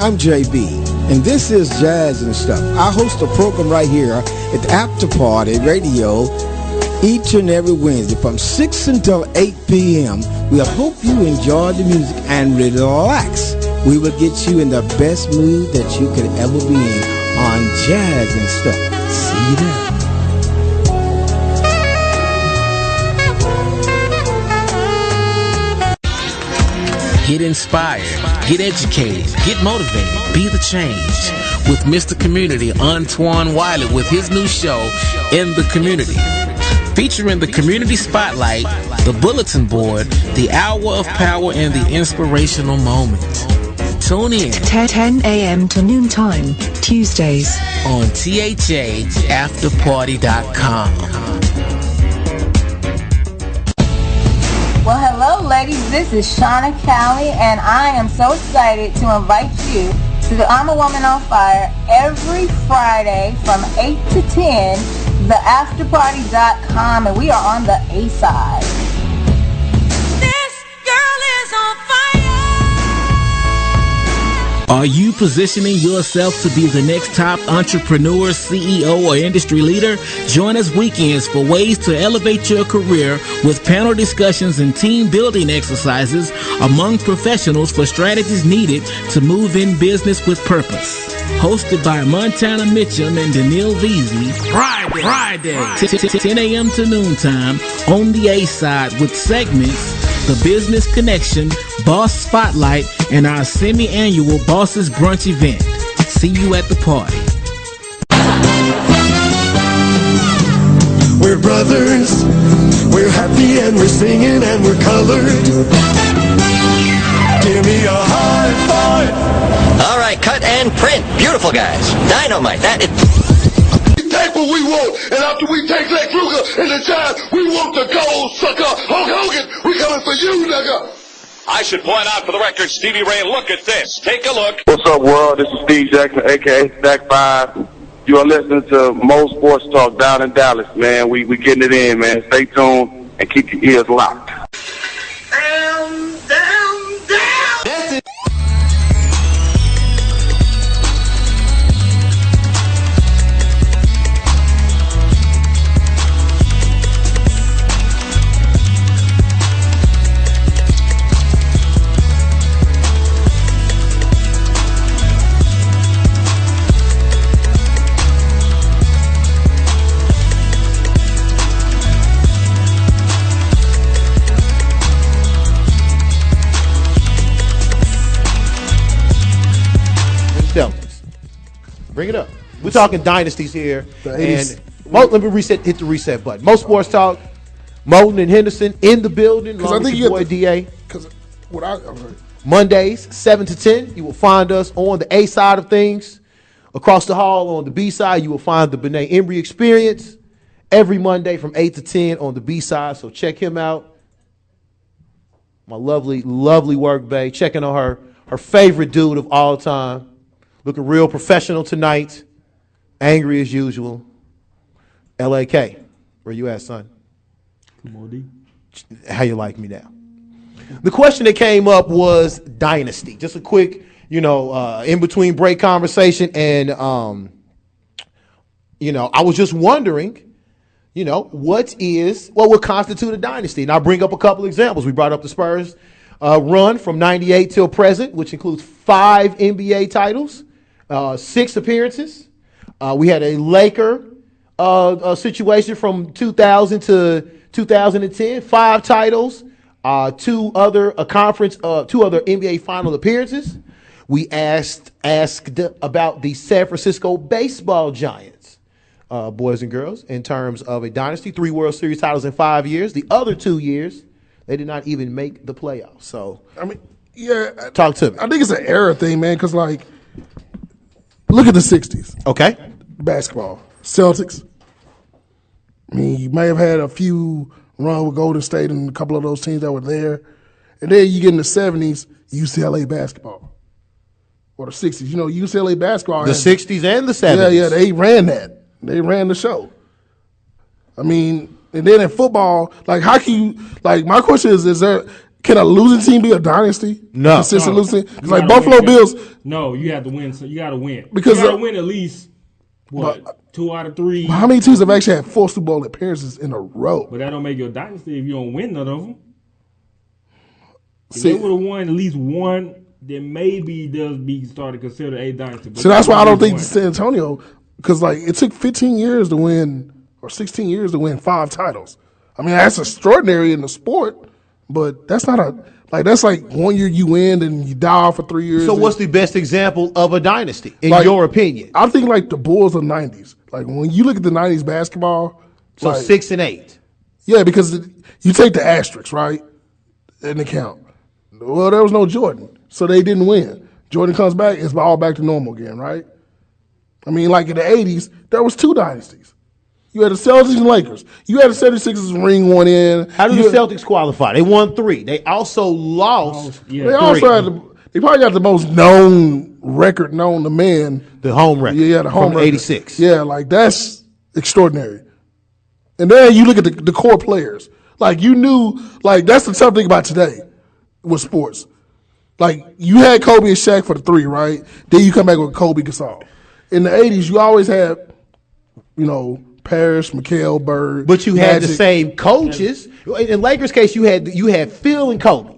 I'm JB, and this is Jazz and Stuff. I host a program right here at the After Party Radio each and every Wednesday from 6 until 8 p.m. We hope you enjoy the music and relax. We will get you in the best mood that you could ever be in on Jazz and Stuff. See you there. Get inspired, get educated, get motivated, be the change. With Mr. Community, Antoine Wiley, with his new show, In the Community. Featuring the Community Spotlight, the Bulletin Board, the Hour of Power, and the Inspirational Moment. Tune in 10 a.m. to noon time, Tuesdays. On THAAfterparty.com. Well, hello, ladies. This is Shaun Callie, and I am so excited to invite you to the I'm a Woman on Fire every Friday from 8 to 10, theafterparty.com, and we are on the A side. This girl is on fire. Are you positioning yourself to be the next top entrepreneur, CEO, or industry leader? Join us weekends for ways to elevate your career with panel discussions and team building exercises among professionals for strategies needed to move in business with purpose. Hosted by Montana Mitchum and Daniil Veazey. Friday, 10 a.m. to noontime on the A side with segments The Business Connection, Boss Spotlight, and our semi-annual Bosses Brunch event. See you at the party. We're brothers, we're happy and we're singing and we're colored. Give me a high five. All right, cut and print. Beautiful, guys. Dynamite. That is... We take what we want, and after we take Lex Luger and the Giants, we want the gold, sucker. Hulk Hogan, we coming for you, nigga. I should point out for the record, Stevie Ray, look at this. Take a look. What's up, world? This is Steve Jackson, a.k.a. Stack 5. You are listening to Mo Sports Talk down in Dallas, man. We getting it in, man. Stay tuned and keep your ears locked. Down. That's it. Bring it up. We're talking dynasties here. And let me hit the reset button. Mo Sports Talk, Moulton and Henderson in the building. Because I think your boy DA. Because Mondays, 7 to 10, you will find us on the A side of things. Across the hall on the B side, you will find the Benet Embry Experience every Monday from 8 to 10 on the B side. So check him out. My lovely, lovely work bae. Checking on her favorite dude of all time. Looking real professional tonight. Angry as usual. LAK, where you at, son? Come on, D. How you like me now? The question that came up was dynasty. Just a quick, in between break conversation, and I was just wondering, what would constitute a dynasty? And I'll bring up a couple examples. We brought up the Spurs run from '98 till present, which includes 5 NBA titles. 6 appearances. We had a Laker situation from 2000 to 2010, 5 titles, 2 other NBA final appearances. We asked about the San Francisco baseball Giants, boys and girls, in terms of a dynasty, 3 World Series titles in 5 years. The other 2 years, they did not even make the playoffs. So, talk to me. I think it's an era thing, man, because, look at the 60s. Okay. Basketball. Celtics. I mean, you may have had a few run with Golden State and a couple of those teams that were there. And then you get in the 70s, UCLA basketball. Or the 60s. UCLA basketball. The 60s and the 70s. Yeah, they ran that. They ran the show. I mean, and then in football, how can you, my question is Can a losing team be a dynasty? No. Consistent losing team? 'Cause You like gotta Buffalo win. Bills. No, you have to win. So you got to win Because you got to win at least what 2 out of 3. How many teams have actually had 4 Super Bowl appearances in a row? But that don't make you a dynasty if you don't win none of them. If See- they would have won at least one, then maybe they'll be started to consider a dynasty. But So that's why I don't think one. San Antonio, because like it took 15 years to win, or 16 years to win 5 titles. I mean, that's extraordinary in the sport, but that's not that's like 1 year you win and you die off for 3 years. So and- what's the best example of a dynasty, in like, your opinion? I think like the Bulls of the 90s. Like when you look at the 90s basketball. So like, 6 and 8. Yeah, because you take the asterisks, right, in account. Well, there was no Jordan, so they didn't win. Jordan comes back, it's all back to normal again, right? I mean, like in the 80s, there was 2 dynasties. You had the Celtics and Lakers. You had the 76ers ring one in. How do the Celtics qualify? They won 3. They also lost. They also had they probably got the most known record known to man. The home record. Yeah, the home from record. 86. Yeah, like that's extraordinary. And then you look at the core players. Like you knew, like that's the tough thing about today with sports. Like you had Kobe and Shaq for the 3, right? Then you come back with Kobe Gasol. In the 80s, you always had, Parrish, McHale, Bird. But you had the Magic. same coaches. In Lakers' case, you had Phil and Kobe.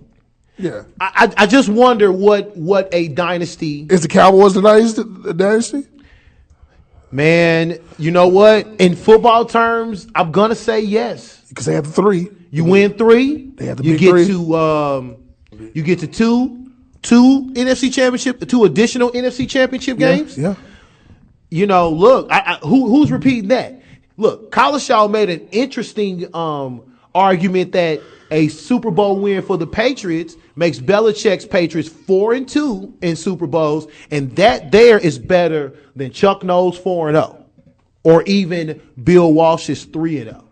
Yeah. I just wonder what a dynasty Is the Cowboys the dynasty? Man, you know what? In football terms, I'm gonna say yes. Because they have the 3. You win 3. They have the you big get 3. You get to two NFC championship, 2 additional NFC championship games. Yeah. Look, who's repeating that? Look, Shaw made an interesting argument that a Super Bowl win for the Patriots makes Belichick's Patriots 4-2 in Super Bowls, and that there is better than Chuck Noll's 4-0, or even Bill Walsh's 3-0.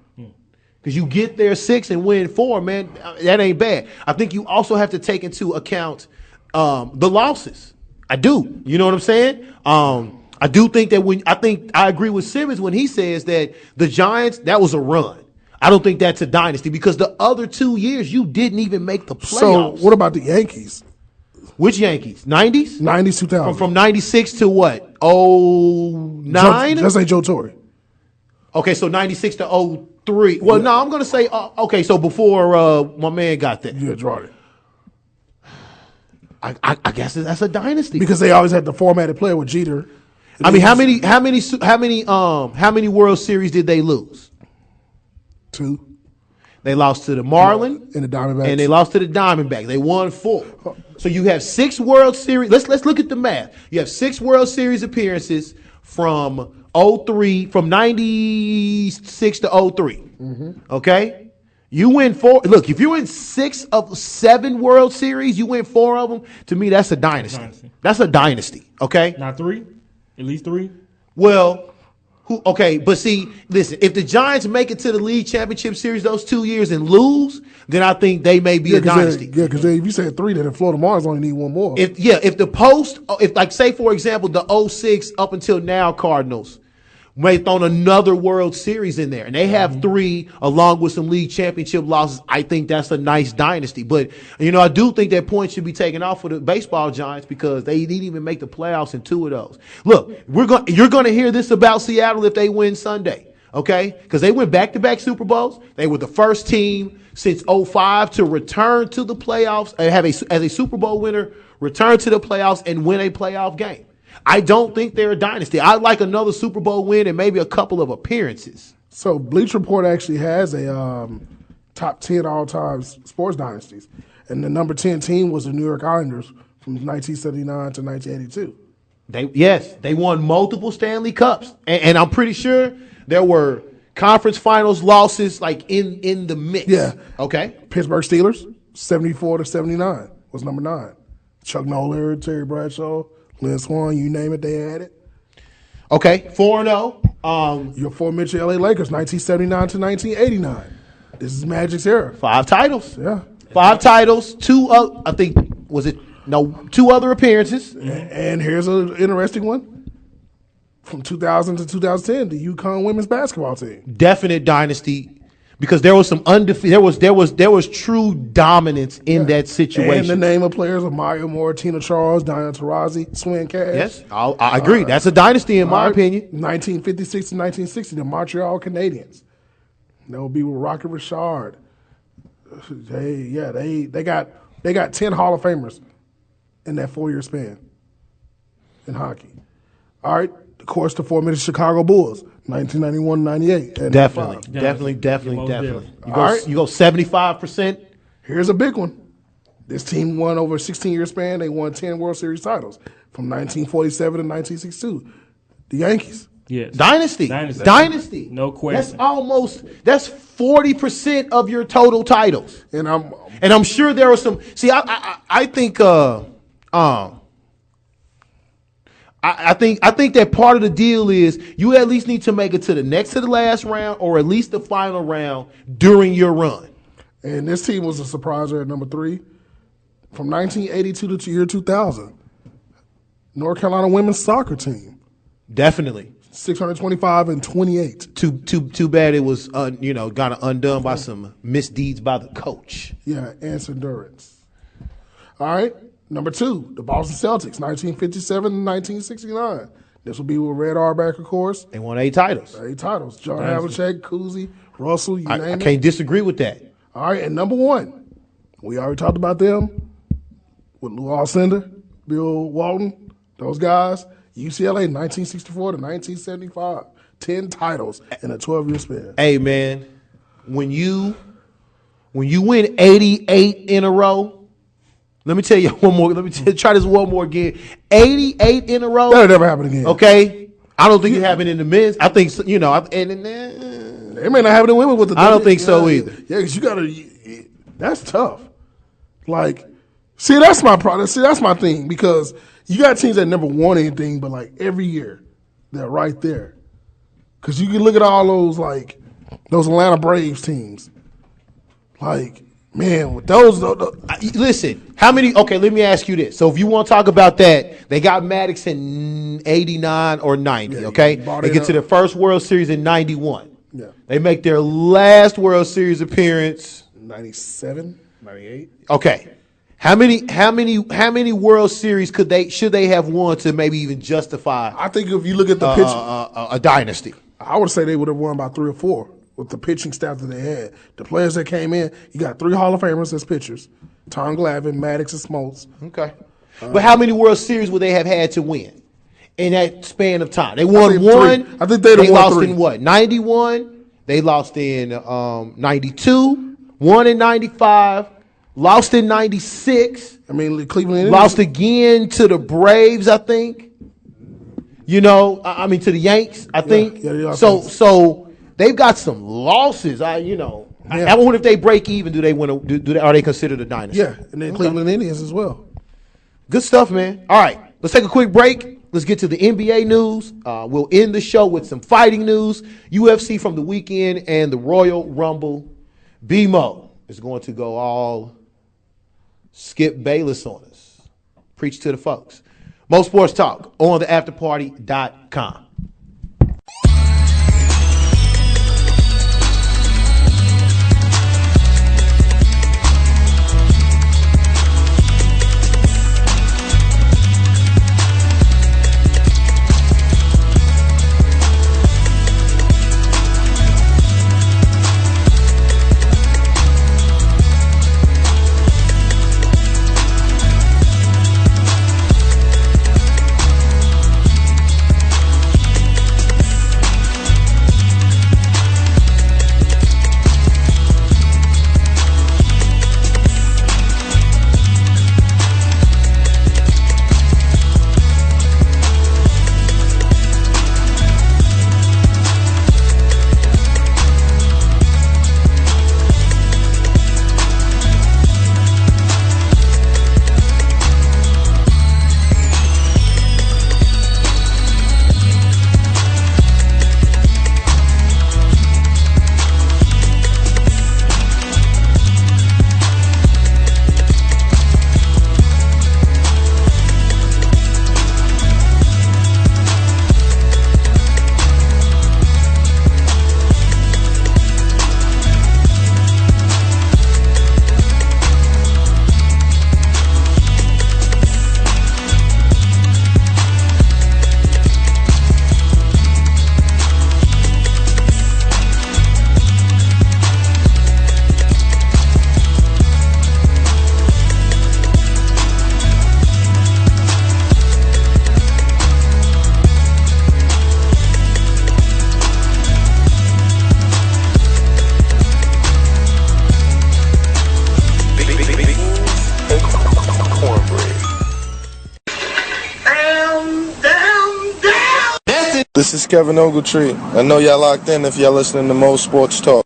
Because you get there 6 and win 4, man, that ain't bad. I think you also have to take into account the losses. I do. You know what I'm saying? I do think that I agree with Simmons when he says that the Giants, that was a run. I don't think that's a dynasty because the other 2 years you didn't even make the playoffs. So what about the Yankees? Which Yankees? 90s? 90s, 2000. From 96 to what? 09? Just say Joe Torre. Okay, so 96 to 03. Well, no, I'm going to say, okay, so before my man got there. Yeah, Jordan. I guess that's a dynasty. Because they always had the formatted player with Jeter. I mean, how many World Series did they lose? 2. They lost to the Marlins and the Diamondbacks. And they lost to the Diamondbacks. They won 4. So you have 6 World Series. Let's look at the math. You have 6 World Series appearances from 03, from 96 to 03. Okay? You win 4. Look, if you win 6 of 7 World Series, you win 4 of them. To me, that's a dynasty. That's a dynasty. Okay? Not 3? At least 3? Well, okay, but see, listen, if the Giants make it to the league championship series those 2 years and lose, then I think they may be a dynasty. Because if you said 3, then the Florida Marlins only need 1 more. If like say for example the 06 up until now Cardinals may thrown another World Series in there and they have 3 along with some league championship losses, I think that's a nice dynasty. But I do think that points should be taken off for the baseball Giants because they didn't even make the playoffs in 2 of those. Look, you're going to hear this about Seattle if they win Sunday, okay? Because they went back-to-back Super Bowls. They were the first team since 05 to return to the playoffs and as a Super Bowl winner, return to the playoffs and win a playoff game. I don't think they're a dynasty. I'd like another Super Bowl win and maybe a couple of appearances. So Bleacher Report actually has a top 10 all-time sports dynasties. And the number 10 team was the New York Islanders from 1979 to 1982. They won multiple Stanley Cups. And I'm pretty sure there were conference finals losses like in the mix. Yeah. Okay. Pittsburgh Steelers, 74 to 79 was number 9. Chuck Nolan, Terry Bradshaw, Lynn Swan, you name it, they had it. Okay, 4-0. Your aforementioned LA Lakers, 1979 to 1989. This is Magic's era. 5 titles. Yeah. 5 titles, 2 other appearances. And here's an interesting one. From 2000 to 2010, the UConn women's basketball team. Definite dynasty. Because there was some there was true dominance in that situation. And the name of players of Mario Moore, Tina Charles, Diana Taurasi, Swin Cash. Yes, I agree. That's a dynasty in my opinion. 1956 to 1960, the Montreal Canadiens. That would be with Rocket Richard. They got 10 Hall of Famers in that 4-year span in hockey. All right, of course, the 4 minute Chicago Bulls, 1991-98. Definitely. You go 75%. Here's a big one. This team won over a 16-year span. They won 10 World Series titles from 1947 to 1962. The Yankees. Yes. Dynasty. No question. That's 40% of your total titles. And I'm sure there are some. See, I think that part of the deal is you at least need to make it to the next to the last round or at least the final round during your run. And this team was a surpriser at number 3 from 1982 to year 2000. North Carolina women's soccer team. Definitely. 625 and 28. Too bad it was kind of undone by some misdeeds by the coach. Yeah, and endurance. All right, number 2, the Boston Celtics, 1957 and 1969. This will be with Red Auerbach, of course. They won 8 titles. 8 titles. John Havlicek, Cousy, Russell, you name it. I can't disagree with that. All right, and number 1, we already talked about them with Lou Alcindor, Bill Walton, those guys. UCLA, 1964 to 1975. 10 titles in a 12-year span. Hey, man, when you win 88 in a row, let me tell you one more. Let me try this one more again. 88 in a row. That'll never happen again. Okay? I don't think it happened in the men's. I think, it may not happen in women with the. I don't think so either. Yeah, because you got to. That's tough. Like, see, that's my problem. See, that's my thing because you got teams that never won anything, but like every year they're right there. Because you can look at all those Atlanta Braves teams. Like, man, with those. Listen, how many? Okay, let me ask you this. So if you want to talk about that, they got Maddox in 89 or 90. Yeah, okay, they get to their first World Series in 91. Yeah. They make their last World Series appearance 97, 98. Okay. How many World Series should they have won to maybe even justify? I think if you look at the pitching, a dynasty, I would say they would have won about 3 or 4 with the pitching staff that they had. The players that came in, you got 3 Hall of Famers as pitchers: Tom Glavine, Maddox, and Smoltz. Okay, but how many World Series would they have had to win in that span of time? They won 1. I think they lost 3. in what? 91. They lost in 92. Won in 95. Lost in 96. I mean, Cleveland lost again to the Braves, I think. To the Yanks, I think. Yeah, so they've got some losses. I wonder if they break even. Do they want to? Are they considered a dynasty? Yeah, and then Cleveland Indians as well. Good stuff, man. All right, let's take a quick break. Let's get to the NBA news. We'll end the show with some fighting news. UFC from the weekend and the Royal Rumble. BMO is going to go all Skip Bayless on us. Preach to the folks. Mo Sports Talk on the afterparty.com. This is Kevin Ogletree. I know y'all locked in if y'all listening to Mo Sports Talk.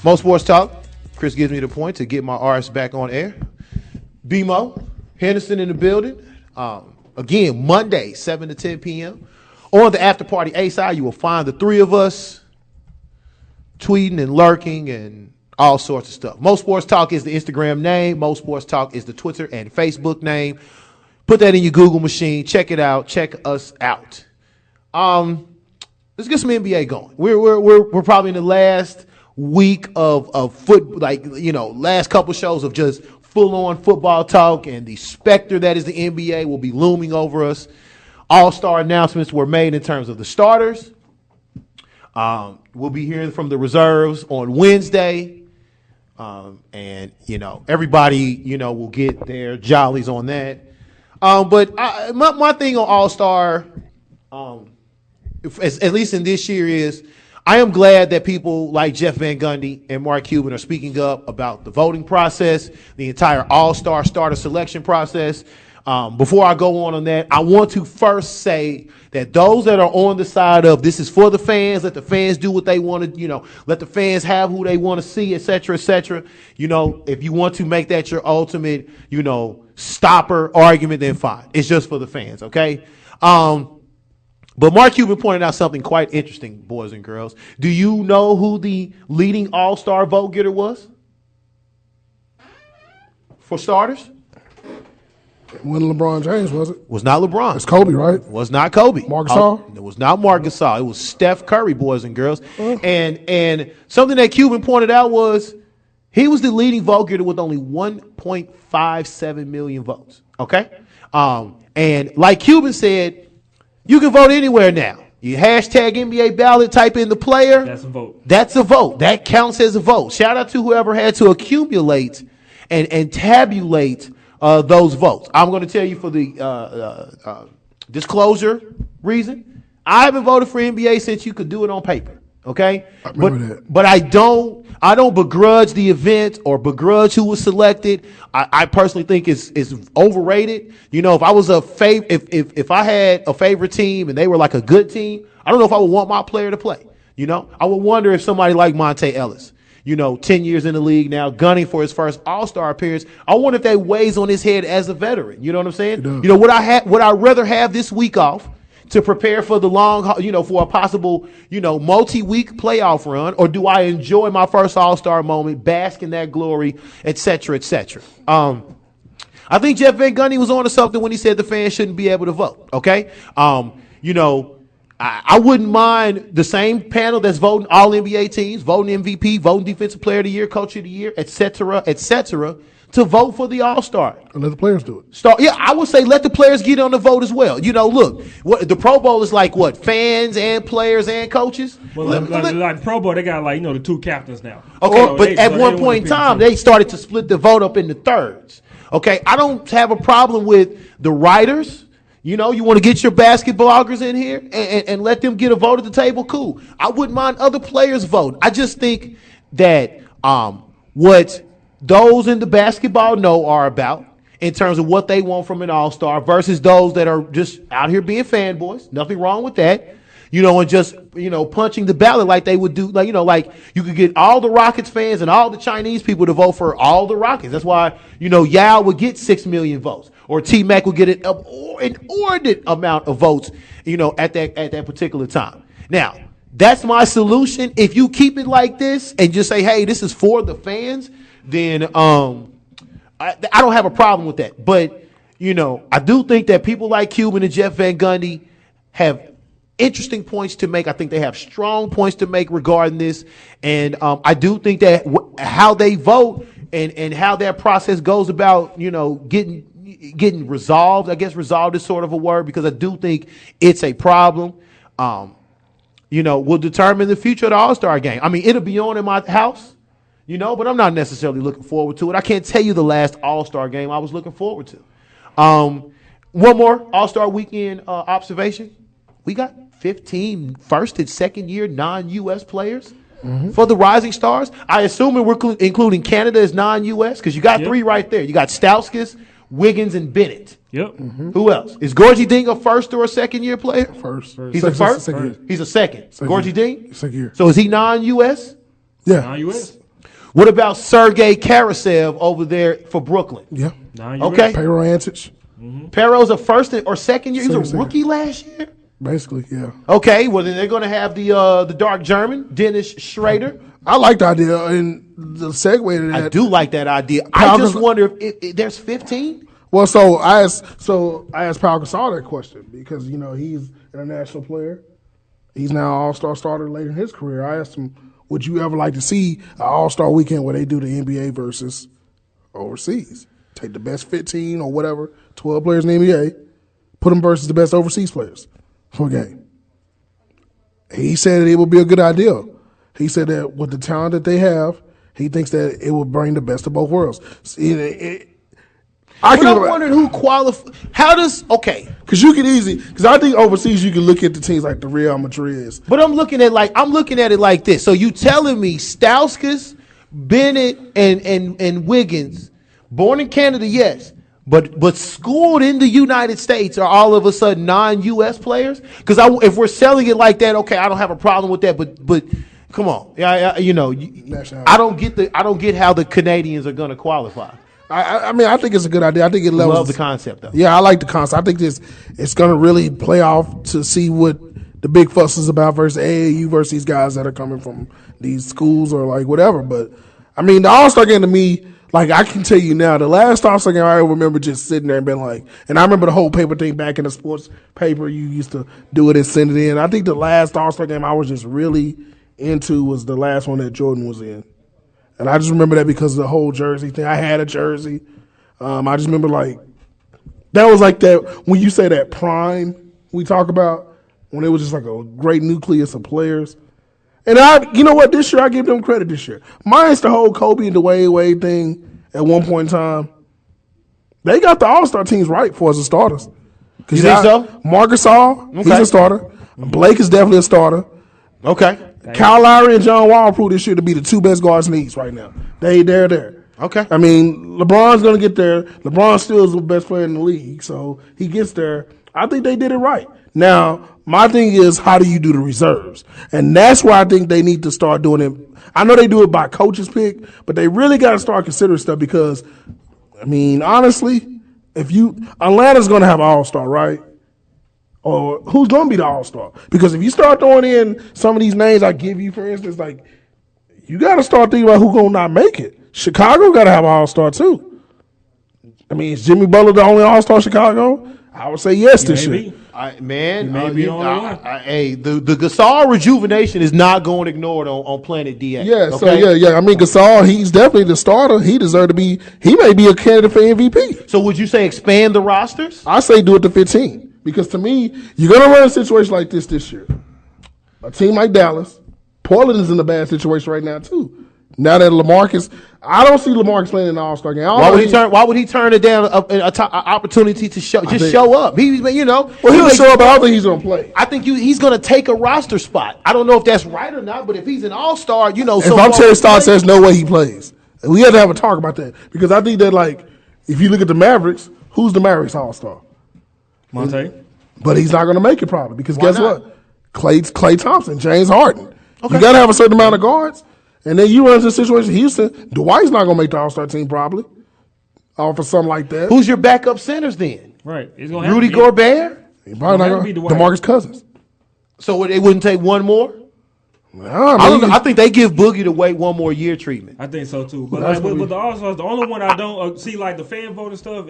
Mo Sports Talk. Chris gives me the point to get my arse back on air. BMO, Henderson in the building. Again, Monday, 7 to 10 p.m. On the After Party A-side, you will find the three of us tweeting and lurking and all sorts of stuff. Mo Sports Talk is the Instagram name. Mo Sports Talk is the Twitter and Facebook name. Put that in your Google machine. Check it out. Check us out. Let's get some NBA going. We're probably in the last week of foot, last couple shows of just full-on football talk, and the specter that is the NBA will be looming over us. All-star announcements were made in terms of the starters. We'll be hearing from the reserves on Wednesday. And everybody, will get their jollies on that. But my thing on All-Star, at least in this year, is I am glad that people like Jeff Van Gundy and Mark Cuban are speaking up about the voting process, the entire All-Star starter selection process. Before I go on that, I want to first say that those that are on the side of this is for the fans, let the fans do what they want to, let the fans have who they want to see, et cetera, if you want to make that your ultimate, stopper argument, then fine. It's just for the fans, okay? But Mark Cuban pointed out something quite interesting, boys and girls. Do you know who the leading all-star vote getter was? For starters? It wasn't LeBron James, was it? Was not LeBron. It's Kobe, right? It was not Kobe. Marc Gasol? It was not Marc Gasol. It was Steph Curry, boys and girls. And something that Cuban pointed out was He was the leading vote getter with only 1.57 million votes. Okay? And like Cuban said, you can vote anywhere now. You hashtag NBA ballot, type in the player. That's a vote. That's a vote. That counts as a vote. Shout out to whoever had to accumulate and tabulate those votes. I'm going to tell you for the disclosure reason, I haven't voted for NBA since you could do it on paper. Okay, but I don't begrudge the event or begrudge who was selected. I personally think it's overrated. You know, if I was if I had a favorite team and they were like a good team, I don't know if I would want my player to play. You know, I would wonder if somebody like Monte Ellis, 10 years in the league now, gunning for his first All-Star appearance, I wonder if that weighs on his head as a veteran. You know what I'm saying? Would I rather have this week off to prepare for the long, for a possible, multi-week playoff run, or do I enjoy my first All-Star moment, bask in that glory, et cetera, et cetera? I think Jeff Van Gundy was on to something when he said the fans shouldn't be able to vote. Okay, I wouldn't mind the same panel that's voting all NBA teams, voting MVP, voting Defensive Player of the Year, Coach of the Year, et cetera, to vote for the All-Star. And let the players do it. I would say let the players get on the vote as well. Look, the Pro Bowl is like what? Fans and players and coaches? Well, like the Pro Bowl, they got the two captains now. Okay, but at one point in time, they started to split the vote up into thirds. Okay, I don't have a problem with the writers. You want to get your basketballers in here and let them get a vote at the table, cool. I wouldn't mind other players voting. I just think that what those in the basketball know are about in terms of what they want from an all-star versus those that are just out here being fanboys. Nothing wrong with that. And just, punching the ballot like they would do. Like you could get all the Rockets fans and all the Chinese people to vote for all the Rockets. That's why, Yao would get 6 million votes or T-Mac would get an inordinate amount of votes, at that particular time. Now, that's my solution. If you keep it like this and just say, hey, this is for the fans, then I don't have a problem with that. But, I do think that people like Cuban and Jeff Van Gundy have interesting points to make. I think they have strong points to make regarding this. And I do think that how they vote and how that process goes about, getting resolved, I guess resolved is sort of a word because I do think it's a problem, will determine the future of the All-Star game. I mean, it'll be on in my house. But I'm not necessarily looking forward to it. I can't tell you the last All-Star game I was looking forward to. One more All-Star weekend observation. We got 15 first and second year non-U.S. players for the Rising Stars. I assume we're including Canada as non-U.S. because you got 3 right there. You got Stauskas, Wiggins, and Bennett. Yep. Who else? Is Gorgie Ding a first or a second year player? First. He's a first? He's a second. Gorgie Ding? Second year. So is he non-U.S.? Yeah. Non-U.S. What about Sergei Karasev over there for Brooklyn? Yeah. Non-US. Okay. Pero Antich. Pero's a first or second year. He was a rookie last year. Basically, yeah. Okay. Well, then they're going to have the dark German Dennis Schrader. I like the idea and the segue to that. I do like that idea. I just wonder if there's 15. Well, so I asked Pau Gasol that question because he's an international player. He's now an All-Star starter later in his career. I asked him, would you ever like to see an All-Star weekend where they do the NBA versus overseas? Take the best 15 or whatever, 12 players in the NBA, put them versus the best overseas players for a game. He said it would be a good idea. He said that with the talent that they have, he thinks that it will bring the best of both worlds. I'm wondering who qualifies. How does Because you can because I think overseas you can look at the teams like the Real Madrid. But I'm looking at it like this. So you telling me Stauskas, Bennett, and Wiggins, born in Canada, yes, but schooled in the United States are all of a sudden non-U.S. players? Because if we're selling it like that, okay, I don't have a problem with that. But come on, I don't get how the Canadians are going to qualify. I mean, I think it's a good idea. I think it levels. Love the concept, though. Yeah, I like the concept. I think it's going to really play off to see what the big fuss is about versus AAU versus these guys that are coming from these schools or like whatever. But I mean, the All-Star game to me, like I can tell you now, the last All-Star game I remember just sitting there and being like, and I remember the whole paper thing back in the sports paper. You used to do it and send it in. I think the last All-Star game I was just really into was the last one that Jordan was in. And I just remember that because of the whole jersey thing. I had a jersey. I just remember that was like that when you say that prime we talk about, when it was just like a great nucleus of players. And you know what? This year I give them credit. This year, minus the whole Kobe and Dwayne Wade thing at one point in time, they got the All-Star teams right for as a starters. You think so? Marc Gasol, he's a starter. Blake is definitely a starter. Okay. Kyle Lowry and John Wall proved this year to be the two best guards in the East right now. They're there. Okay. I mean, LeBron's going to get there. LeBron still is the best player in the league, so he gets there. I think they did it right. Now, my thing is, how do you do the reserves? And that's why I think they need to start doing it. I know they do it by coach's pick, but they really got to start considering stuff because, I mean, honestly, Atlanta's going to have an all-star, right? Or who's going to be the all-star? Because if you start throwing in some of these names I give you, for instance, like, you got to start thinking about who's going to not make it. Chicago got to have an all-star, too. I mean, is Jimmy Butler the only all-star in Chicago? I would say yes this year. The Gasol rejuvenation is not going ignored on Planet DA. Yeah, okay? so yeah. I mean, Gasol, he's definitely the starter. He deserves to be. He may be a candidate for MVP. So would you say expand the rosters? I say do it to 15 because to me, you're gonna run a situation like this year. A team like Dallas, Portland is in a bad situation right now too. Now that LaMarcus, I don't see LaMarcus playing in the All-Star game. Why would he turn it down an opportunity to show up? He'll show up. I don't think he's gonna play. I think he's gonna take a roster spot. I don't know if that's right or not, but if he's an All-Star, if I'm Terry Stotts, there's no way he plays. And we have to have a talk about that because I think that if you look at the Mavericks, who's the Mavericks All-Star? Monte. But he's not gonna make it probably because Why guess not? what? Klay Thompson, James Harden. Okay. You gotta have a certain amount of guards. And then you run into a situation in Houston, Dwight's not going to make the All-Star team probably. Or for something like that. Who's your backup centers then? Right. It's gonna Rudy Gobert? He probably not going to be DeMarcus Cousins. So it wouldn't take one more? I think they give Boogie the wait one more year treatment. I think so too. But with the All-Stars, the only one I don't see like the fan vote and stuff.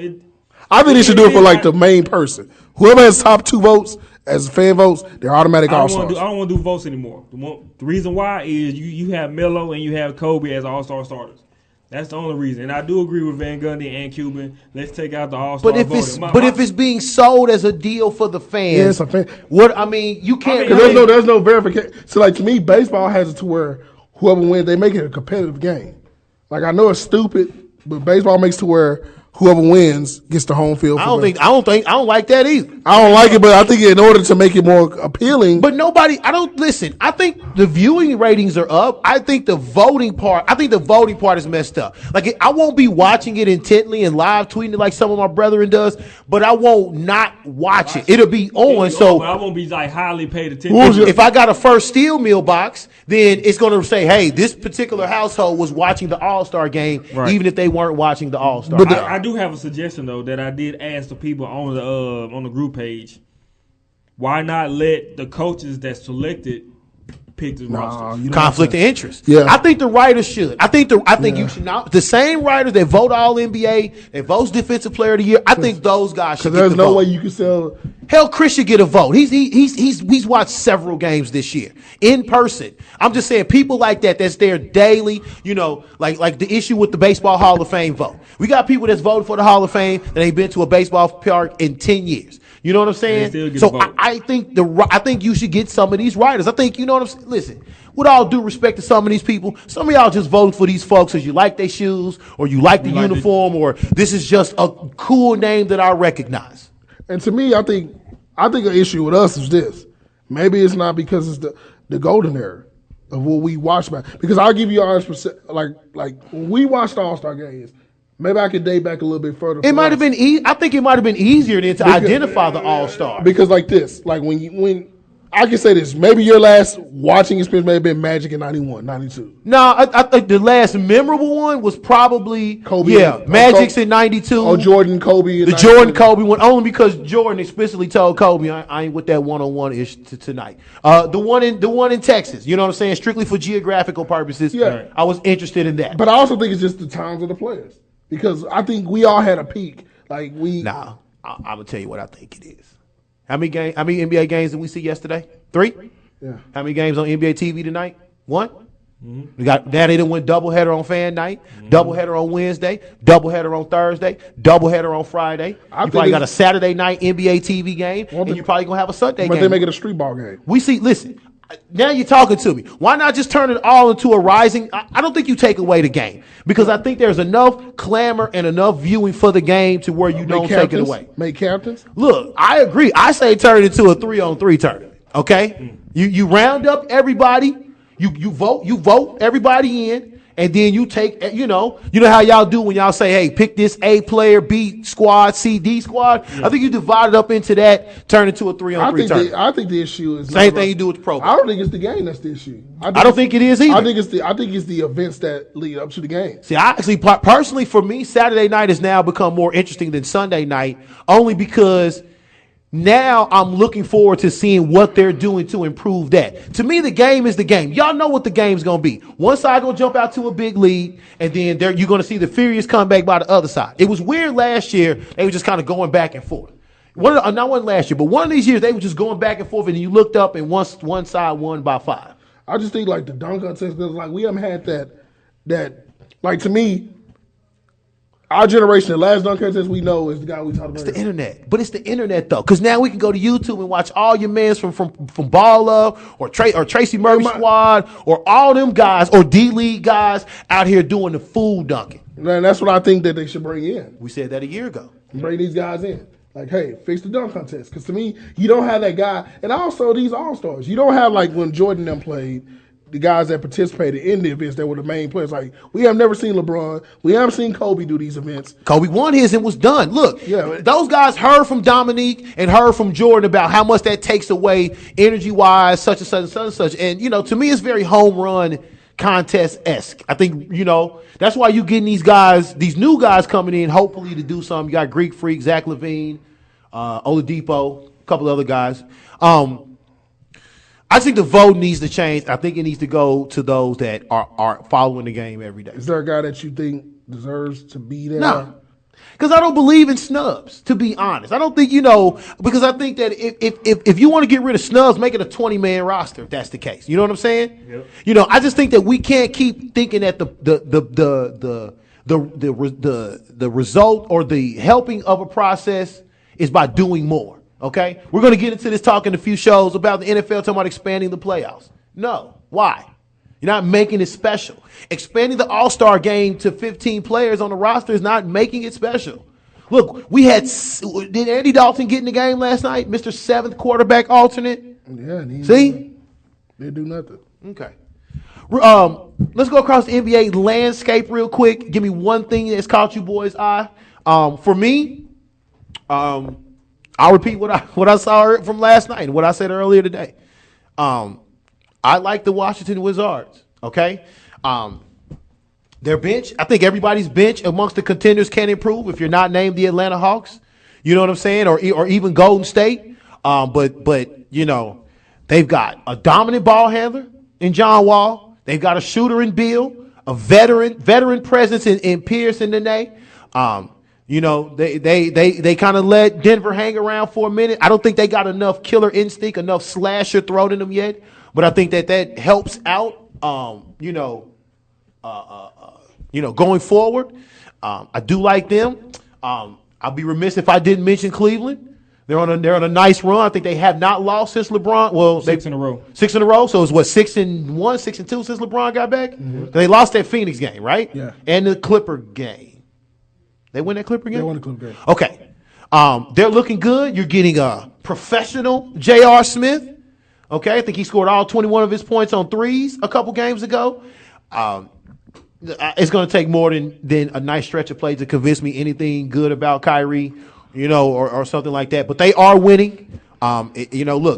I think they should do it for the main person. Whoever has top 2 votes as fan votes, they're automatic All-Stars. I don't want to do votes anymore. The reason why is you have Melo and you have Kobe as All-Star starters. That's the only reason. And I do agree with Van Gundy and Cuban. Let's take out the All-Star voting. But if it's being sold as a deal for the fans, yeah, it's a fan. You can't. There's no verification. So to me, baseball has it to where whoever wins, they make it a competitive game. I know it's stupid, but baseball makes it to where whoever wins gets the home field. I don't like that either. I don't like it, but I think in order to make it more appealing. But I think the viewing ratings are up. I think the voting part is messed up. I won't be watching it intently and live tweeting it like some of my brethren does, but I won't not watch it. It'll be on. So I won't be highly paid attention. If I got a first steal meal box, then it's going to say, hey, this particular household was watching the All-Star game, even if they weren't watching the All-Star game. I do have a suggestion though that I did ask the people on the group page. Why not let the coaches that selected pick the roster? Conflict of interest. Yeah, I think the writers should. I think you should not. The same writers that vote All NBA, that votes Defensive Player of the Year. I think those guys should. Because there's no way you can sell. Hell, Chris should get a vote. He's watched several games this year in person. I'm just saying, people like that's there daily. Like the issue with the Baseball Hall of Fame vote. We got people that's voted for the Hall of Fame that ain't been to a baseball park in 10 years. You know what I'm saying? So I think you should get some of these writers. I think, you know what I'm saying? Listen, with all due respect to some of these people, some of y'all just voted for these folks because you like their shoes or you like the uniform or this is just a cool name that I recognize. And to me, I think an issue with us is this. Maybe it's not because it's the golden era of what we watch back. Because I'll give you honest, like when we watched the All-Star games, maybe I could date back a little bit further. It might have been I think it might have been easier than to identify the All-Star. Because when I can say this, maybe your last watching experience may have been Magic in 91, 92. No, I think the last memorable one was probably Kobe. Yeah, Magic's in 92. Or Jordan, Kobe. The Jordan, Kobe one, only because Jordan explicitly told Kobe, I ain't with that one-on-one ish tonight. The one in Texas, you know what I'm saying? Strictly for geographical purposes. Yeah. I was interested in that. But I also think it's just the times of the players. Because I think we all had a peak. I'm gonna tell you what I think it is. How many NBA games did we see yesterday? 3? Yeah. How many games on NBA TV tonight? 1? We got now they done went doubleheader on fan night, doubleheader on Wednesday, doubleheader on Thursday, doubleheader on Friday. You probably got a Saturday night NBA TV game, and you're probably gonna have a Sunday game. But they make it a street ball game. We see. Listen, now you're talking to me. Why not just turn it all into a rising? I don't think you take away the game because I think there's enough clamor and enough viewing for the game to where you don't take it away. Make captains. Look, I agree. I say turn it into a 3-on-3 tournament. Okay, you round up everybody. You vote everybody in, and then you take, you know how y'all do when y'all say, hey, pick this A player, B squad, C, D squad. Yeah. I think you divide it up into that, turn it to a 3-on-3 tournament. I think the issue is same thing you do with the Pro Bowl. I don't think it's the game that's the issue. I don't think it is either. I think it's the events that lead up to the game. See, I actually personally, for me, Saturday night has now become more interesting than Sunday night, only because now I'm looking forward to seeing what they're doing to improve that. To me, the game is the game. Y'all know what the game's going to be. One side going to jump out to a big lead, and then you're going to see the furious comeback by the other side. It was weird last year. They were just kind of going back and forth. Not one last year, but one of these years, they were just going back and forth, and you looked up, and one side won by 5. I just think, like, the dunk contest, because, like, we haven't had that, like, to me, our generation, the last dunk contest we know is the guy we talked about. It's the internet. But it's the internet, though. Because now we can go to YouTube and watch all your mans from Ball Up or Tracy Murray Squad or all them guys or D-League guys out here doing the fool dunking. And that's what I think that they should bring in. We said that a year ago. Bring these guys in. Like, hey, fix the dunk contest. Because to me, you don't have that guy. And also these All-Stars. You don't have, like, when Jordan them played, the guys that participated in the events that were the main players. Like, we have never seen LeBron. We haven't seen Kobe do these events. Kobe won his and was done. Look, those guys heard from Dominique and heard from Jordan about how much that takes away energy-wise, such and such and such and such. And, to me, it's very home run contest-esque. I think, that's why you getting these guys, these new guys coming in, hopefully to do something. You got Greek Freak, Zach LaVine, Oladipo, a couple of other guys. I think the vote needs to change. I think it needs to go to those that are following the game every day. Is there a guy that you think deserves to be there? No. Because I don't believe in snubs, to be honest. I don't think, because I think that if you want to get rid of snubs, make it a 20-man roster if that's the case. You know what I'm saying? Yep. I just think that we can't keep thinking that the result or the helping of a process is by doing more. Okay, we're going to get into this talk in a few shows about the NFL talking about expanding the playoffs. No, why? You're not making it special. Expanding the All-Star game to 15 players on the roster is not making it special. Look, did Andy Dalton get in the game last night? Mr. 7th quarterback alternate? Yeah. See? They do nothing. Okay. Let's go across the NBA landscape real quick. Give me one thing that's caught you boys' eye. For me, I'll repeat what I saw from last night and what I said earlier today. I like the Washington Wizards. Okay, their bench. I think everybody's bench amongst the contenders can improve. If you're not named the Atlanta Hawks, you know what I'm saying, or even Golden State. But they've got a dominant ball handler in John Wall. They've got a shooter in Beal, a veteran presence in Pierce and Nene. They kind of let Denver hang around for a minute. I don't think they got enough killer instinct, enough slasher thrown in them yet. But I think that helps out, going forward. I do like them. I'll be remiss if I didn't mention Cleveland. They're on a nice run. I think they have not lost since LeBron. Well, 6 in a row. 6 in a row. So it's 6-1, 6-2 since LeBron got back. Mm-hmm. They lost that Phoenix game, right? Yeah. And the Clipper game. They win that Clipper game? They won the Clipper game. Okay. They're looking good. You're getting a professional J.R. Smith. Okay. I think he scored all 21 of his points on threes a couple games ago. It's going to take more than a nice stretch of play to convince me anything good about Kyrie, or something like that. But they are winning. Look,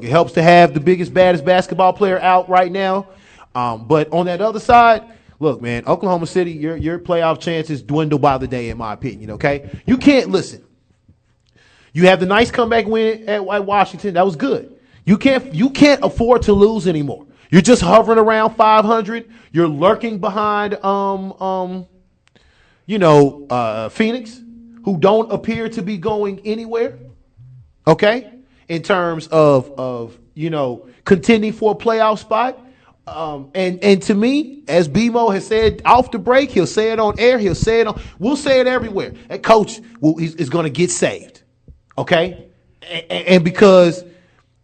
it helps to have the biggest, baddest basketball player out right now. But on that other side, look, man, Oklahoma City, your playoff chances dwindle by the day, in my opinion, okay? You can't listen. You have the nice comeback win at Washington. That was good. You can't afford to lose anymore. You're just hovering around 500. You're lurking behind Phoenix, who don't appear to be going anywhere. Okay? In terms of contending for a playoff spot. And to me, as BMO has said off the break, he'll say it on air, we'll say it everywhere. That coach is going to get saved. Okay? And because,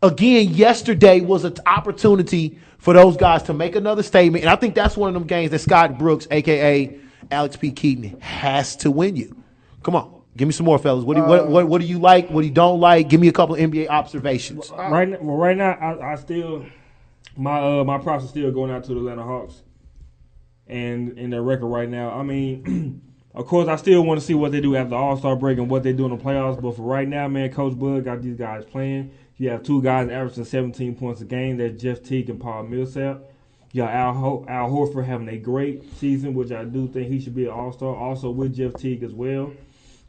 again, yesterday was an opportunity for those guys to make another statement. And I think that's one of them games that Scott Brooks, a.k.a. Alex P. Keaton, has to win you. Come on. Give me some more, fellas. What do you like? What do you don't like? Give me a couple of NBA observations. Right now, I still my props are still going out to the Atlanta Hawks, and in their record right now. I mean, of course, I still want to see what they do after the All-Star break and what they do in the playoffs. But for right now, man, Coach Bud got these guys playing. You have two guys averaging 17 points a game. That's Jeff Teague and Paul Millsap. You got Al Horford having a great season, which I do think he should be an All-Star. Also with Jeff Teague as well.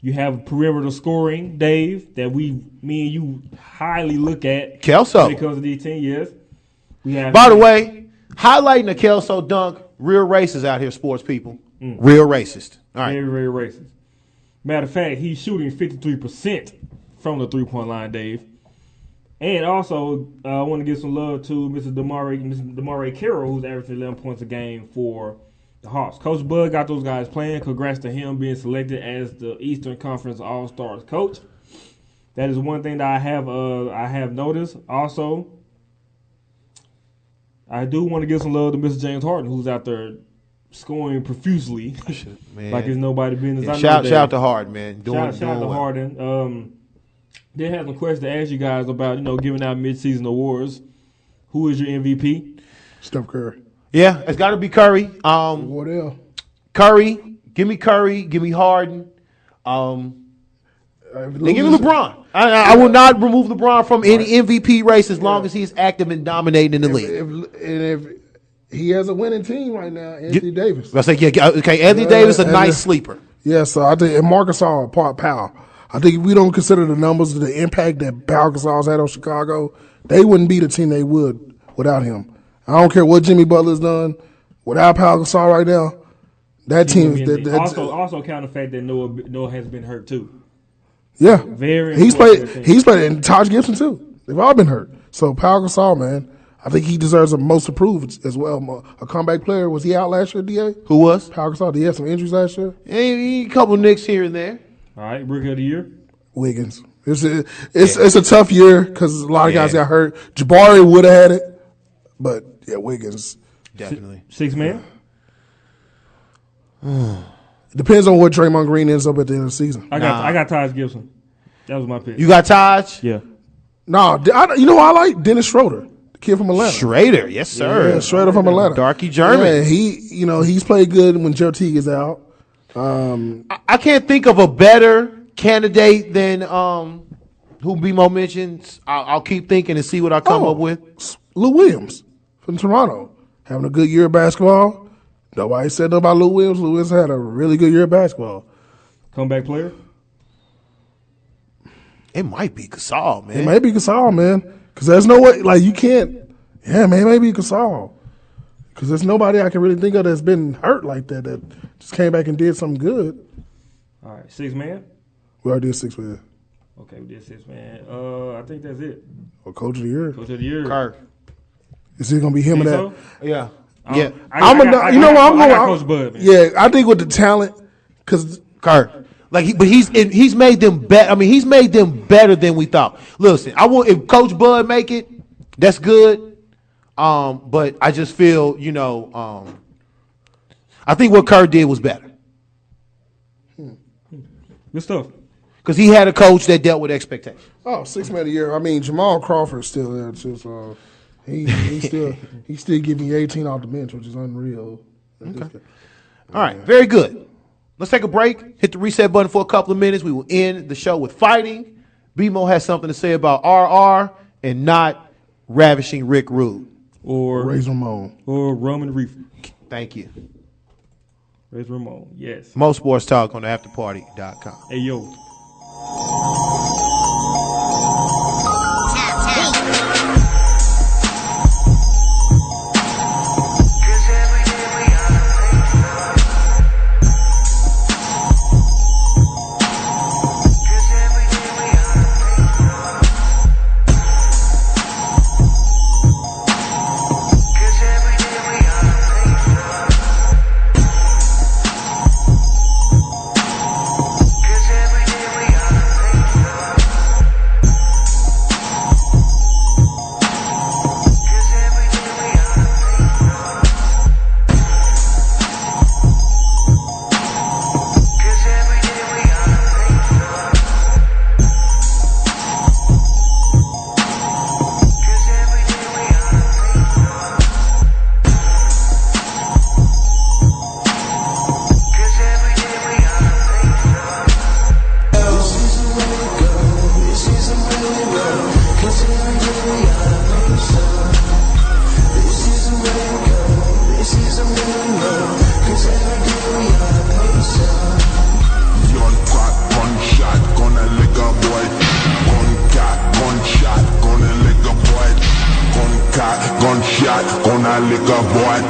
You have perimeter scoring, Dave, that me and you highly look at. Kelso. Because of these 10 years. By the way, highlighting the Kelso dunk, real racist out here, sports people. Real racist. All right. Very, very racist. Matter of fact, he's shooting 53% from the three-point line, Dave. And also, I want to give some love to Mr. DeMarais Carroll, who's averaging 11 points a game for the Hawks. Coach Bud got those guys playing. Congrats to him being selected as the Eastern Conference All-Stars coach. That is one thing that I have noticed. Also, I do want to give some love to Mr. James Harden, who's out there scoring profusely, like it's nobody business. Yeah, shout out to Harden, man. Shout out to Harden. They have some questions to ask you guys about, giving out mid-season awards. Who is your MVP? Steph Curry. Yeah, it's got to be Curry. What else? Curry. Give me Harden. Then give me LeBron. I will not remove LeBron from any MVP race as long as he's active and dominating in the league. If he has a winning team right now, Anthony Davis. I say, Anthony Davis is a nice sleeper. Yeah, so I think, and Marcus Powell. I think if we don't consider the numbers of the impact that Pau Gasol's had on Chicago, they wouldn't be the team they would without him. I don't care what Jimmy Butler's done. Without Pau Gasol right now, that team. Also count the fact that Noah has been hurt too. Yeah, very. He's played, and Taj Gibson too. They've all been hurt. So Pau Gasol, man, I think he deserves a most improved as well. A comeback player. Was he out last year, DA? Who was? Pau Gasol. Did he have some injuries last year? A couple nicks here and there. All right, Rookie of the Year? Wiggins. It's a tough year because a lot of guys got hurt. Jabari would have had it, but yeah, Wiggins. Definitely. Six man? It depends on what Draymond Green ends up at the end of the season. I got Taj Gibson. That was my pick. You got Taj? Yeah. No, you know who I like? Dennis Schroeder, the kid from Atlanta. Schrader, yes sir. Yeah, Schroeder from Atlanta. Darky German. Yeah, he's played good when Joe Teague is out. I can't think of a better candidate than who BMO mentions. I'll keep thinking and see what I come up with. Lou Williams from Toronto, having a good year of basketball. Nobody said nothing about Lou Williams. Lou Williams had a really good year of basketball. Comeback player? It might be Gasol, man. It might be Gasol, man. Because there's no way, you can't. Yeah, man, it might be Gasol. Because there's nobody I can really think of that's been hurt like that just came back and did something good. All right, six man? We already did six man. Okay, we did six man. I think that's it. Or Coach of the Year. Coach of the Year. Kirk. Is it going to be him or that? So? Yeah. I got Coach Bud, man. Yeah, I think with the talent, because Kirk. He's made them better. I mean, he's made them better than we thought. Listen, if Coach Bud make it, that's good. But I just feel, I think what Kerr did was better. Good stuff. Because he had a coach that dealt with expectations. Oh, 6 man a year. I mean, Jamal Crawford's still there too, so he's still giving you 18 off the bench, which is unreal. Okay. All right, very good. Let's take a break. Hit the reset button for a couple of minutes. We will end the show with fighting. BMO has something to say about RR and not ravishing Rick Rude. Or Razor Ramon. Or Roman Reefer. Thank you. Razor Ramon, yes. Mo Sports Talk on the afterparty.com. Hey, yo. Cause every day shot, gonna lick a boy.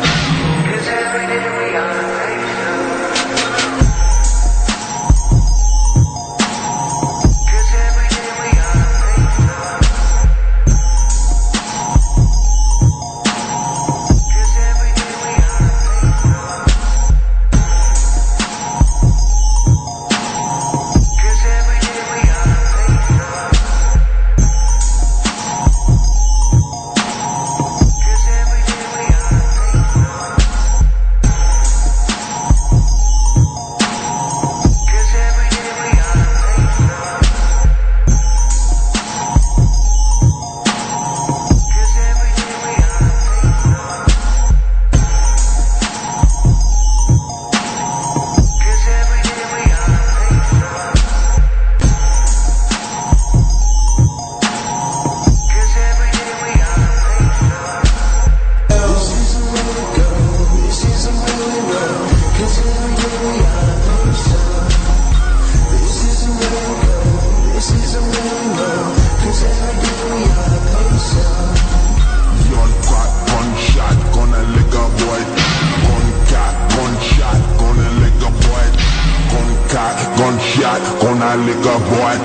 Gunshot, gonna lick a boy.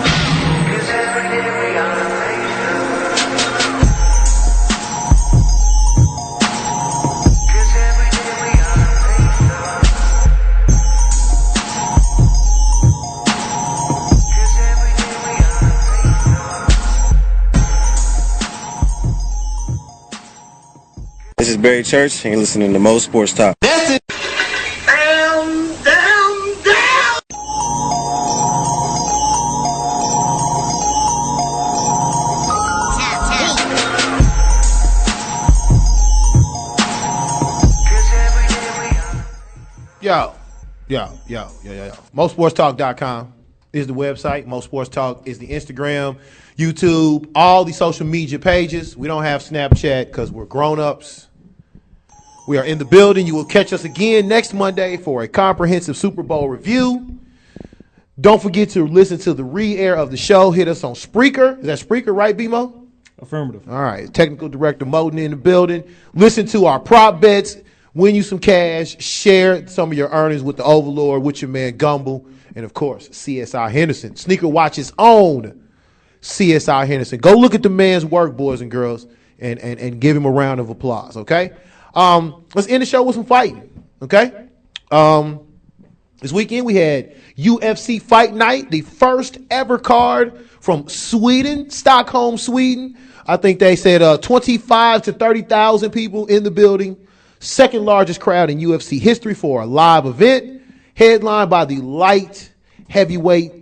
This is Barry Church, and you're listening to Mo Sports Talk. That's it. Yo. MoSportsTalk.com is the website. Mo Sports Talk is the Instagram, YouTube, all the social media pages. We don't have Snapchat because we're grown-ups. We are in the building. You will catch us again next Monday for a comprehensive Super Bowl review. Don't forget to listen to the re-air of the show. Hit us on Spreaker. Is that Spreaker, right, B-Mo? Affirmative. All right. Technical Director Moden in the building. Listen to our prop bets. Win you some cash. Share some of your earnings with the Overlord, with your man Gumble, and, of course, CSI Henderson. Sneaker Watch's own CSI Henderson. Go look at the man's work, boys and girls, and give him a round of applause, okay? Let's end the show with some fighting, okay? This weekend we had UFC Fight Night, the first ever card from Sweden, Stockholm, Sweden. I think they said 25 to 30,000 people in the building. Second largest crowd in UFC history for a live event, headlined by the light heavyweight,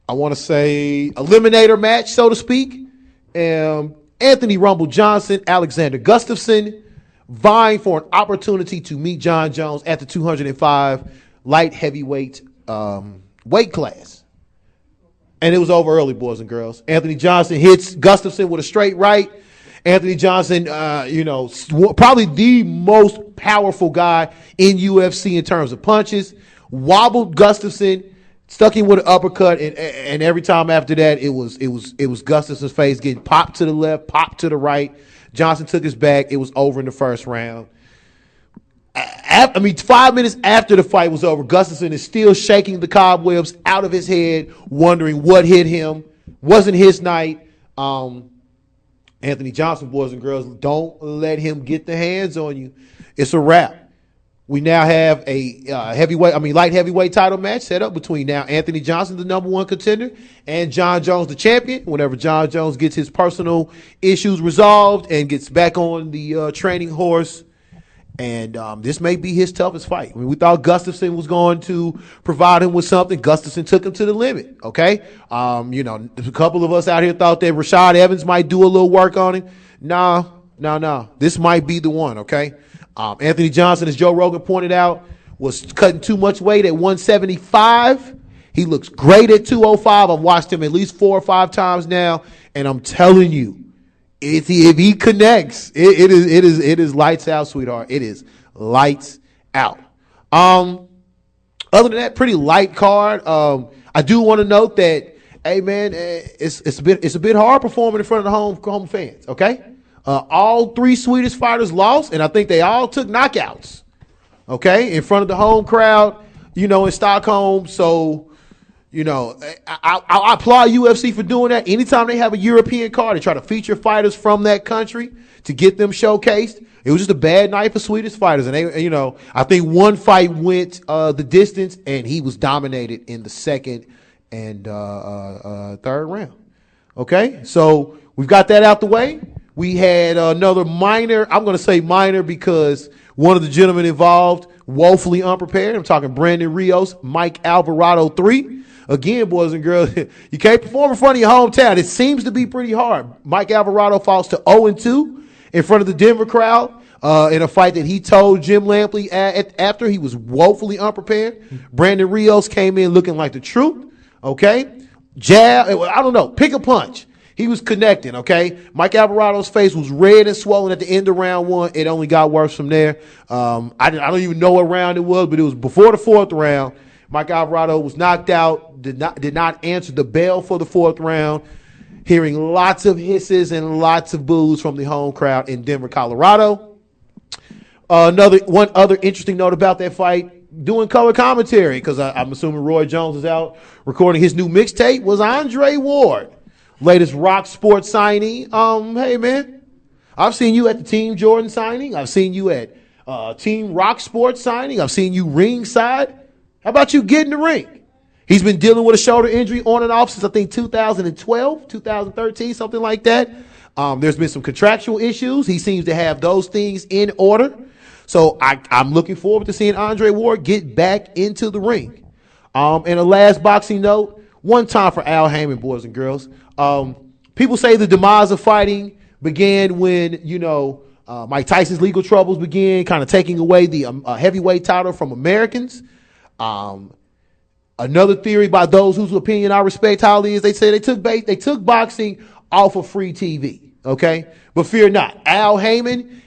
I want to say, eliminator match, so to speak. Anthony Rumble Johnson, Alexander Gustafsson, vying for an opportunity to meet John Jones at the 205 light heavyweight weight class. And it was over early, boys and girls. Anthony Johnson hits Gustafsson with a straight right. Anthony Johnson, probably the most powerful guy in UFC in terms of punches. Wobbled Gustafsson, stuck him with an uppercut, and every time after that, it was Gustafsson's face getting popped to the left, popped to the right. Johnson took his back. It was over in the first round. 5 minutes after the fight was over, Gustafsson is still shaking the cobwebs out of his head, wondering what hit him. Wasn't his night. Anthony Johnson, boys and girls, don't let him get the hands on you. It's a wrap. We now have a light heavyweight title match set up between now Anthony Johnson, the number one contender, and John Jones, the champion. Whenever John Jones gets his personal issues resolved and gets back on the training horse. And this may be his toughest fight. I mean, we thought Gustafsson was going to provide him with something. Gustafsson took him to the limit, okay? A couple of us out here thought that Rashad Evans might do a little work on him. No. This might be the one, okay? Anthony Johnson, as Joe Rogan pointed out, was cutting too much weight at 175. He looks great at 205. I've watched him at least 4 or 5 times now, and I'm telling you, if he connects, it is lights out, sweetheart. It is lights out. Other than that, pretty light card. I do want to note that, hey man, it's a bit hard performing in front of the home fans. Okay, All 3 Swedish fighters lost, and I think they all took knockouts. Okay, in front of the home crowd, in Stockholm. So, I applaud UFC for doing that. Anytime they have a European card, they try to feature fighters from that country to get them showcased. It was just a bad night for Swedish fighters, and they, I think one fight went the distance, and he was dominated in the second and third round. Okay, so we've got that out the way. We had another minor. I'm going to say minor because one of the gentlemen involved woefully unprepared. I'm talking Brandon Rios, Mike Alvarado 3. Again, boys and girls, you can't perform in front of your hometown. It seems to be pretty hard. Mike Alvarado falls to 0-2 in front of the Denver crowd in a fight that he told Jim Lampley after he was woefully unprepared. Brandon Rios came in looking like the truth. Okay, jab. I don't know. Pick a punch. He was connecting, okay? Mike Alvarado's face was red and swollen at the end of round 1. It only got worse from there. I don't even know what round it was, but it was before the 4th round. Mike Alvarado was knocked out, did not answer the bell for the 4th round, hearing lots of hisses and lots of boos from the home crowd in Denver, Colorado. One other interesting note about that fight, doing color commentary, because I'm assuming Roy Jones is out recording his new mixtape, was Andre Ward. Latest Rock Sports signing. Hey man, I've seen you at the Team Jordan signing. I've seen you at Team Rock Sports signing. I've seen you ringside. How about you get in the ring? He's been dealing with a shoulder injury on and off since I think 2012, 2013, something like that. There's been some contractual issues. He seems to have those things in order. So I'm looking forward to seeing Andre Ward get back into the ring. And a last boxing note, one time for Al Heyman, boys and girls. People say the demise of fighting began when, Mike Tyson's legal troubles began, kind of taking away the heavyweight title from Americans. Another theory by those whose opinion I respect highly is they say they took boxing off of free TV. Okay, but fear not, Al Heyman,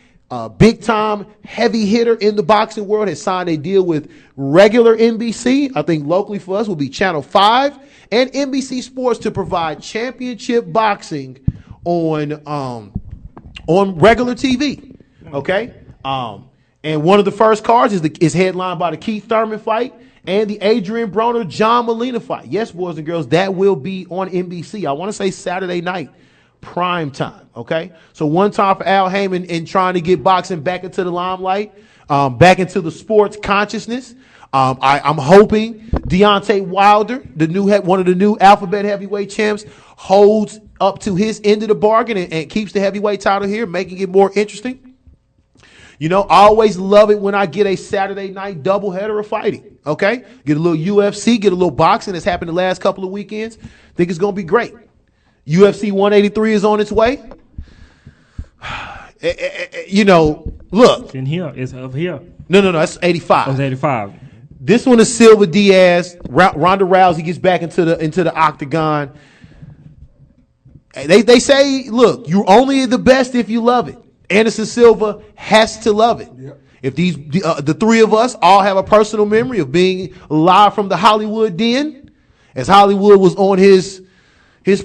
big time heavy hitter in the boxing world, has signed a deal with regular NBC. I think locally for us will be Channel 5 and NBC Sports to provide championship boxing on regular TV. Okay, and one of the first cards is headlined by the Keith Thurman fight and the Adrian Broner John Molina fight. Yes, boys and girls, that will be on NBC. I want to say Saturday night, prime time. Okay, so one time for Al Heyman in trying to get boxing back into the limelight, back into the sports consciousness. I'm hoping Deontay Wilder, one of the new Alphabet heavyweight champs, holds up to his end of the bargain and keeps the heavyweight title here, making it more interesting. I always love it when I get a Saturday night doubleheader of fighting. Okay, get a little UFC, get a little boxing. It's happened the last couple of weekends. Think it's going to be great. UFC 183 is on its way. Look. In here, it's up here. No, that's 85. Oh, it's 85. This one is Silva Diaz. Ronda Rousey gets back into the octagon. They say, look, you're only the best if you love it. Anderson Silva has to love it. Yep. If the three of us all have a personal memory of being live from the Hollywood Den, as Hollywood was on his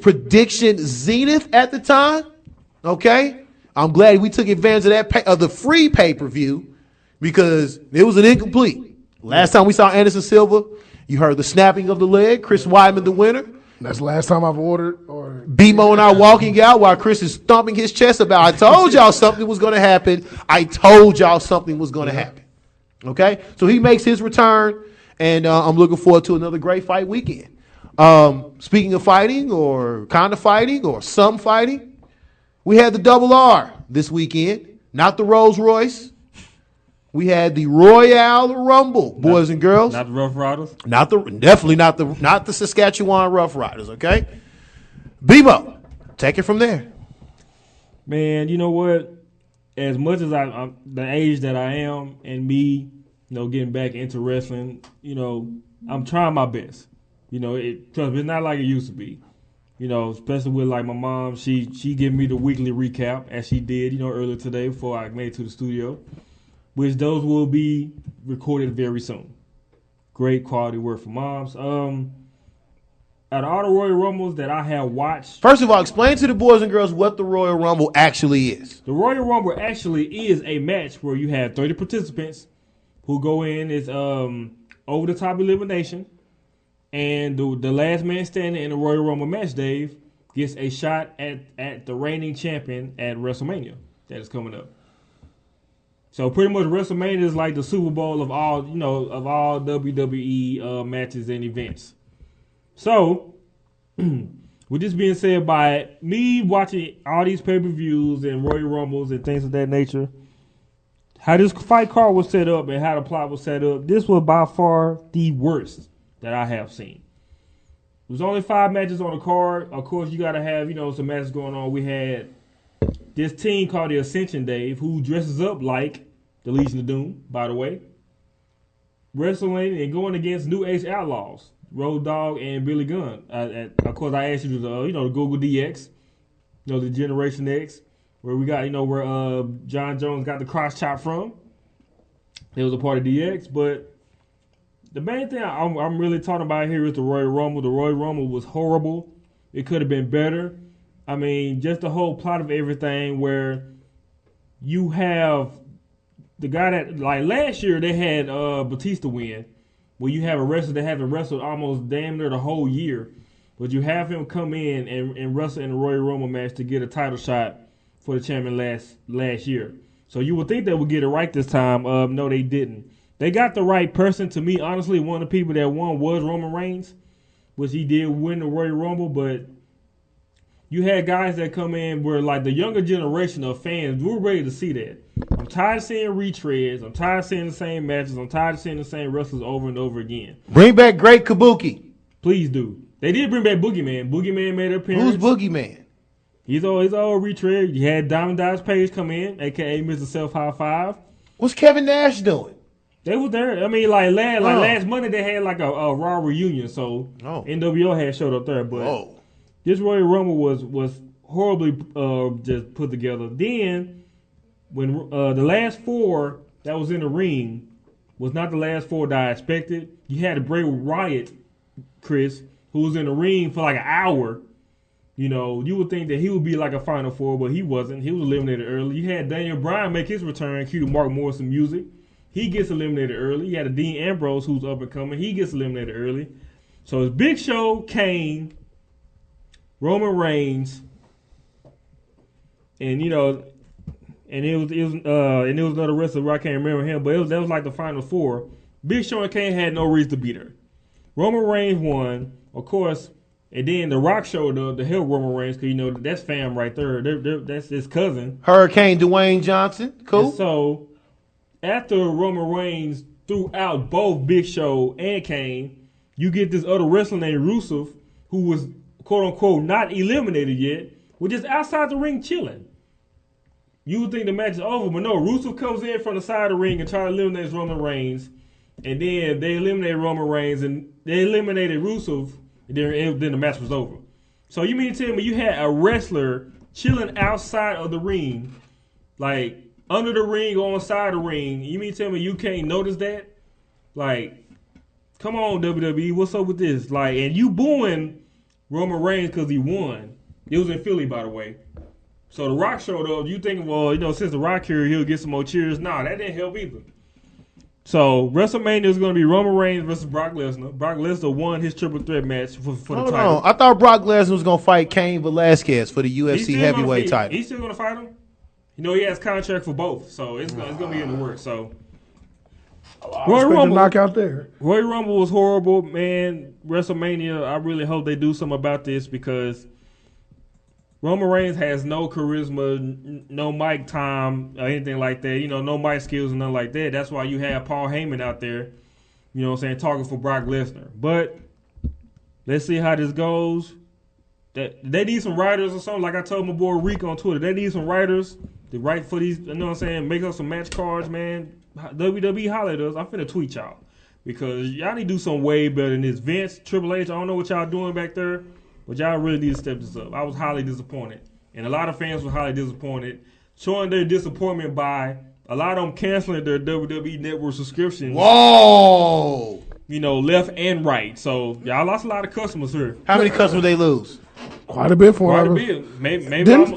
prediction zenith at the time. Okay, I'm glad we took advantage of the free pay-per-view because it was an incomplete. Last time we saw Anderson Silva, you heard the snapping of the leg. Chris Weidman, the winner. That's the last time I've ordered. Or BMO and I walking out while Chris is thumping his chest about, I told y'all something was going to happen. I told y'all something was going to happen. Okay, so he makes his return, and I'm looking forward to another great fight weekend. Speaking of fighting or kind of fighting or some fighting, we had the Double R this weekend, not the Rolls Royce. We had the Royal Rumble, boys and girls. Not the Rough Riders? Definitely not the Saskatchewan Rough Riders, okay? Bebo, take it from there. Man, you know what? As much as I'm the age that I am and me, getting back into wrestling, I'm trying my best. Trust me, it's not like it used to be. Especially with like my mom, she gave me the weekly recap as she did, earlier today before I made it to the studio. Which those will be recorded very soon. Great quality work for moms. out of all the Royal Rumbles that I have watched. First of all, explain to the boys and girls what the Royal Rumble actually is. The Royal Rumble actually is a match where you have 30 participants who go in. It's over the top elimination. And the last man standing in the Royal Rumble match, Dave, gets a shot at the reigning champion at WrestleMania that is coming up. So pretty much WrestleMania is like the Super Bowl of all WWE matches and events. So, with this being said, by me watching all these pay-per-views and Royal Rumbles and things of that nature, how this fight card was set up and how the plot was set up, this was by far the worst that I have seen. There was only 5 matches on the card. Of course, you got to have, some matches going on. We had this team called the Ascension, Dave, who dresses up like the Legion of Doom, by the way, wrestling and going against New Age Outlaws, Road Dogg and Billy Gunn. Of course, I asked you to, the Google DX, the Generation X, where we got, where John Jones got the cross chop from. It was a part of DX, but the main thing I'm really talking about here is the Royal Rumble. The Royal Rumble was horrible. It could have been better. I mean, just the whole plot of everything where you have the guy that, like last year, they had Batista win, where you have a wrestler that hasn't wrestled almost damn near the whole year, but you have him come in and wrestle in the Royal Rumble match to get a title shot for the champion last year. So you would think they would get it right this time. No, they didn't. They got the right person. To me, honestly, one of the people that won was Roman Reigns, which he did win the Royal Rumble, but you had guys that come in where, like, the younger generation of fans, we're ready to see that. I'm tired of seeing retreads. I'm tired of seeing the same matches. I'm tired of seeing the same wrestlers over and over again. Bring back Great Kabuki. Please do. They did bring back Boogeyman. Boogeyman made an appearance. Who's Boogeyman? He's old retread. You had Diamond Dallas Page come in, a.k.a. Mr. Self High Five. What's Kevin Nash doing? They was there. I mean, last Monday they had like a Raw reunion, so NWO had showed up there. But this Royal Rumble was horribly just put together. Then when the last 4 that was in the ring was not the last 4 that I expected. You had Bray Wyatt, Chris, who was in the ring for like an hour. You would think that he would be like a Final 4, but he wasn't. He was eliminated early. You had Daniel Bryan make his return, cue to Mark Morrison music. He gets eliminated early. You had a Dean Ambrose who's up and coming. He gets eliminated early. So it's Big Show, Kane, Roman Reigns, and it was another wrestler where I can't remember him, but that was like the Final 4. Big Show and Kane had no reason to beat her. Roman Reigns won, of course, and then The Rock showed up to help Roman Reigns because that's fam right there. That's his cousin, Hurricane Dwayne Johnson. Cool. And so after Roman Reigns threw out both Big Show and Kane, you get this other wrestler named Rusev, who was quote unquote not eliminated yet, was just outside the ring chilling. You would think the match is over, but no, Rusev comes in from the side of the ring and tries to eliminate Roman Reigns. And then they eliminated Roman Reigns and they eliminated Rusev, and then the match was over. So you mean to tell me you had a wrestler chilling outside of the ring, like under the ring or on the side of the ring? You mean to tell me you can't notice that? Like, come on, WWE, what's up with this? Like, and you booing Roman Reigns because he won. It was in Philly, by the way. So The Rock showed up. You thinking, since The Rock here, he'll get some more cheers. Nah, that didn't help either. So WrestleMania is going to be Roman Reigns versus Brock Lesnar. Brock Lesnar won his triple threat match for the title. On. I thought Brock Lesnar was going to fight Cain Velasquez for the UFC heavyweight title. He's still going to fight him? He has contract for both, so it's going to be in the works. So Royal Rumble knockout there. Royal Rumble was horrible, man. WrestleMania, I really hope they do something about this because Roman Reigns has no charisma, no mic time, or anything like that. No mic skills and nothing like that. That's why you have Paul Heyman out there, talking for Brock Lesnar. But let's see how this goes. They need some writers or something. Like I told my boy Rick on Twitter, they need some writers to write for these, make up some match cards, man. WWE holler at us. I'm finna tweet y'all because y'all need to do something way better than this. Vince, Triple H, I don't know what y'all doing back there. But y'all really need to step this up. I was highly disappointed. And a lot of fans were highly disappointed, showing their disappointment by a lot of them canceling their WWE Network subscription. Whoa! left and right. So y'all lost a lot of customers here. How many customers they lose? Quite a bit for Quite a him. bit.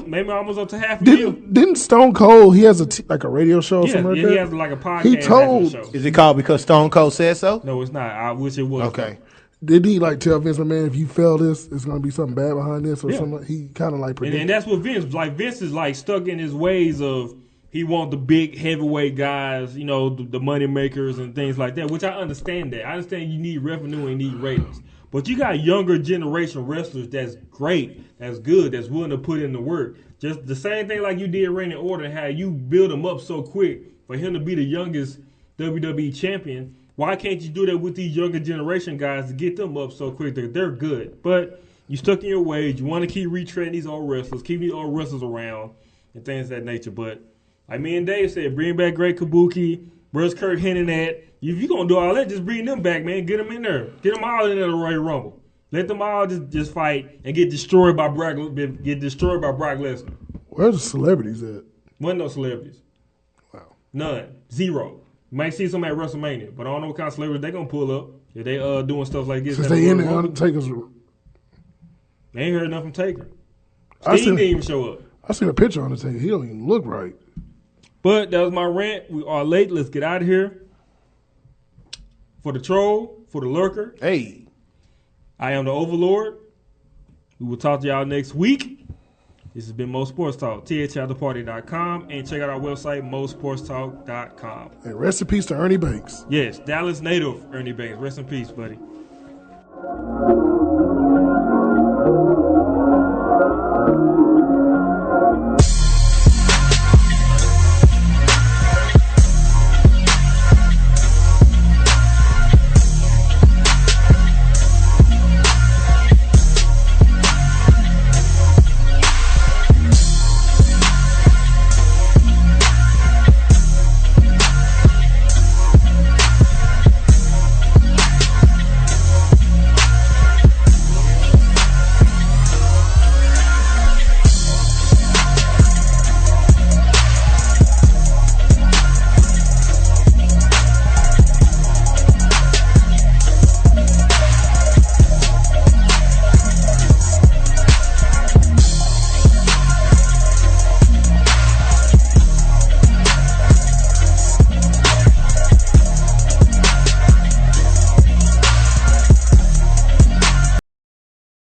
Maybe almost up to half a year. Didn't Stone Cold? He has a radio show or Yeah, something like that. he has like a podcast. He told. show. Is it called because Stone Cold said so? No, it's not. I wish it was. Okay. Did he tell Vince McMahon, if you fail this, it's going to be something bad behind this or Yeah. something? He kind of predicted. And that's what Vince like. Vince is stuck in his ways of he want the big heavyweight guys, the money makers and things like that. Which I understand that. I understand you need revenue and you need ratings. But you got younger generation wrestlers that's great, that's good, that's willing to put in the work. Just the same thing like you did Randy Orton, how you build him up so quick for him to be the youngest WWE champion. Why can't you do that with these younger generation guys to get them up so quick? They're good. But you stuck in your ways. You want to keep retreading these old wrestlers, keep these old wrestlers around and things of that nature. But like me and Dave said, bring back Great Kabuki. Where's Kurt Hennig at? If you're going to do all that, just bring them back, man. Get them in there. Get them all in there to Royal Rumble. Let them all just fight and get destroyed by Brock Lesnar. Where's the celebrities at? Wasn't no celebrities. Wow. None. Zero. You might see some at WrestleMania, but I don't know what kind of celebrities they going to pull up if they doing stuff like this. Since they in there, Undertaker's. They ain't heard nothing from Taker. I Sting didn't even show up. I seen a picture on Undertaker. He don't even look right. But that was my rant. We are late. Let's get out of here. For the troll, for the lurker. Hey. I am the Overlord. We will talk to y'all next week. This has been Mo Sports Talk. THLTheParty.com and check out our website, MoSportsTalk.com. And rest in peace to Ernie Banks. Yes, Dallas native Ernie Banks. Rest in peace, buddy.